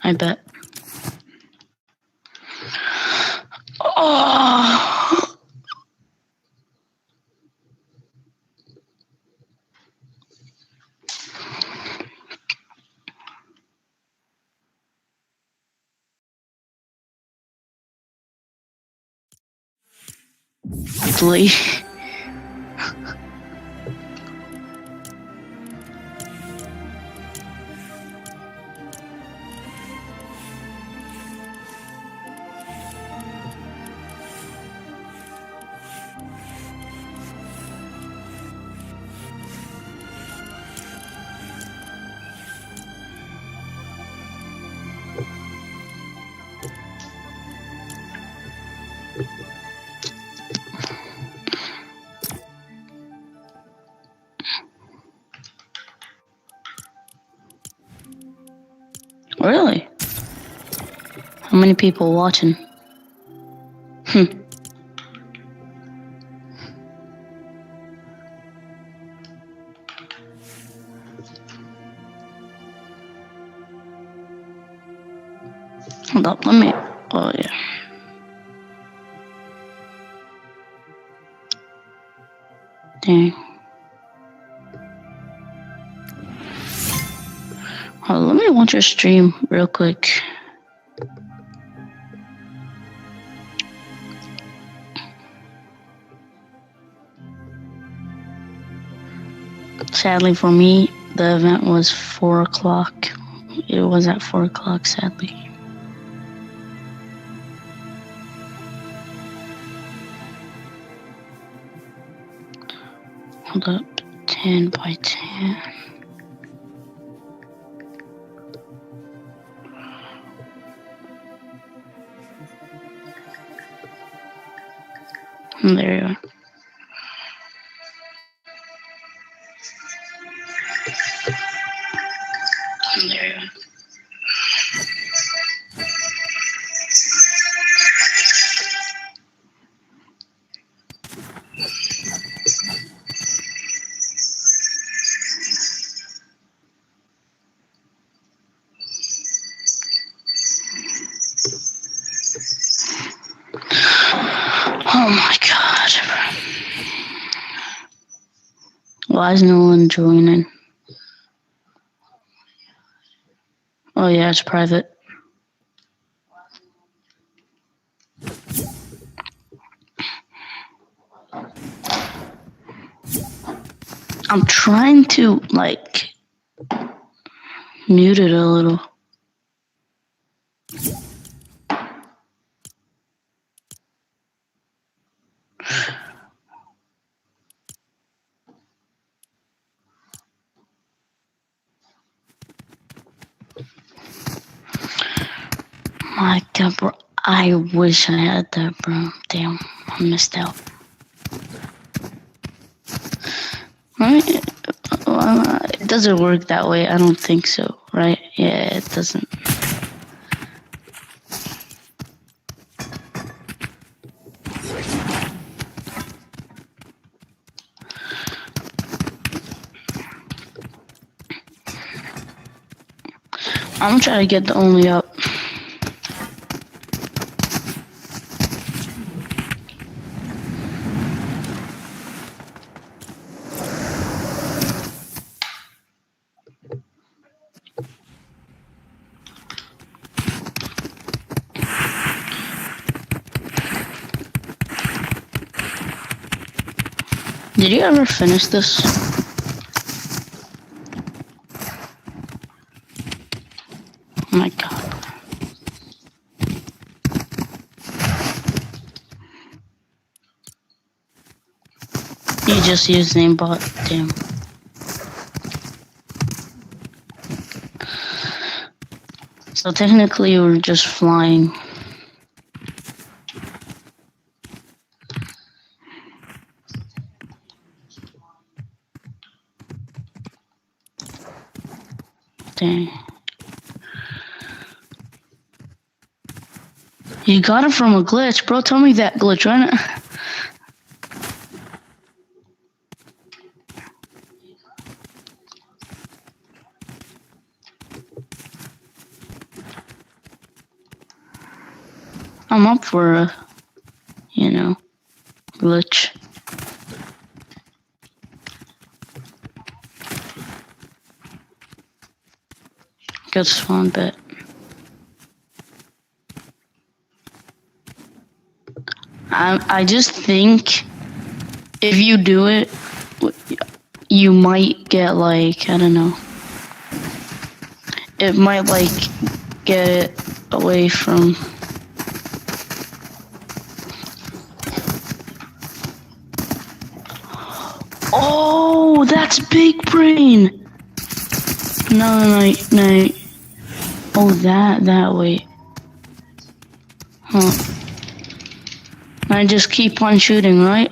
I bet. Oh. Please. Really? How many people watching? Hold up, let me. Oh yeah. Dang. Oh, let me watch your stream real quick. Sadly for me, the event was 4 o'clock. It was at 4 o'clock, sadly. Hold up, 10 by 10. There you are. There you are. Oh my god. Why is no one joining? Oh yeah, it's private. I'm trying to, like, mute it a little. My god, bro. I wish I had that, bro. Damn, I missed out. Right? It doesn't work that way. I don't think so, right? Yeah, it doesn't. I'm gonna try to get the only up. Did you ever finish this? Oh my god. You just used aimbot, damn. So technically you were just flying. Dang. You got it from a glitch, bro. Tell me that glitch, right? I'm up for a, you know, glitch. Good spawn bet. I just think if you do it, you might get like, I don't know. It might like get it away from. Oh, that's big brain. No. Oh, that way. Huh. I just keep on shooting, right?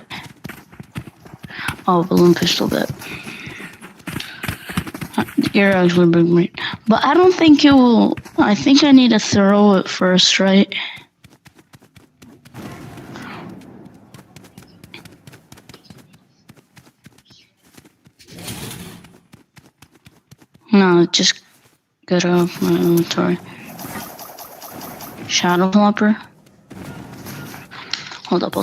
Oh, balloon pistol bet. You're actually big brain. But I don't think it will I think I need to throw it first, right? No, just get off my inventory. Shadow Flopper. Hold up.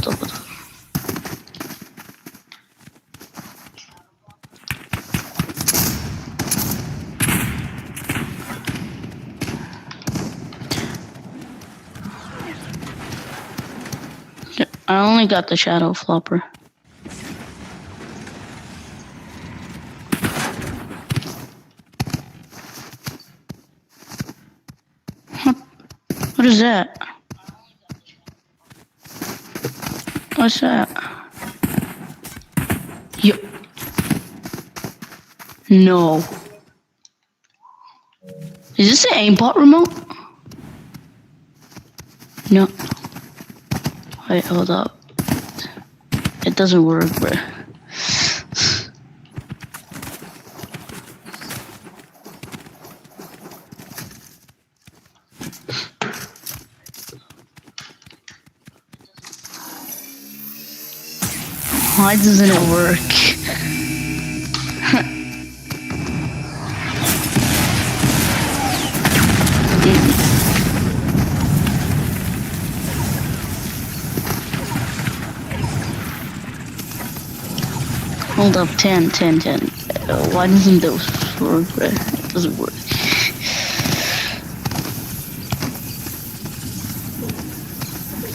I only got the Shadow Flopper. What is that? What's that? No. Is this an aimbot remote? No. Wait, hold up. It doesn't work, bro. Why doesn't it work? Hold up, 10. Why doesn't this work, bro? It doesn't work.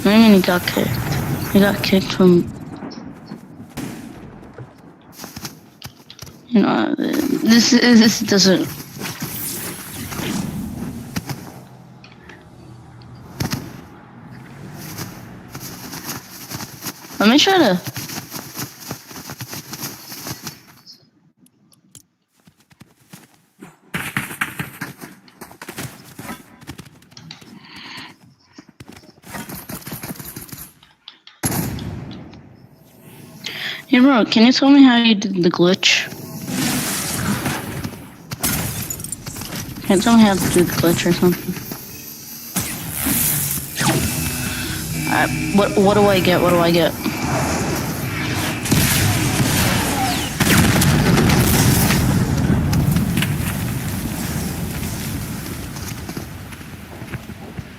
I mean, he got kicked. He got kicked from... You know, this doesn't... Let me try to... Hey bro, can you tell me how you did the glitch? Can you tell me how to do the glitch or something? What do I get? What do I get?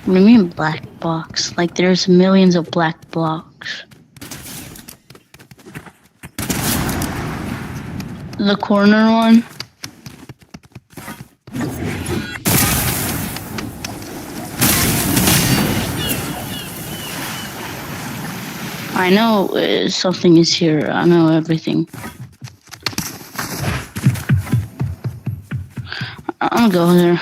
What do you mean black box? Like there's millions of black blocks. The corner one? I know something is here. I know everything. I'll go there.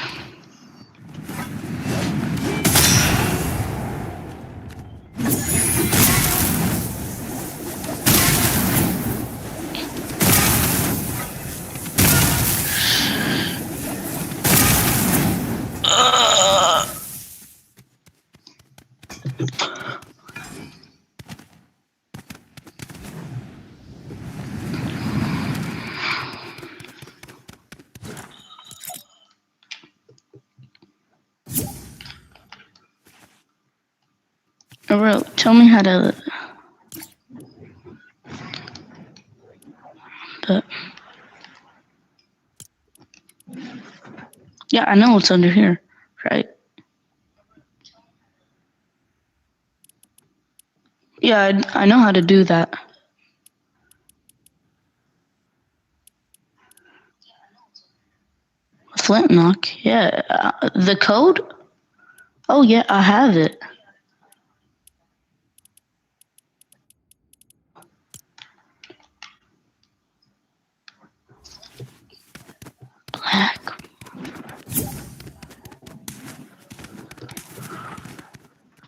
Bro, tell me how to... But... Yeah, I know it's under here, right? Yeah, I know how to do that. Flint knock, yeah. The code? Oh yeah, I have it. Black.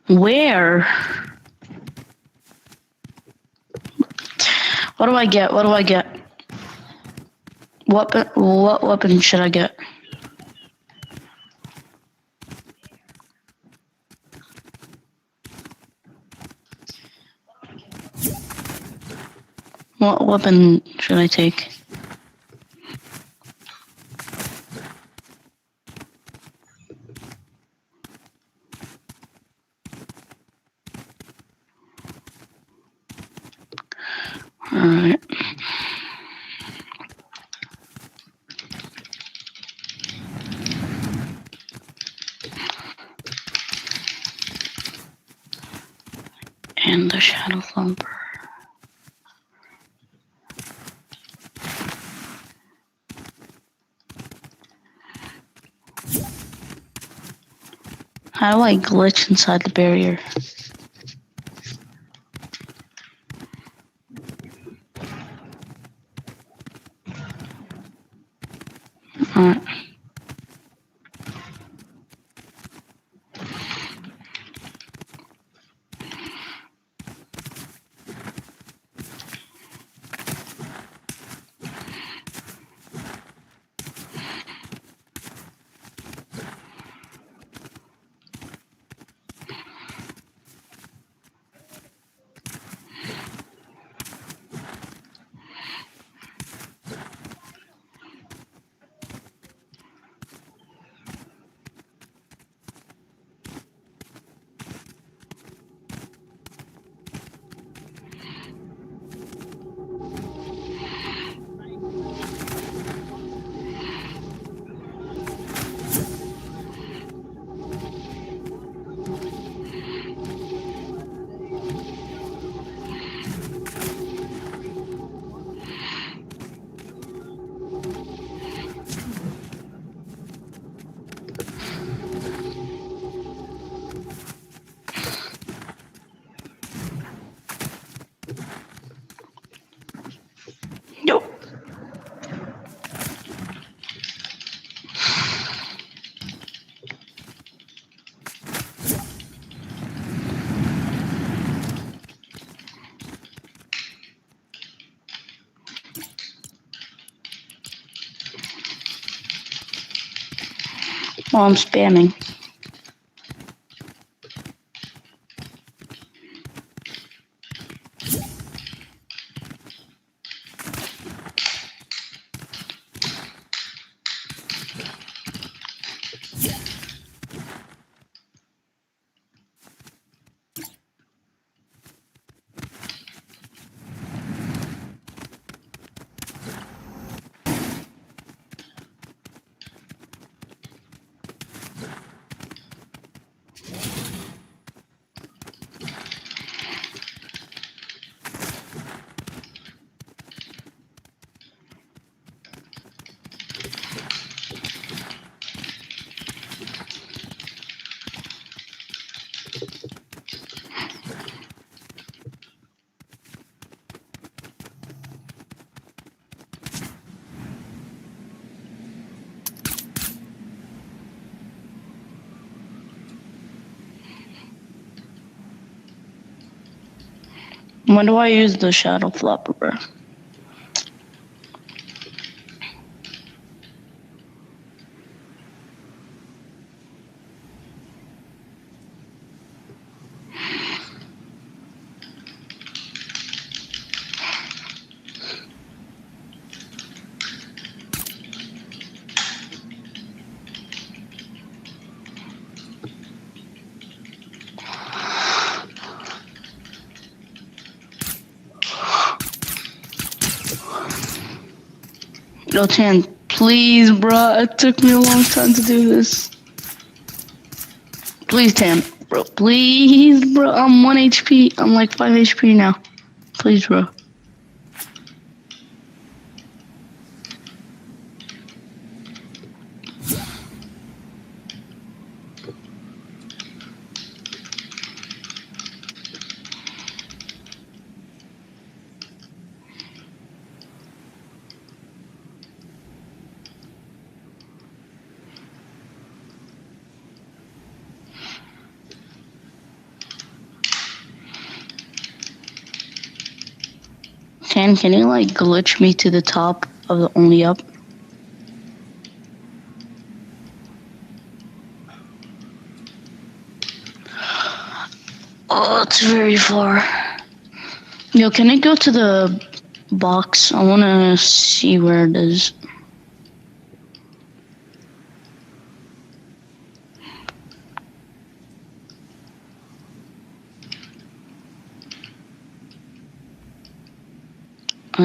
Where? What do I get? What do I get? What weapon should I get? What weapon should I take? Alright. And the shadow thumper. How do I glitch inside the barrier? Alright. Well, I'm spamming. When do I use the shadow flopper, bro? Yo, Tan, please, bro. It took me a long time to do this. Please, Tan, bro. Please, bro. I'm 1 HP. I'm like 5 HP now. Please, bro. Tan, can you like glitch me to the top of the only up? Oh, it's very far. Yo, can I go to the box? I want to see where it is.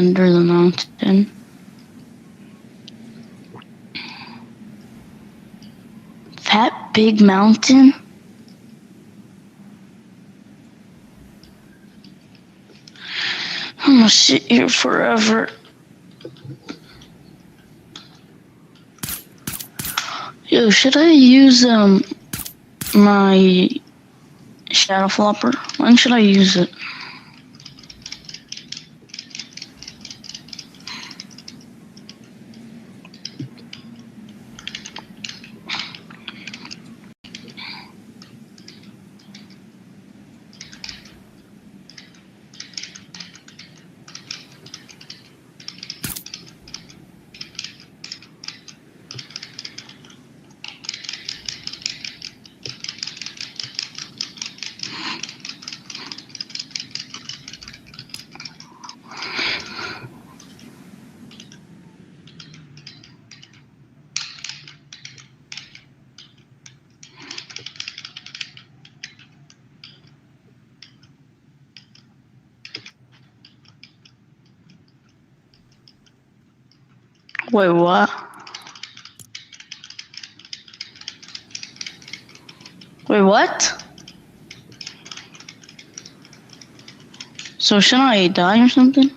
under the mountain. That big mountain? I'm gonna sit here forever. Yo, should I use my shadow flopper? When should I use it? Wait, what? Wait, what? So should I die or something?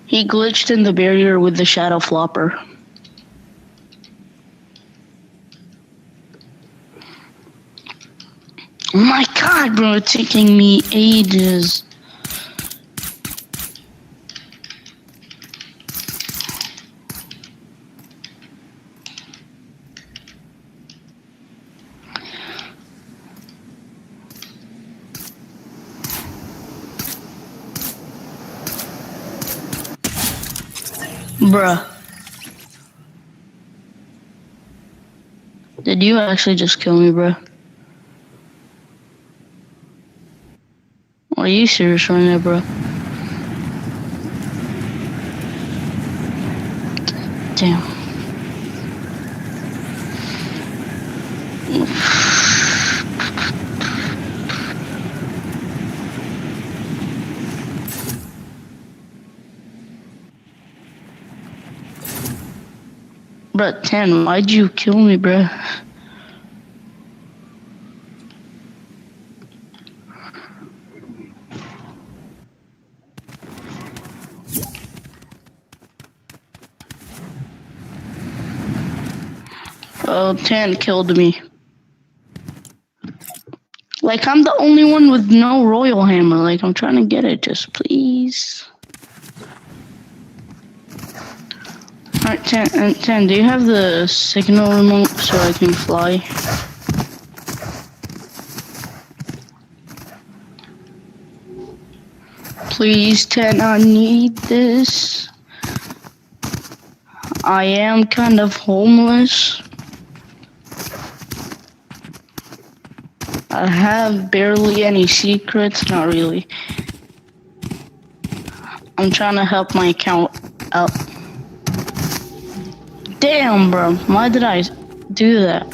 He glitched in the barrier with the shadow flopper. Oh my god, bro, it's taking me ages. Bruh. Did you actually just kill me, bruh? Are you serious right now, bro? Damn. Bruh, 10, why'd you kill me, bruh? Oh, 10 killed me. Like, I'm the only one with no royal hammer. Like, I'm trying to get it, just please. Alright, 10, do you have the signal remote so I can fly? Please, 10, I need this. I am kind of homeless. I have barely any secrets, not really. I'm trying to help my account out. Damn, bro, why did I do that?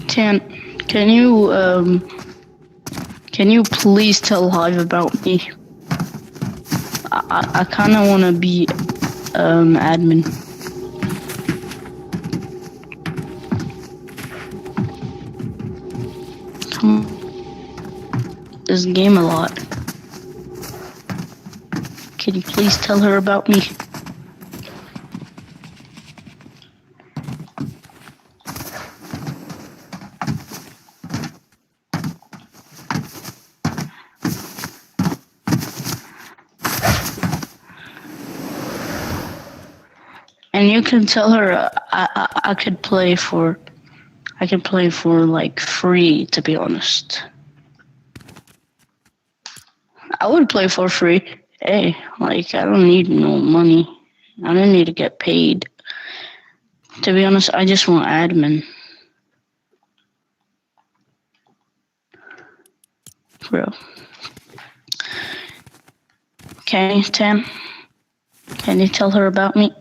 Can you please tell Hive about me? I kind of want to be admin. Come on. This game a lot. Can you please tell her about me? And you can tell her I could play for like free, to be honest. I would play for free. Hey, like I don't need no money. I don't need to get paid. To be honest, I just want admin. bro. Okay, Tan. Can you tell her about me?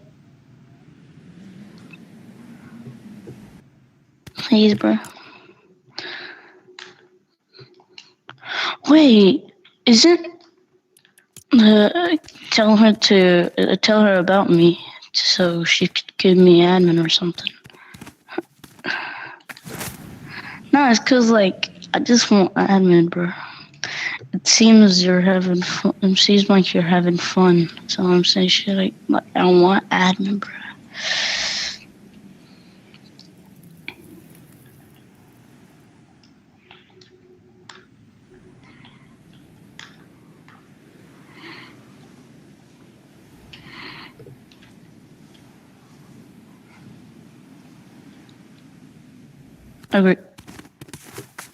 Please, bro. Wait, isn't tell her about me so she could give me admin or something? No, it's cause like I just want admin, bro. It seems you're having fun. It seems like you're having fun. So I'm saying shit like I want admin, bro.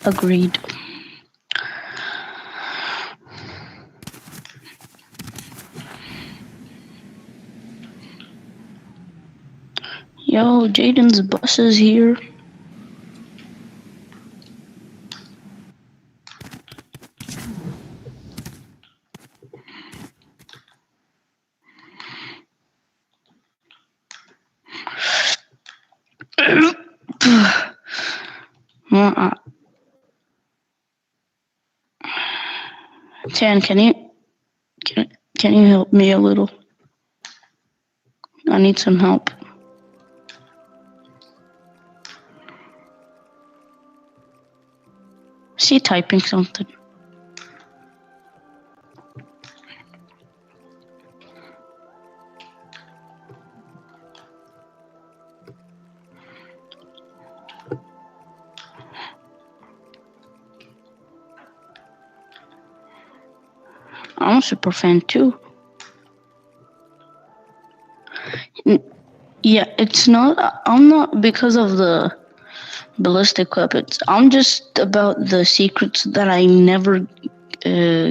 Agreed. Yo, Jaden's bus is here. Tan, can you help me a little? I need some help. Is he typing something? I'm a super fan too. Yeah, it's not. I'm not because of the ballistic weapons. I'm just about the secrets that I never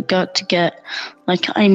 got to get. Like I